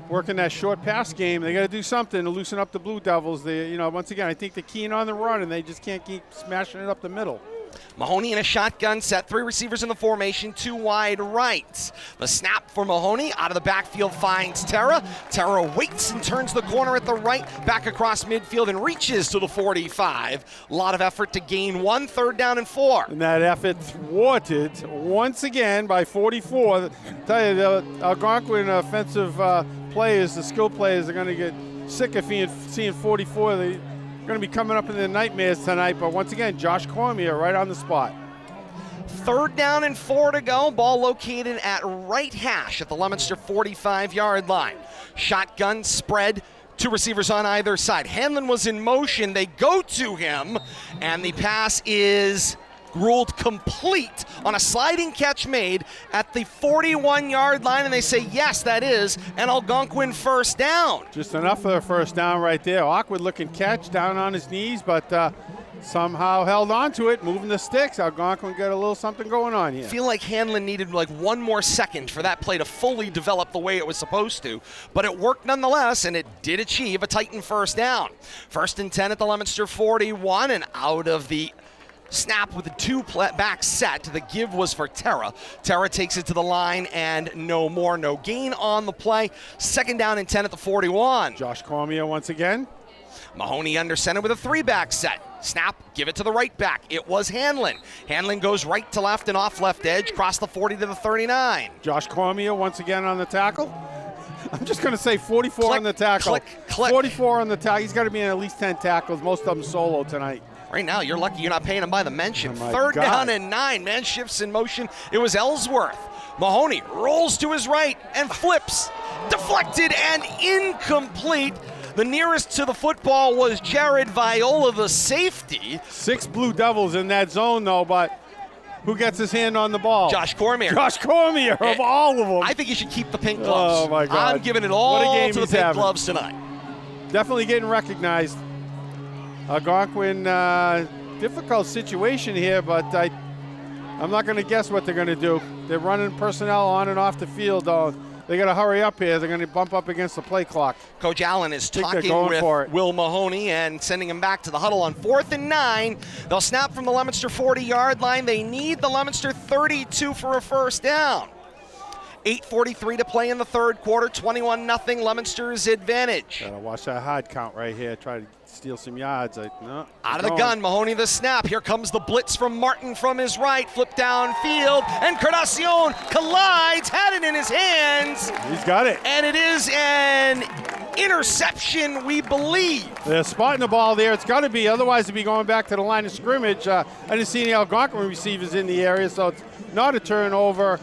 Working that short pass game. They got to do something to loosen up the Blue Devils. They, once again, I think they're keen on the run, and they just can't keep smashing it up the middle. Mahoney in a shotgun set, 3 receivers in the formation, 2 wide right. The snap for Mahoney, out of the backfield finds Terra. Terra waits and turns the corner at the right, back across midfield and reaches to the 45. A lot of effort to gain 1, 3rd down and 4. And that effort thwarted once again by 44. I tell you, the Algonquin offensive players, the skill players, are going to get sick of seeing 44. They're going to be coming up in their nightmares tonight, but once again, Josh Cormier right on the spot. 3rd down and 4 to go. Ball located at right hash at the Leominster 45-yard line. Shotgun spread, 2 receivers on either side. Hanlon was in motion. They go to him, and the pass is ruled complete on a sliding catch made at the 41-yard line, and they say, yes, that is an Algonquin first down. Just enough for a first down right there. Awkward-looking catch down on his knees, but somehow held on to it, moving the sticks. Algonquin got a little something going on here. I feel like Hanlon needed like 1 more second for that play to fully develop the way it was supposed to, but it worked nonetheless, and it did achieve a Titan first down. 1st and 10 at the Leominster 41, and out of the snap with a 2-back set. The give was for Terra. Terra takes it to the line, and no gain on the play. 2nd down and 10 at the 41. Josh Cormier once again. Mahoney under center with a 3-back set. Snap, give it to the right back. It was Hanlon. Hanlon goes right to left and off left edge, cross the 40 to the 39. Josh Cormier once again on the tackle. I'm just going to say 44 on the tackle. Click. 44 on the tackle. He's got to be in at least 10 tackles, most of them solo tonight. Right now, you're lucky you're not paying him by the mention. Oh 3rd down and 9. Man shifts in motion. It was Ellsworth. Mahoney rolls to his right and flips. Deflected and incomplete. The nearest to the football was Jared Viola, the safety. 6 Blue Devils in that zone, though, but who gets his hand on the ball? Josh Cormier. Josh Cormier, of all of them. I think he should keep the pink gloves. Oh, my God. I'm giving it all to the pink gloves tonight. Definitely getting recognized. Algonquin, difficult situation here, but I'm not going to guess what they're going to do. They're running personnel on and off the field, though. They got to hurry up here. They're going to bump up against the play clock. Coach Allen is talking with Will Mahoney and sending him back to the huddle on 4th and 9. They'll snap from the Leominster 40-yard line. They need the Leominster 32 for a first down. 8:43 to play in the 3rd quarter. 21-0 Leominster's advantage. Gotta watch that hard count right here. Try to steal some yards. Out of the gun, Mahoney the snap. Here comes the blitz from Martin from his right. Flip downfield, and Carnacion collides. Had it in his hands. He's got it. And it is an interception, we believe. They're spotting the ball there. It's got to be. Otherwise, they'd be going back to the line of scrimmage. I didn't see any Algonquin receivers in the area, so it's not a turnover.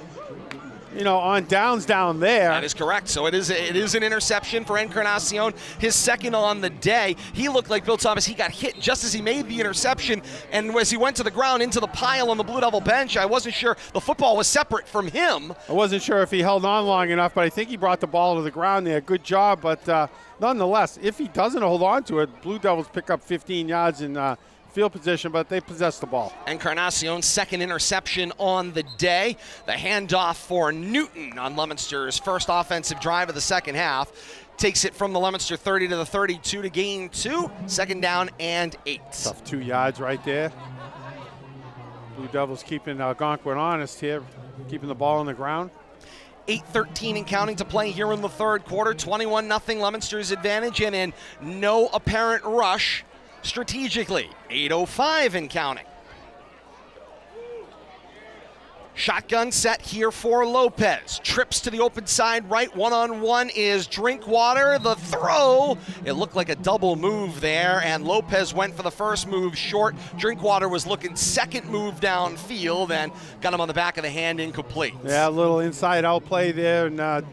On downs down there. That is correct. So it is an interception for Encarnacion, his 2nd on the day. He looked like Bill Thomas. He got hit just as he made the interception, and as he went to the ground into the pile on the Blue Devil bench, I wasn't sure the football was separate from him. I wasn't sure if he held on long enough, but I think he brought the ball to the ground there. Good job, but nonetheless, if he doesn't hold on to it, Blue Devils pick up 15 yards in field position, but they possess the ball. Encarnacion's 2nd interception on the day. The handoff for Newton on Leominster's first offensive drive of the second half. Takes it from the Leominster 30 to the 32 to gain 2. 2nd down and 8. Tough 2 yards right there. Blue Devils keeping Algonquin honest here, keeping the ball on the ground. 8:13 and counting to play here in the 3rd quarter. 21-0 Leominster's advantage, and in no apparent rush strategically. 8:05 and counting. Shotgun set here for Lopez. Trips to the open side right. One-on-one is Drinkwater. The throw. It looked like a double move there, and Lopez went for the first move short. Drinkwater was looking second move downfield and got him on the back of the hand, incomplete. Yeah, a little inside-out play there, and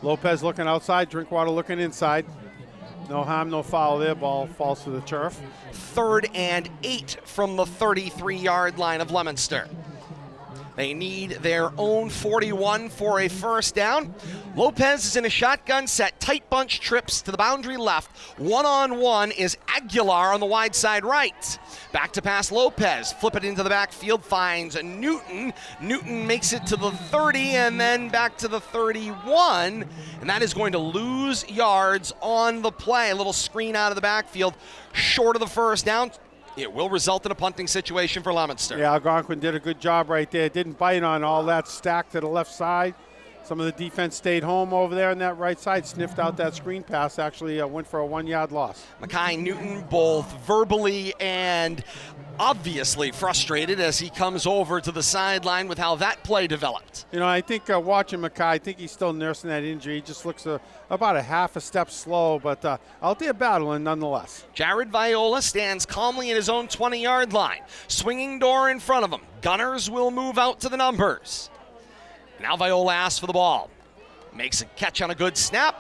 Lopez looking outside, Drinkwater looking inside. No harm, no foul there. Ball falls to the turf. 3rd and 8 from the 33-yard line of Leominster. They need their own 41 for a first down. Lopez is in a shotgun set. Tight bunch trips to the boundary left. One-on-one is Aguilar on the wide side right. Back to pass Lopez. Flip it into the backfield. Finds Newton. Newton makes it to the 30 and then back to the 31. And that is going to lose yards on the play. A little screen out of the backfield. Short of the first down. It will result in a punting situation for Leominster. Yeah, Algonquin did a good job right there. Didn't bite on all that stack to the left side. Some of the defense stayed home over there on that right side, sniffed out that screen pass, actually went for a 1-yard loss. Mackay Newton both verbally and obviously frustrated as he comes over to the sideline with how that play developed. You know, I think watching Mackay, I think he's still nursing that injury. He just looks about a half a step slow, but out there battling nonetheless. Jared Viola stands calmly at his own 20-yard line. Swinging door in front of him. Gunners will move out to the numbers. Now Viola asks for the ball. Makes a catch on a good snap.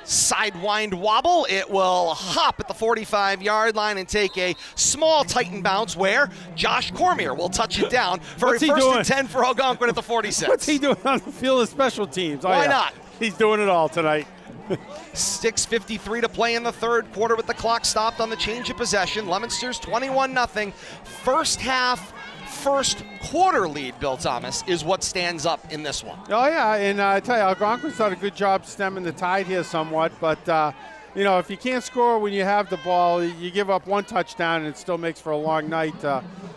Sidewind wobble. It will hop at the 45-yard line and take a small Titan bounce where Josh Cormier will touch it down for What's a he first doing? and 10 for Algonquin at the 46. What's he doing on the field of special teams? Why not? He's doing it all tonight. 6:53 to play in the third quarter with the clock stopped on the change of possession. Leominster's 21-0. First quarter lead, Bill Thomas, is what stands up in this one. Oh, yeah, and I tell you, Algonquin's done a good job stemming the tide here somewhat, but, you know, if you can't score when you have the ball, you give up one touchdown and it still makes for a long night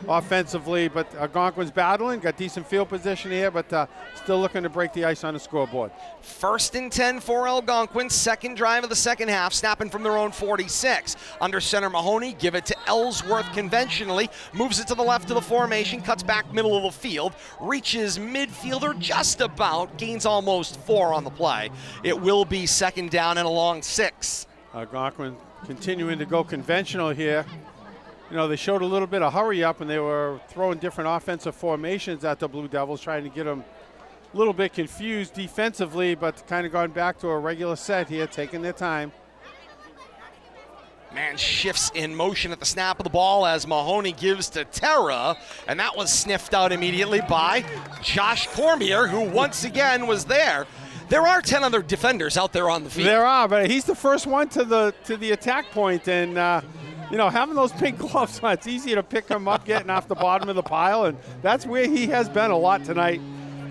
offensively, but Algonquin's battling, got decent field position here, but still looking to break the ice on the scoreboard. 1st and 10 for Algonquin, second drive of the second half, snapping from their own 46. Under center Mahoney, give it to Ellsworth conventionally, moves it to the left of the formation, cuts back middle of the field, reaches midfielder just about, gains almost 4 on the play. It will be second down and a long 6. Algonquin continuing to go conventional here. You know, they showed a little bit of hurry up and they were throwing different offensive formations at the Blue Devils, trying to get them a little bit confused defensively, but kind of gone back to a regular set here, taking their time. Man shifts in motion at the snap of the ball as Mahoney gives to Terra, and that was sniffed out immediately by Josh Cormier, who once again was there. There are 10 other defenders out there on the field. There are, but he's the first one to the attack point, and you know, having those pink gloves on, it's easy to pick him up getting off the bottom of the pile, and that's where he has been a lot tonight,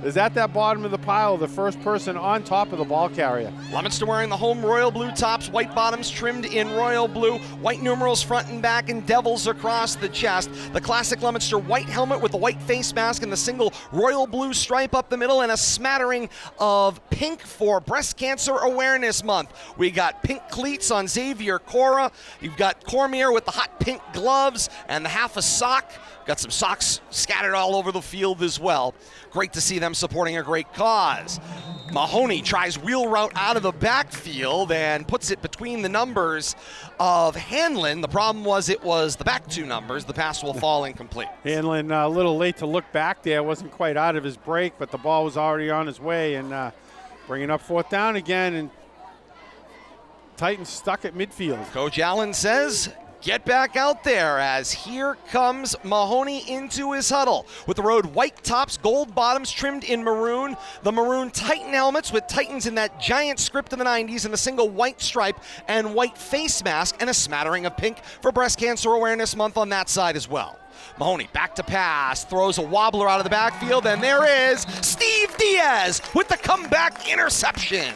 is at that bottom of the pile, the first person on top of the ball carrier. Leominster wearing the home royal blue tops, white bottoms trimmed in royal blue, white numerals front and back, and devils across the chest. The classic Leominster white helmet with the white face mask and the single royal blue stripe up the middle, and a smattering of pink for Breast Cancer Awareness Month. We got pink cleats on Xavier Cora. You've got Cormier with the hot pink gloves and the half a sock. Got some socks scattered all over the field as well. Great to see them supporting a great cause. Mahoney tries wheel route out of the backfield and puts it between the numbers of Hanlon. The problem was it was the back two numbers. The pass will fall incomplete. Hanlon a little late to look back there. Wasn't quite out of his break, but the ball was already on his way. And bringing up 4th down again. And Titans stuck at midfield. Coach Allen says, get back out there, as here comes Mahoney into his huddle with the road white tops, gold bottoms trimmed in maroon, the maroon Titan helmets with Titans in that giant script of the 90s, and a single white stripe and white face mask, and a smattering of pink for Breast Cancer Awareness Month on that side as well. Mahoney back to pass, throws a wobbler out of the backfield, and there is Steve Diaz with the comeback interception.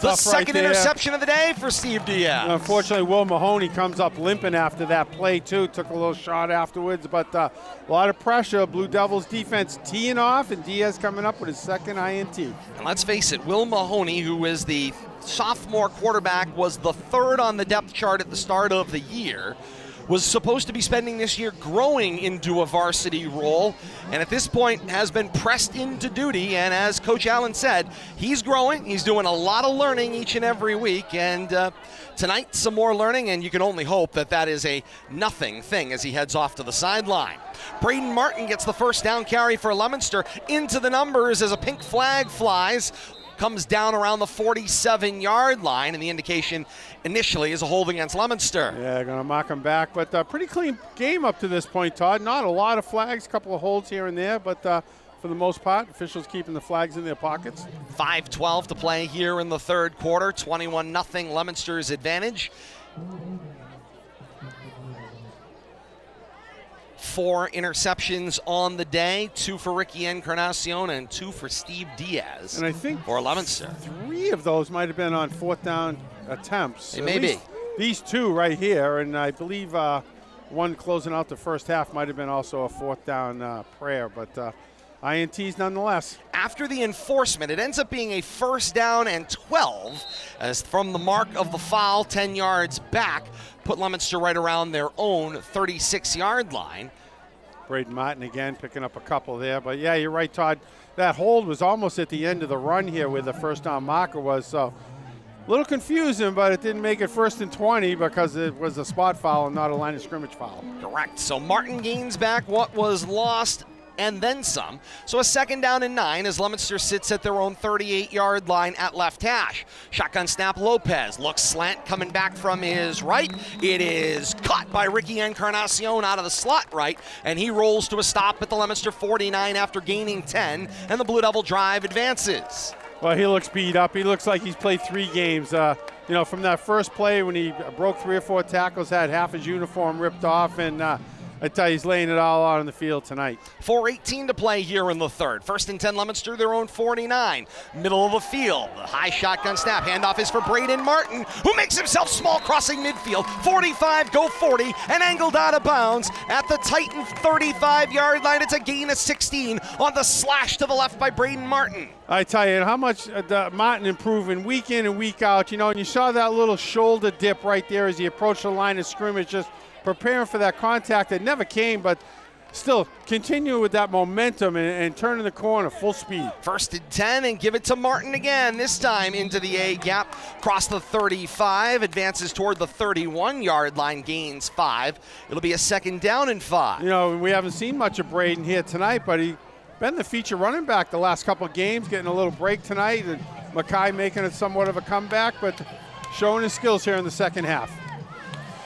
The second interception of the day for Steve Diaz. Unfortunately, Will Mahoney comes up limping after that play, too. Took a little shot afterwards, but a lot of pressure. Blue Devils defense teeing off, and Diaz coming up with his second INT. And let's face it, Will Mahoney, who is the sophomore quarterback, was the 3rd on the depth chart at the start of the year. was supposed to be spending this year growing into a varsity role, and at this point has been pressed into duty. And as Coach Allen said, he's growing. He's doing a lot of learning each and every week, and tonight some more learning, and you can only hope that that is a nothing thing as he heads off to the sideline. Braden Martin gets the first down carry for Leominster into the numbers as a pink flag flies. Comes down around the 47-yard line, and the indication initially is a hold against Leominster. Yeah, going to mock him back, but pretty clean game up to this point, Todd. Not a lot of flags, a couple of holds here and there, but for the most part, officials keeping the flags in their pockets. 5:12 to play here in the third quarter, 21-0 Leominster's advantage. 4 interceptions on the day, 2 for Ricky Encarnacion and 2 for Steve Diaz. And I think for Leominster, 3 of those might have been on fourth down attempts. It may be. These 2 right here, and I believe one closing out the first half might have been also a fourth down prayer, but INTs nonetheless. After the enforcement, it ends up being a first down and 12 as from the mark of the foul, 10 yards back, put Leominster right around their own 36-yard line. Braden Martin again picking up a couple there. But, yeah, you're right, Todd. That hold was almost at the end of the run here where the first down marker was. So a little confusing, but it didn't make it 1st and 20 because it was a spot foul and not a line of scrimmage foul. Correct. So Martin gains back what was lost and then some. So a 2nd down and 9 as Leominster sits at their own 38-yard line at left hash. Shotgun snap, Lopez looks slant coming back from his right. It is caught by Ricky Encarnacion out of the slot right, and he rolls to a stop at the Leominster 49 after gaining 10, and the Blue Devil drive advances. Well, he looks beat up. He looks like he's played 3 games. From that first play when he broke 3 or 4 tackles, had half his uniform ripped off, and I tell you, he's laying it all out on the field tonight. 4:18 to play here in the third. 1st and 10 Leominster, their own 49. Middle of the field. The high shotgun snap. Handoff is for Braden Martin, who makes himself small crossing midfield. 45, go 40, and angled out of bounds at the Titan 35-yard line. It's a gain of 16 on the slash to the left by Braden Martin. I tell you, how much Martin improving week in and week out. And you saw that little shoulder dip right there as he approached the line of scrimmage, just preparing for that contact that never came, but still continue with that momentum and turning the corner full speed. 1st and 10 and give it to Martin again, this time into the A gap, cross the 35, advances toward the 31-yard line, gains 5. It'll be a 2nd down and 5. We haven't seen much of Braden here tonight, but he's been the feature running back the last couple of games, getting a little break tonight, and Mackay making it somewhat of a comeback, but showing his skills here in the second half.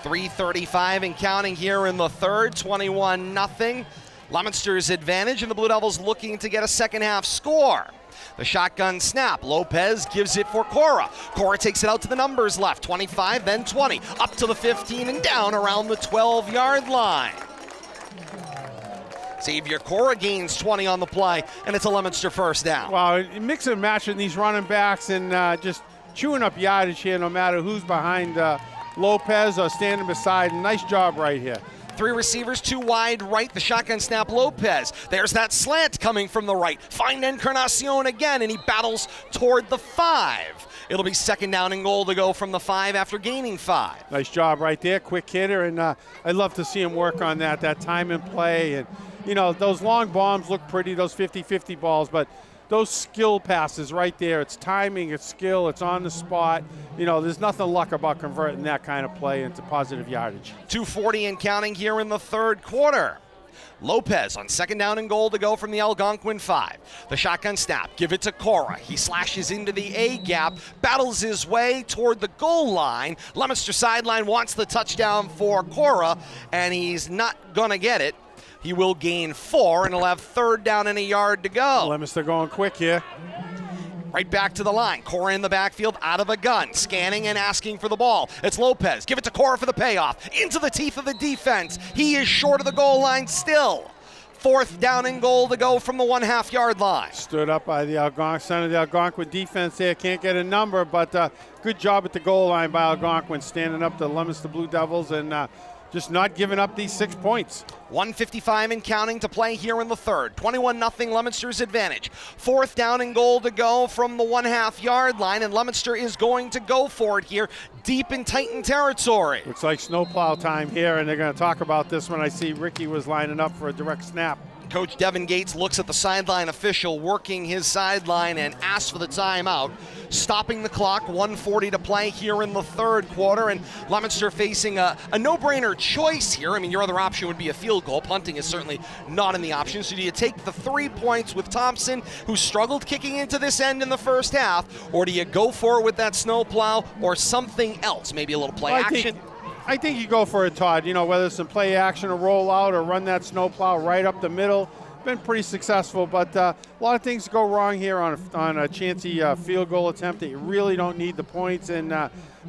3:35 and counting here in the third, 21-0. Leominster's advantage, and the Blue Devils looking to get a second half score. The shotgun snap. Lopez gives it for Cora. Cora takes it out to the numbers left. 25, then 20. Up to the 15 and down around the 12-yard line. Xavier Cora gains 20 on the play, and it's a Leominster first down. Wow, mix and matching these running backs and just chewing up yardage here no matter who's behind Lopez or standing beside. Nice job right here. 3 receivers, 2 wide right. The shotgun snap, Lopez. There's that slant coming from the right. Find Encarnacion again, and he battles toward the 5. It'll be 2nd down and goal to go from the 5 after gaining 5. Nice job right there, quick hitter, and I'd love to see him work on that time and play. And, those long bombs look pretty, those 50-50 balls, but those skill passes right there, it's timing, it's skill, it's on the spot. There's nothing luck about converting that kind of play into positive yardage. 2:40 and counting here in the third quarter. Lopez on 2nd down and goal to go from the Algonquin 5. The shotgun snap, give it to Cora. He slashes into the A gap, battles his way toward the goal line. Leominster sideline wants the touchdown for Cora, and he's not going to get it. He will gain 4, and he'll have 3rd down and a yard to go. Leominster going quick here. Right back to the line. Cora in the backfield, out of a gun, scanning and asking for the ball. It's Lopez. Give it to Cora for the payoff. Into the teeth of the defense. He is short of the goal line still. 4th down and goal to go from the 1/2 yard line. Stood up by the Algonquin, center of the Algonquin defense there. Can't get a number, but good job at the goal line by Algonquin, standing up the Leominster Blue Devils and just not giving up these 6 points. 1:55 and counting to play here in the third. 21-0 Leominster's advantage. 4th down and goal to go from the 1/2 yard line, and Leominster is going to go for it here deep in Titan territory. Looks like snowplow time here, and they're going to talk about this when I see Ricky was lining up for a direct snap. Coach Devin Gates looks at the sideline official working his sideline and asks for the timeout. Stopping the clock, 1:40 to play here in the third quarter, and Leominster facing a no-brainer choice here. I mean, your other option would be a field goal. Punting is certainly not in the option. So do you take the 3 points with Thompson, who struggled kicking into this end in the first half, or do you go for it with that snowplow or something else, maybe a little play action? I think you go for it, Todd. You know, whether it's some play action or roll out or run that snowplow right up the middle. Been pretty successful, but a lot of things go wrong here on a chancy field goal attempt that you really don't need the points, and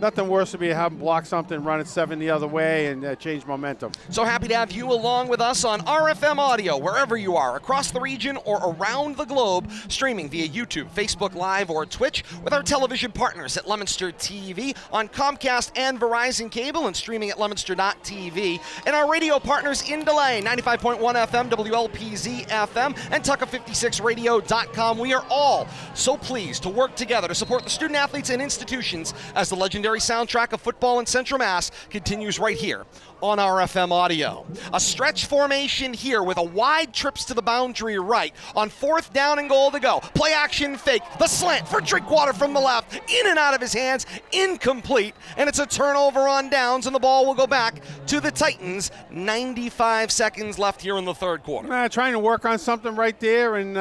nothing worse would be to have them block something, run it 7 the other way, and change momentum. So happy to have you along with us on RFM Audio, wherever you are, across the region or around the globe, streaming via YouTube, Facebook Live, or Twitch, with our television partners at Leominster TV, on Comcast and Verizon Cable, and streaming at Leominster.tv, and our radio partners in Delay, 95.1 FM, WLPZ FM, and Tucka56radio.com. We are all so pleased to work together to support the student athletes and institutions as the legendary soundtrack of football in Central Mass continues right here on RFM Audio. A stretch formation here with a wide trips to the boundary right on 4th down and goal to go. Play action fake, the slant for Drinkwater from the left, in and out of his hands, incomplete, and it's a turnover on downs, and the ball will go back to the Titans. 95 seconds left here in the third quarter. Trying to work on something right there and,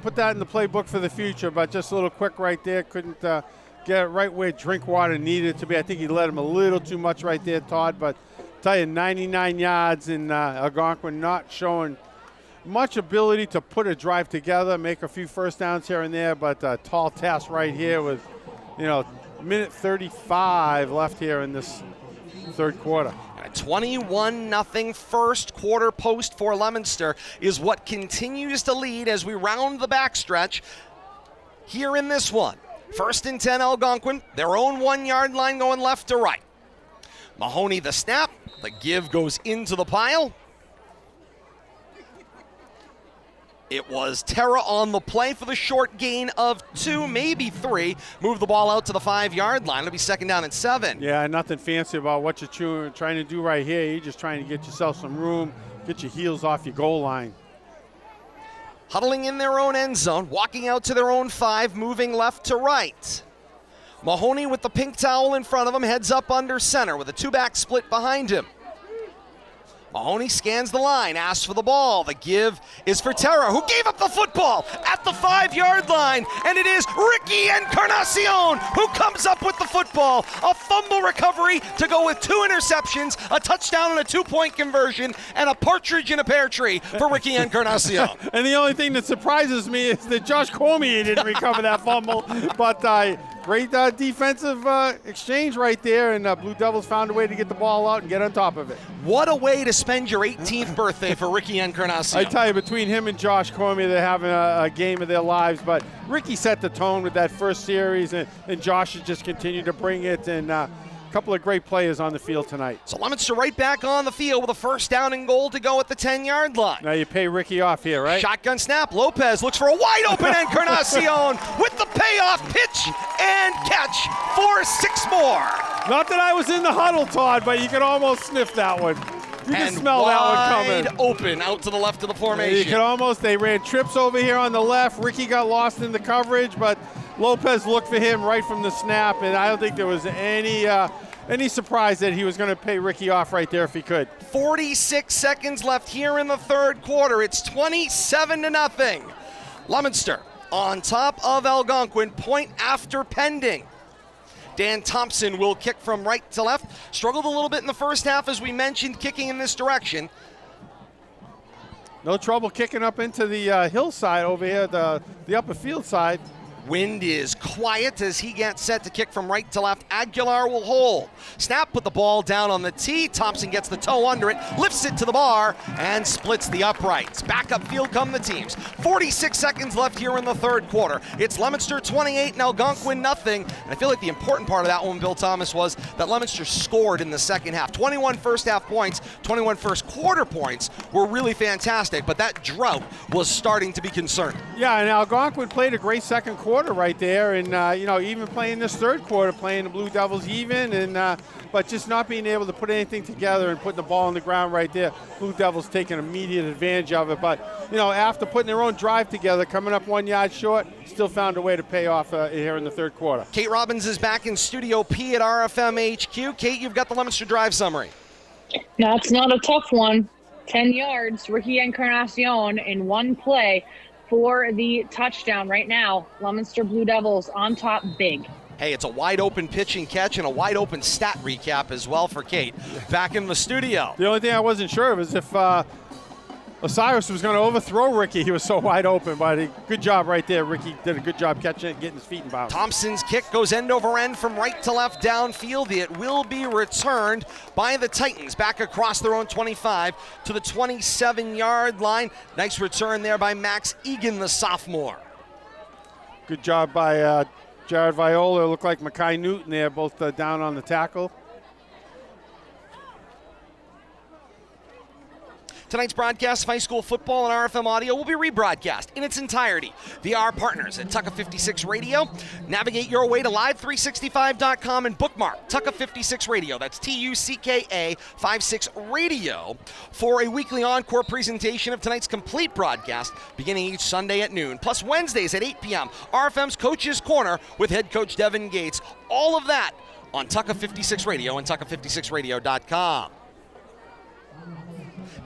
put that in the playbook for the future, but just a little quick right there. Couldn't get it right where Drinkwater needed it to be. I think he led him a little too much right there, Todd, but tell you, 99 yards in Algonquin, not showing much ability to put a drive together, make a few first downs here and there, but a tall task right here with, minute 35 left here in this third quarter. 21-0 first quarter post for Leominster is what continues to lead as we round the backstretch here in this one. 1st and 10 Algonquin, their own 1 yard line going left to right. Mahoney the snap, the give goes into the pile. It was Terra on the play for the short gain of 2, maybe 3. Move the ball out to the 5 yard line. It'll be 2nd down and 7. Yeah, nothing fancy about what you're trying to do right here. You're just trying to get yourself some room, get your heels off your goal line. Huddling in their own end zone, walking out to their own 5, moving left to right. Mahoney with the pink towel in front of him, heads up under center with a 2-back split behind him. Mahoney scans the line, asks for the ball. The give is for Terra, who gave up the football at the 5 yard line. And it is Ricky Encarnacion who comes up with the football. A fumble recovery to go with 2 interceptions, a touchdown and a 2-point conversion, and a partridge in a pear tree for Ricky Encarnacion. And the only thing that surprises me is that Josh Cormier didn't recover that fumble. But great defensive exchange right there, and Blue Devils found a way to get the ball out and get on top of it. What a way to spend your 18th birthday for Ricky Encarnacion. I tell you, between him and Josh Cormier, they're having a game of their lives. But Ricky set the tone with that first series, and Josh has just continued to bring it, and a couple of great players on the field tonight. So Leominster right back on the field with a 1st down and goal to go at the 10 yard line. Now you pay Ricky off here, right? Shotgun snap. Lopez looks for a wide open Encarnacion with the payoff pitch and catch for 6 more. Not that I was in the huddle, Todd, but you could almost sniff that one. You can smell that one coming. Wide open out to the left of the formation. You could they ran trips over here on the left. Ricky got lost in the coverage, but Lopez looked for him right from the snap, and I don't think there was any surprise that he was going to pay Ricky off right there if he could. 46 seconds left here in the third quarter. It's 27-0. Leominster on top of Algonquin, point after pending. Dan Thompson will kick from right to left. Struggled a little bit in the first half, as we mentioned, kicking in this direction. No trouble kicking up into the hillside over here, the upper field side. Wind is quiet as he gets set to kick from right to left. Aguilar will hold. Snap, put the ball down on the tee. Thompson gets the toe under it, lifts it to the bar, and splits the uprights. Back upfield come the teams. 46 seconds left here in the third quarter. It's Leominster 28 and Algonquin nothing. And I feel like the important part of that one, Bill Thomas, was that Leominster scored in the second half. 21 first half points, 21 first quarter points were really fantastic, but that drought was starting to be concerning. Yeah, and Algonquin played a great second quarter right there, and even playing this third quarter, playing the Blue Devils even, and but just not being able to put anything together and putting the ball on the ground right there. Blue Devils taking immediate advantage of it, but after putting their own drive together, coming up 1 yard short, still found a way to pay off here in the third quarter. Kate Robbins is back in Studio P at RFM HQ. Kate, you've got the Leominster drive summary. That's not a tough one. 10 yards, Ricky Encarnacion in one play for the touchdown right now. Leominster Blue Devils on top big. Hey, it's a wide open pitch and catch and a wide open stat recap as well for Kate. Back in the studio. The only thing I wasn't sure of is if Osiris was going to overthrow Ricky. He was so wide open, but good job right there. Ricky did a good job catching it, getting his feet in bounds. Thompson's kick goes end over end from right to left downfield. It will be returned by the Titans back across their own 25 to the 27-yard line. Nice return there by Max Egan, the sophomore. Good job by Jared Viola. Looked like Mackay Newton there, both down on the tackle. Tonight's broadcast of high school football and RFM audio will be rebroadcast in its entirety via our partners at Tucka 56 Radio. Navigate your way to live365.com and bookmark Tucka 56 Radio. That's TUCKA 56 Radio for a weekly encore presentation of tonight's complete broadcast beginning each Sunday at noon. Plus Wednesdays at 8 p.m. RFM's Coach's Corner with head coach Devin Gates. All of that on Tucka 56 Radio and Tucka56Radio.com.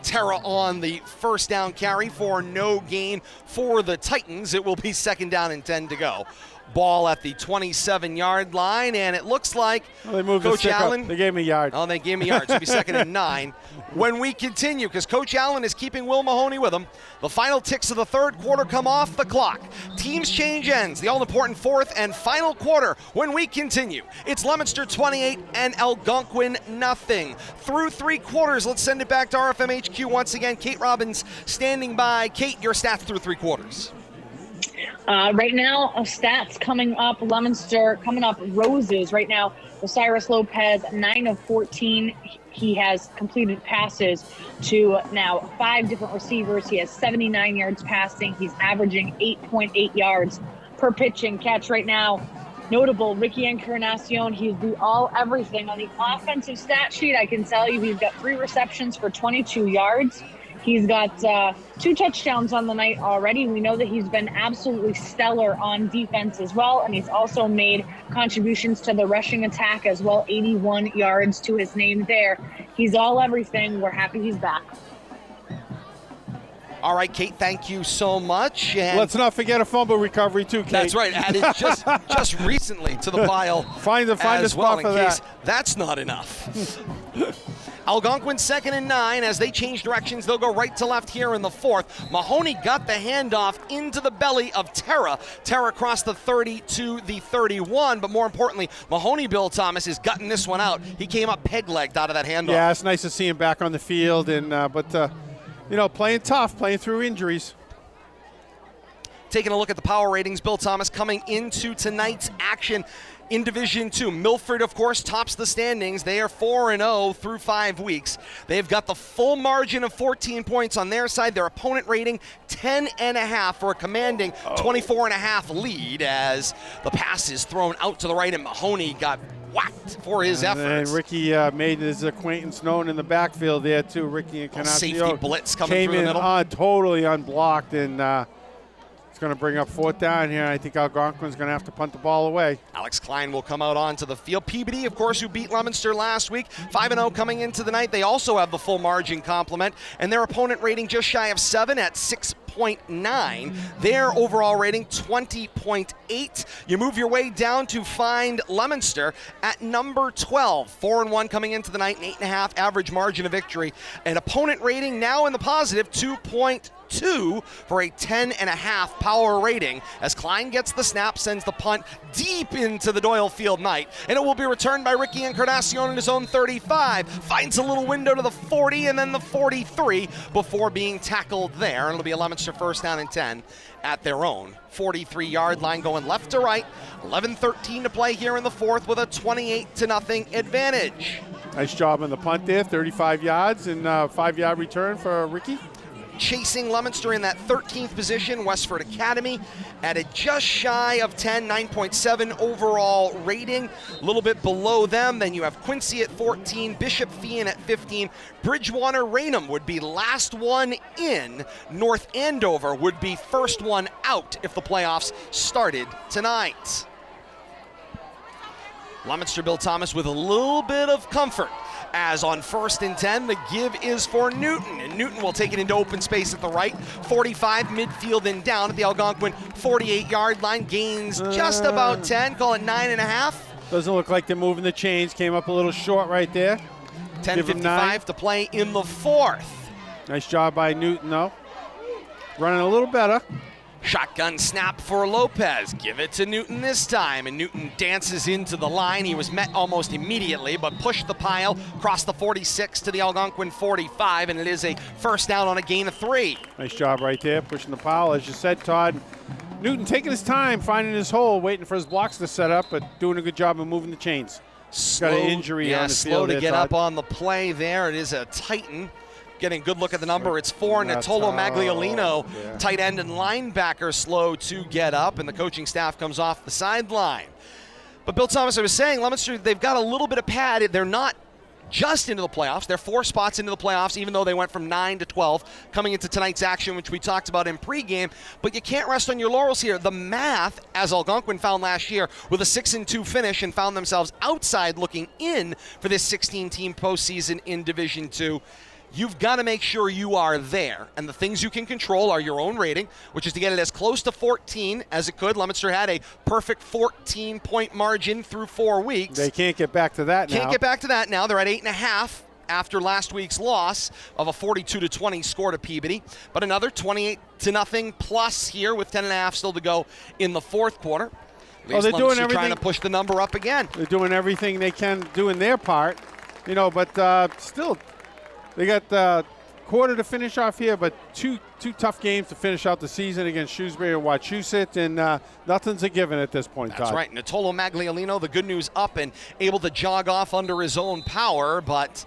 Terra on the first down carry for no gain for the Titans. It will be second down and 10 to go. Ball at the 27-yard line, and it looks like they moved Coach Allen. They gave me a yard. Oh, they gave me a yard. So it'll be second and 9. When we continue, because Coach Allen is keeping Will Mahoney with him, the final ticks of the third quarter come off the clock. Teams change ends. The all-important fourth and final quarter when we continue. It's Leominster 28 and Algonquin nothing. Through three quarters, let's send it back to RFM HQ once again. Kate Robbins standing by. Kate, your stats through three quarters. Right now, stats coming up, Leominster coming up roses. Right now, Osiris Lopez, 9 of 14. He has completed passes to now 5 different receivers. He has 79 yards passing. He's averaging 8.8 yards per pitch and catch right now. Notable, Ricky Encarnacion, he's the all-everything. On the offensive stat sheet, I can tell you he's got 3 receptions for 22 yards. He's got 2 touchdowns on the night already. We know that he's been absolutely stellar on defense as well, and he's also made contributions to the rushing attack as well, 81 yards to his name there. He's all everything. We're happy he's back. All right, Kate, thank you so much. And let's not forget a fumble recovery too, Kate. That's right, added just recently to the pile. Find a spot for that. That's not enough. Algonquin 2nd and 9. As they change directions, they'll go right to left here in the fourth. Mahoney got the handoff into the belly of Terra. Terra crossed the 30 to the 31, but more importantly, Mahoney, Bill Thomas, is gutting this one out. He came up peg-legged out of that handoff. Yeah, it's nice to see him back on the field, and but playing tough, playing through injuries. Taking a look at the power ratings, Bill Thomas coming into tonight's action. In Division 2, Milford, of course, tops the standings. They are 4-0 through 5 weeks. They've got the full margin of 14 points on their side. Their opponent rating, 10.5 for a commanding 24.5 lead as the pass is thrown out to the right, and Mahoney got whacked for his efforts. And Ricky made his acquaintance known in the backfield there, too. Ricky Encarnacion safety blitz coming through the middle. Came in totally unblocked, and it's going to bring up fourth down here. I think Algonquin's going to have to punt the ball away. Alex Klein will come out onto the field. Peabody, of course, who beat Leominster last week, 5-0 coming into the night. They also have the full margin complement, and their opponent rating just shy of 7 at 6.9. Their overall rating, 20.8. You move your way down to find Leominster at number 12. 4-1 coming into the night, an 8.5 average margin of victory. An opponent rating now in the positive, 2.2. 2 for a 10.5 power rating as Klein gets the snap, sends the punt deep into the Doyle Field night, and it will be returned by Ricky Encarnacion in his own 35. Finds a little window to the 40 and then the 43 before being tackled there. It'll be a Leominster first down and 10 at their own 43-yard line, going left to right. 11-13 to play here in the fourth with a 28-0 advantage. Nice job on the punt there, 35 yards and 5-yard return for Ricky. Chasing Leominster in that 13th position, Westford Academy at a just shy of 10, 9.7 overall rating. A little bit below them, then you have Quincy at 14, Bishop Feehan at 15, Bridgewater Raynham would be last one in, North Andover would be first one out if the playoffs started tonight. Leominster Bill Thomas with a little bit of comfort, as on 1st and 10, the give is for Newton, and Newton will take it into open space at the right, 45 midfield and down at the Algonquin 48-yard line, gains just about 10, call it 9.5. Doesn't look like they're moving the chains, came up a little short right there. 10:55 to play in the fourth. Nice job by Newton though, running a little better. Shotgun snap for Lopez. Give it to Newton this time, and Newton dances into the line. He was met almost immediately, but pushed the pile, crossed the 46 to the Algonquin 45, and it is a first down on a gain of 3. Nice job right there, pushing the pile. As you said, Todd, Newton taking his time, finding his hole, waiting for his blocks to set up, but doing a good job of moving the chains. Got an injury on the slow field to there, get Todd. up on the play there. It is a Titan. Getting a good look at the number. It's 4. Natolo Magliolino, tight end and linebacker, slow to get up, and the coaching staff comes off the sideline. But Bill Thomas, I was saying, Leominster, they've got a little bit of pad. They're not just into the playoffs. They're 4 spots into the playoffs, even though they went from 9 to 12 coming into tonight's action, which we talked about in pregame. But you can't rest on your laurels here. The math, as Algonquin found last year, with a 6-2 finish and found themselves outside looking in for this 16-team postseason in Division II. You've got to make sure you are there, and the things you can control are your own rating, which is to get it as close to 14 as it could. Leominster had a perfect 14-point margin through 4 weeks. They can't get back to that now. Can't get back to that now. They're at 8.5 after last week's loss of a 42-20 score to Peabody, but another 28-0 plus here with 10.5 still to go in the fourth quarter. They're doing everything, trying to push the number up again. They're doing everything they can do in their part, but still. They got the quarter to finish off here, but two tough games to finish out the season against Shrewsbury and Wachusett, and nothing's a given at this point, That's Todd. right. Natolo Magliolino, the good news, up and able to jog off under his own power, but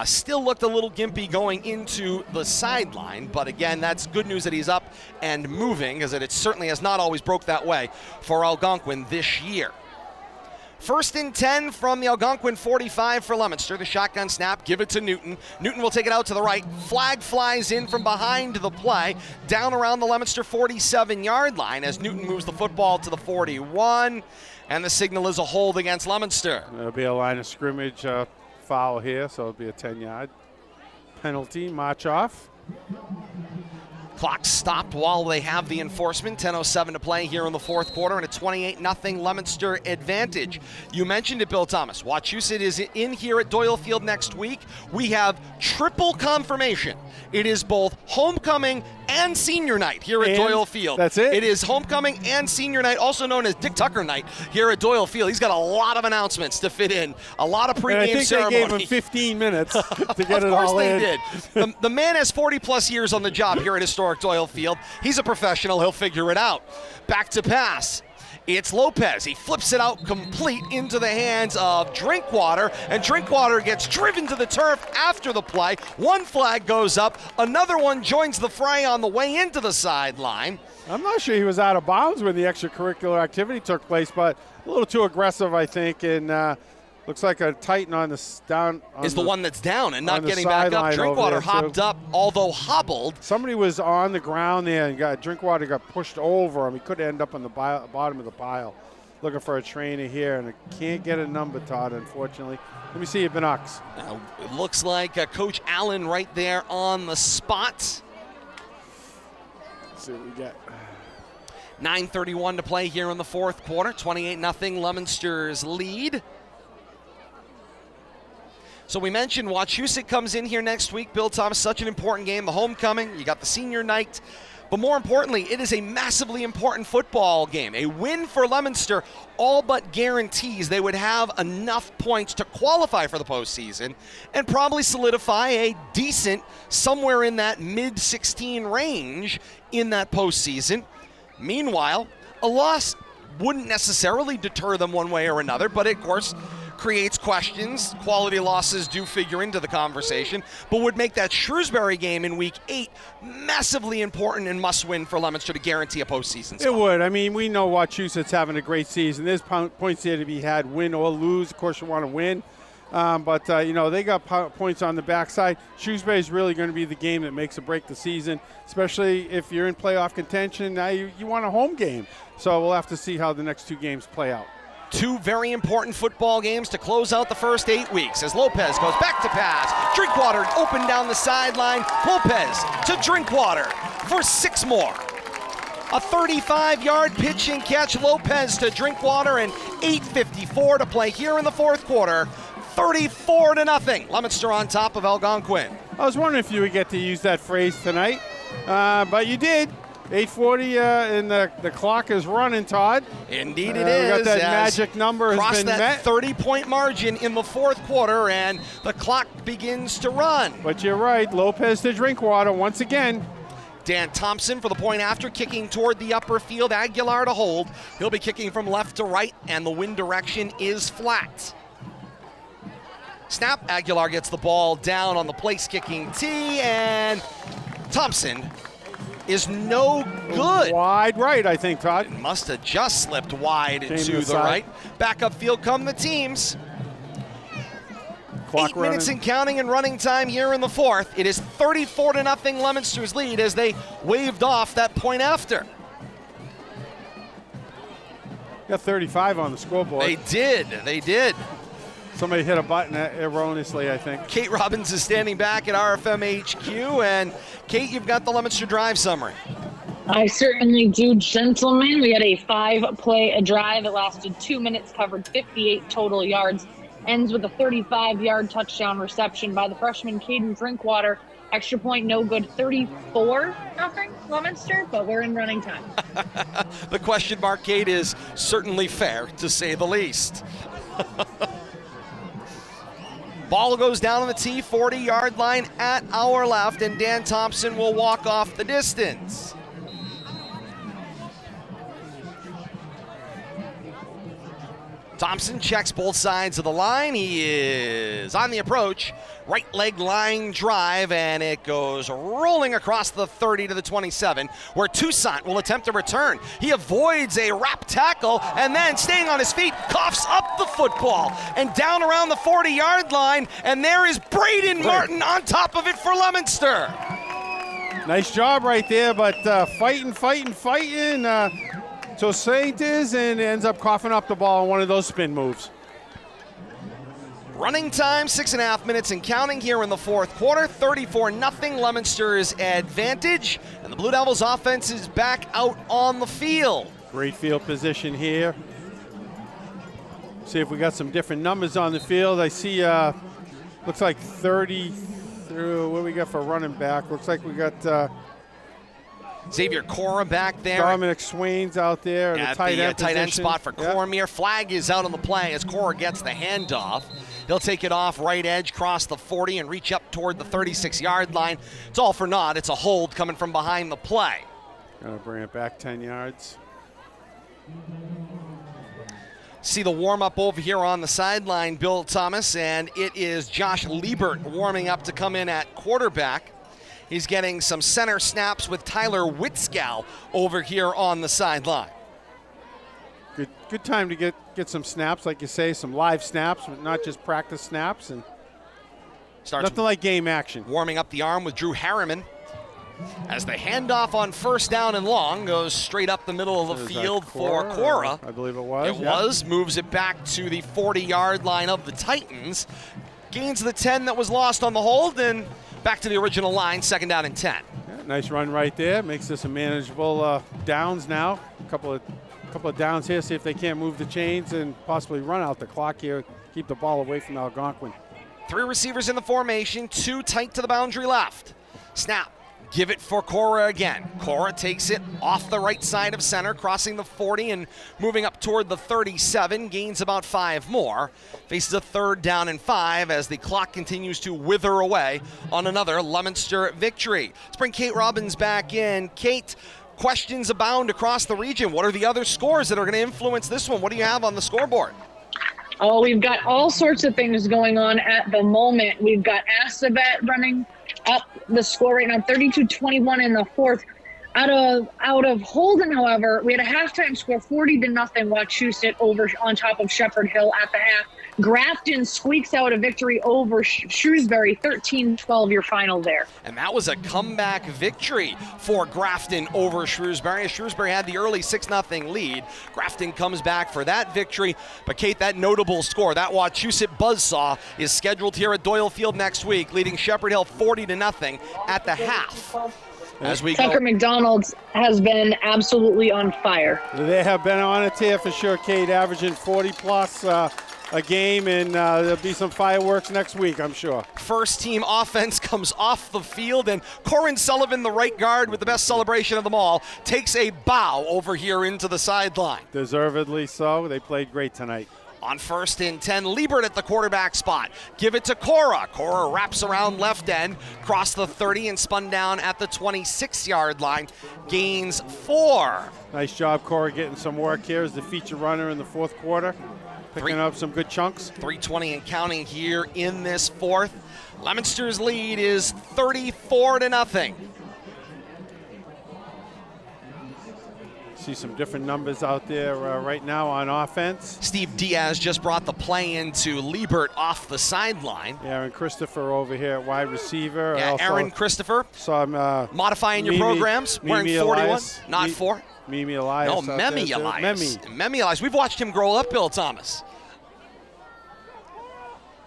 still looked a little gimpy going into the sideline. But again, that's good news that he's up and moving, as it certainly has not always broke that way for Algonquin this year. 1st and 10 from the Algonquin 45 for Leominster. The shotgun snap, give it to Newton. Newton will take it out to the right. Flag flies in from behind the play, down around the Leominster 47-yard line as Newton moves the football to the 41, and the signal is a hold against Leominster. There'll be a line of scrimmage foul here, so it'll be a 10-yard penalty, march off. Clock stopped while they have the enforcement. 10:07 to play here in the fourth quarter, and a 28-0 Leominster advantage. You mentioned it, Bill Thomas. Wachusett is in here at Doyle Field next week. We have triple confirmation. It is both homecoming and senior night here at Doyle Field. That's it? It is homecoming and senior night, also known as Dick Tucker night here at Doyle Field. He's got a lot of announcements to fit in, a lot of pregame and I think ceremony. they gave him 15 minutes to get it all in. Of course they did. The man has 40-plus years on the job here at historic Doyle Field. He's a professional. He'll figure it out. Back to pass. It's Lopez. He flips it out complete into the hands of Drinkwater, and Drinkwater gets driven to the turf after the play. One flag goes up. Another one joins the fray on the way into the sideline. I'm not sure he was out of bounds when the extracurricular activity took place, but a little too aggressive, I think, and looks like a Titan on the down. Is the one that's down and not getting back up. Drinkwater hopped up, although hobbled. Somebody was on the ground there, and Drinkwater got pushed over him. He could end up on the bottom of the pile. Looking for a trainer here, and can't get a number, Todd, unfortunately. Let me see your binocs. It looks like Coach Allen right there on the spot. Let's see what we get. 9:31 to play here in the fourth quarter. 28-0 Leominster's lead. So we mentioned Wachusett comes in here next week. Bill Thomas, such an important game, the homecoming. You got the senior night. But more importantly, it is a massively important football game. A win for Leominster all but guarantees they would have enough points to qualify for the postseason and probably solidify a decent, somewhere in that mid-16 range in that postseason. Meanwhile, a loss wouldn't necessarily deter them one way or another, but it, of course, creates questions. Quality losses do figure into the conversation, but would make that Shrewsbury game in Week 8 massively important and must-win for Leominster to guarantee a postseason spot. It would. I mean, we know Wachusett's having a great season. There's points there to be had, win or lose. Of course, you want to win. But they got points on the backside. Shrewsbury is really going to be the game that makes or break the season, especially if you're in playoff contention. Now you want a home game. So we'll have to see how the next two games play out. Two very important football games to close out the first 8 weeks as Lopez goes back to pass. Drinkwater open down the sideline. Lopez to Drinkwater for 6 more. A 35-yard pitch and catch. Lopez to Drinkwater and 8:54 to play here in the fourth quarter. 34-0. Leominster on top of Algonquin. I was wondering if you would get to use that phrase tonight, but you did. 8:40 and the clock is running, Todd. Indeed it is. We got that magic number has been met. 30-point margin in the fourth quarter, and the clock begins to run. But you're right, Lopez to Drinkwater once again. Dan Thompson for the point after, kicking toward the upper field. Aguilar to hold. He'll be kicking from left to right, and the wind direction is flat. Snap, Aguilar gets the ball down on the place-kicking tee, and Thompson is no good. Wide right, I think, Todd. It must have just slipped wide Came to the right. Back upfield come the teams. Clock 8 minutes and counting in running time here in the fourth. It is 34-0 Leominster's lead as they waved off that point after. Got 35 on the scoreboard. They did. Somebody hit a button erroneously, I think. Kate Robbins is standing back at RFM HQ. And Kate, you've got the Leominster drive summary. I certainly do, gentlemen. We had a 5-play drive. It lasted 2 minutes, covered 58 total yards. Ends with a 35-yard touchdown reception by the freshman Caden Drinkwater. Extra point, no good. 34-0 Leominster, but we're in running time. The question mark, Kate, is certainly fair, to say the least. Ball goes down on the tee, 40-yard line at our left, and Dan Thompson will walk off the distance. Thompson checks both sides of the line. He is on the approach. Right leg line drive, and it goes rolling across the 30 to the 27, where Toussaint will attempt a return. He avoids a wrap tackle, and then staying on his feet, coughs up the football and down around the 40-yard line, and there is Braden Martin on top of it for Leominster. Nice job right there, but fighting. Toussaint is, and ends up coughing up the ball on one of those spin moves. Running time, 6.5 minutes and counting here in the fourth quarter. 34-0 Leominster's advantage, and the Blue Devils offense is back out on the field. Great field position here. See if we got some different numbers on the field. I see, looks like 30 through, what do we got for running back? Looks like we got Xavier Cora back there. Dominic Swain's out there. At the tight end spot for Cormier. Flag is out on the play as Cora gets the handoff. He'll take it off right edge, cross the 40, and reach up toward the 36-yard line. It's all for naught. It's a hold coming from behind the play. Gonna bring it back 10 yards. See the warm-up over here on the sideline, Bill Thomas, and it is Josh Liebert warming up to come in at quarterback. He's getting some center snaps with Tyler Witzgow over here on the sideline. Good time to get some snaps, like you say, some live snaps, but not just practice snaps. And starts nothing like game action. Warming up the arm with Drew Harriman as the handoff on first down and long goes straight up the middle of the field for Cora. I believe it was. It was. Moves it back to the 40-yard line of the Titans. Gains the 10 that was lost on the hold, and back to the original line, 2nd down and 10. Yeah, nice run right there. Makes this a manageable downs now. A couple of downs here. See if they can't move the chains and possibly run out the clock here. Keep the ball away from Algonquin. 3 receivers in the formation, 2 tight to the boundary left. Snap. Give it for Cora again. Cora takes it off the right side of center, crossing the 40 and moving up toward the 37, gains about 5 more. Faces a 3rd down and 5 as the clock continues to wither away on another Leominster victory. Let's bring Kate Robbins back in. Kate, questions abound across the region. What are the other scores that are going to influence this one? What do you have on the scoreboard? Oh, we've got all sorts of things going on at the moment. We've got Assabet running up the score right now, 32-21 in the 4th. Out of Holden, however, we had a halftime score, 40-0, Wachusett over on top of Shepherd Hill at the half. Grafton squeaks out a victory over Shrewsbury, 13-12 your final there. And that was a comeback victory for Grafton over Shrewsbury. Shrewsbury had the early 6-0 lead. Grafton comes back for that victory. But Kate, that notable score, that Wachusett buzzsaw, is scheduled here at Doyle Field next week, leading Shepherd Hill 40-0 at the half. As we Tucker McDonald's has been absolutely on fire. They have been on it here for sure, Kate, averaging 40-plus a game, and there'll be some fireworks next week, I'm sure. First team offense comes off the field, and Corin Sullivan, the right guard with the best celebration of them all, takes a bow over here into the sideline. Deservedly so. They played great tonight. On 1st and 10, Liebert at the quarterback spot. Give it to Cora. Cora wraps around left end, crossed the 30 and spun down at the 26-yard line. Gains 4. Nice job, Cora, getting some work here as the feature runner in the 4th quarter. Picking up some good chunks. 3:20 and counting here in this 4th. Leominster's lead is 34-0. See some different numbers out there right now on offense. Steve Diaz just brought the play into Liebert off the sideline. Aaron Christopher over here at wide receiver. Yeah, Aaron Christopher. Saw him modifying your programs, wearing 41, Elias. not 4. Mimi Elias. No, Memi Elias. Memi Elias. We've watched him grow up, Bill Thomas.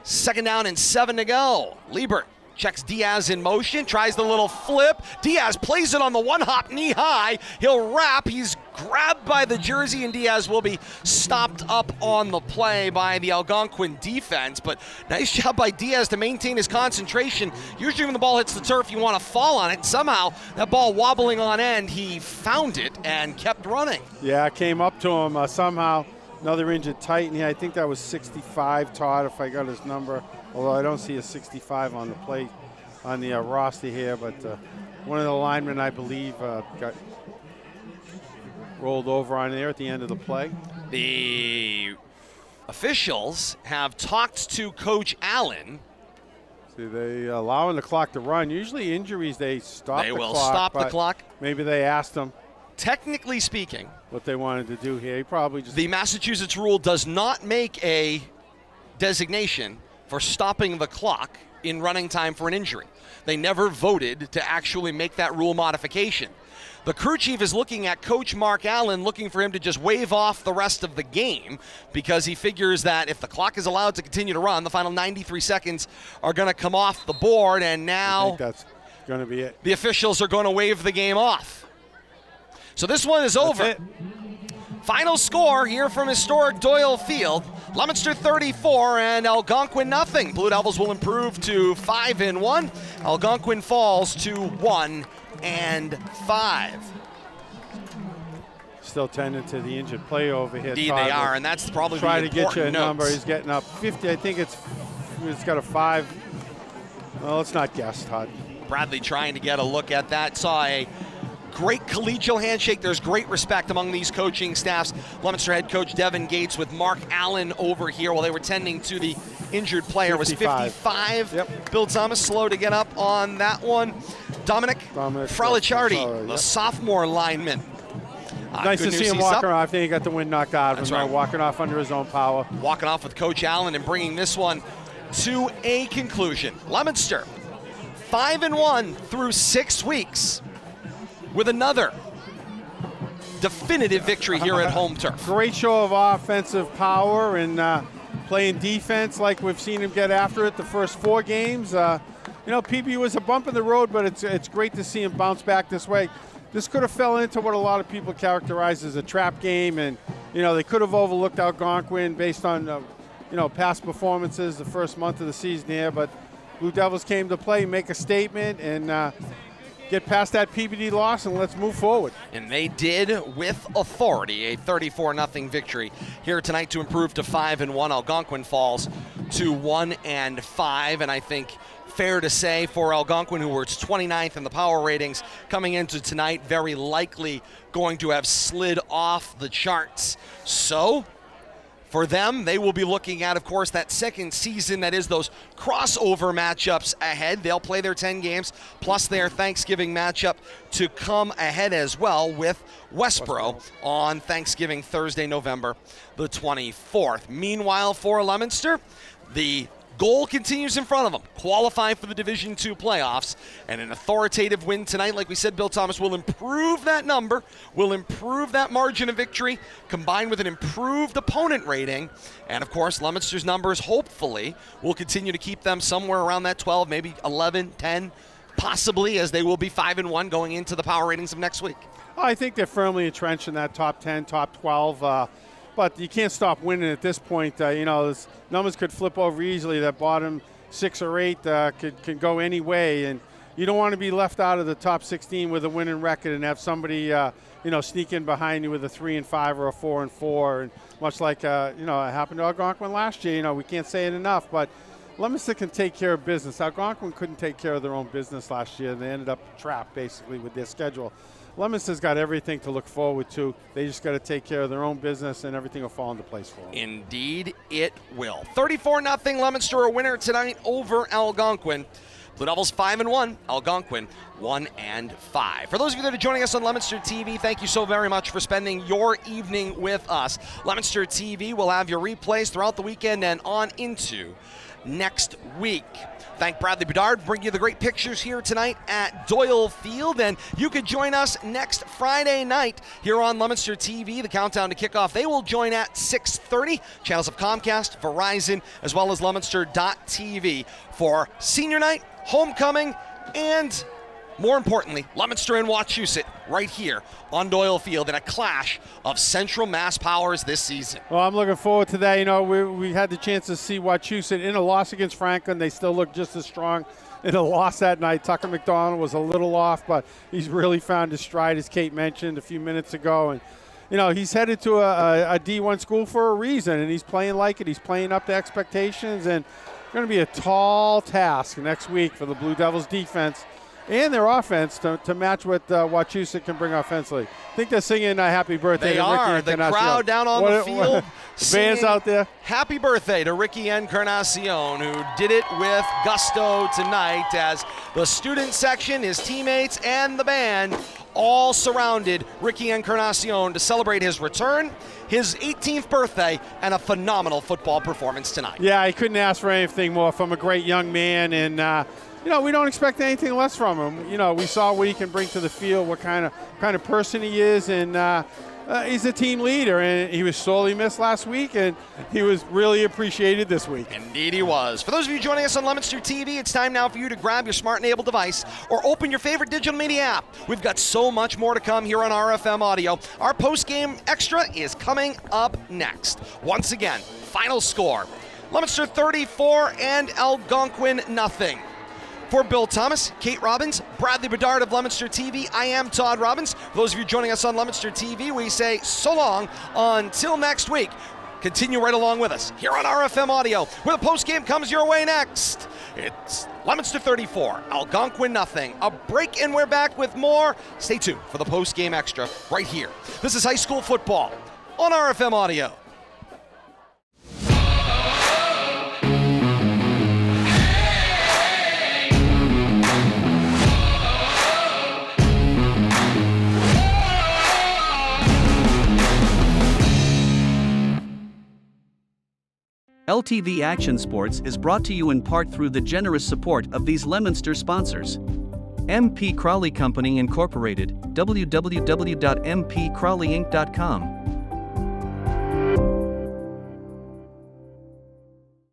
2nd down and 7 to go. Liebert checks Diaz in motion, tries the little flip. Diaz plays it on the one-hop knee high. He'll wrap. He's grabbed by the jersey, and Diaz will be stopped up on the play by the Algonquin defense. But nice job by Diaz to maintain his concentration. Usually when the ball hits the turf, you want to fall on it. Somehow, that ball wobbling on end, he found it and kept running. Yeah, it came up to him somehow. Another injured tight, and I think that was 65, Todd, if I got his number. Although I don't see a 65 on the plate, on the roster here, but one of the linemen, I believe, got rolled over on there at the end of the play. The officials have talked to Coach Allen. See, they allowing the clock to run. Usually injuries, they stop the clock. They will stop the clock. Maybe they asked him. Technically speaking, what they wanted to do here. He probably just... The Massachusetts rule does not make a designation for stopping the clock in running time for an injury. They never voted to actually make that rule modification. The crew chief is looking at Coach Mark Allen, looking for him to just wave off the rest of the game because he figures that if the clock is allowed to continue to run, the final 93 seconds are going to come off the board, and now I think that's going to be it. The officials are going to wave the game off. So this one is over. Final score here from historic Doyle Field. Leominster 34 and Algonquin nothing. Blue Devils will improve to 5-1. Algonquin falls to 1-5. Still tending to the injured player over here. Indeed they are, and that's probably try the to get you a notes. number. He's getting up 50. I think it's got a 5. Well, let's not guess, Todd. Bradley trying to get a look at that. Saw a great collegial handshake. There's great respect among these coaching staffs. Leominster head coach Devin Gates with Mark Allen over here while they were tending to the injured player. 55. Was 55. Yep. Bill Thomas slow to get up on that one. Dominic Fralicciardi, the sophomore lineman. Nice to see him walking off. I think he got the wind knocked out of him. Right. Walking off under his own power. Walking off with Coach Allen and bringing this one to a conclusion. Leominster 5-1 through 6 weeks, with another definitive victory here at home turf. Great show of offensive power and playing defense like we've seen him get after it the first 4 games. PB was a bump in the road, but it's great to see him bounce back this way. This could have fell into what a lot of people characterize as a trap game, and they could have overlooked Algonquin based on past performances the first month of the season here, but Blue Devils came to play, make a statement, and get past that PBD loss, and let's move forward. And they did with authority, a 34-0 victory here tonight to improve to 5-1. Algonquin falls to 1-5, and I think fair to say for Algonquin, who were 29th in the power ratings coming into tonight, very likely going to have slid off the charts. So for them, they will be looking at, of course, that second season, that is those crossover matchups ahead. They'll play their 10 games, plus their Thanksgiving matchup to come ahead as well with Westboro on Thanksgiving Thursday, November the 24th. Meanwhile, for Leominster, the goal continues in front of them. Qualify for the Division II playoffs. And an authoritative win tonight, like we said, Bill Thomas, will improve that number, will improve that margin of victory, combined with an improved opponent rating. And, of course, Leominster's numbers, hopefully, will continue to keep them somewhere around that 12, maybe 11, 10, possibly, as they will be 5-1 going into the power ratings of next week. I think they're firmly entrenched in that top 10, top 12. But you can't stop winning at this point. Those numbers could flip over easily. That bottom 6 or 8 can go any way. And you don't want to be left out of the top 16 with a winning record and have somebody, sneak in behind you with a 3-5 or a 4-4. And much like, it happened to Algonquin last year. We can't say it enough. But Leominster can take care of business. Algonquin couldn't take care of their own business last year. They ended up trapped, basically, with their schedule. Leominster's got everything to look forward to. They just got to take care of their own business, and everything will fall into place for them. Indeed, it will. 34-0 Leominster, a winner tonight over Algonquin. Blue Devils 5-1, Algonquin 1-5. For those of you that are joining us on Leominster TV, thank you so very much for spending your evening with us. Leominster TV will have your replays throughout the weekend and on into next week. Thank Bradley Bedard, bring you the great pictures here tonight at Doyle Field, and you could join us next Friday night here on Leominster TV, the countdown to kickoff. They will join at 6:30, channels of Comcast, Verizon, as well as Leominster.tv for senior night, homecoming, and more importantly, Leominster and Wachusett right here on Doyle Field in a clash of Central Mass powers this season. Well, I'm looking forward to that. We had the chance to see Wachusett in a loss against Franklin. They still look just as strong in a loss that night. Tucker McDonald was a little off, but he's really found his stride, as Kate mentioned a few minutes ago. And he's headed to a D1 school for a reason, and he's playing like it. He's playing up to expectations, and it's going to be a tall task next week for the Blue Devils defense and their offense to match what Wachusett can bring offensively. I think they're singing Happy Birthday to Ricky Encarnacion. They are. The crowd down on the field fans out there. Happy birthday to Ricky Encarnacion, who did it with gusto tonight as the student section, his teammates, and the band all surrounded Ricky Encarnacion to celebrate his return, his 18th birthday, and a phenomenal football performance tonight. Yeah, I couldn't ask for anything more from a great young man, and we don't expect anything less from him. We saw what he can bring to the field, what kind of person he is, and he's a team leader. And he was sorely missed last week, and he was really appreciated this week. Indeed he was. For those of you joining us on Leominster TV, it's time now for you to grab your smart-enabled device or open your favorite digital media app. We've got so much more to come here on RFM Audio. Our post-game extra is coming up next. Once again, final score, Leominster 34 and Algonquin 0. For Bill Thomas, Kate Robbins, Bradley Bedard of Leominster TV, I am Todd Robbins. For those of you joining us on Leominster TV, we say so long until next week. Continue right along with us here on RFM Audio, where the postgame comes your way next. It's Leominster 34, Algonquin 0. A break, and we're back with more. Stay tuned for the postgame extra right here. This is high school football on RFM Audio. LTV Action Sports is brought to you in part through the generous support of these Leominster sponsors. MP Crowley Company Incorporated, www.mpcrowleyinc.com.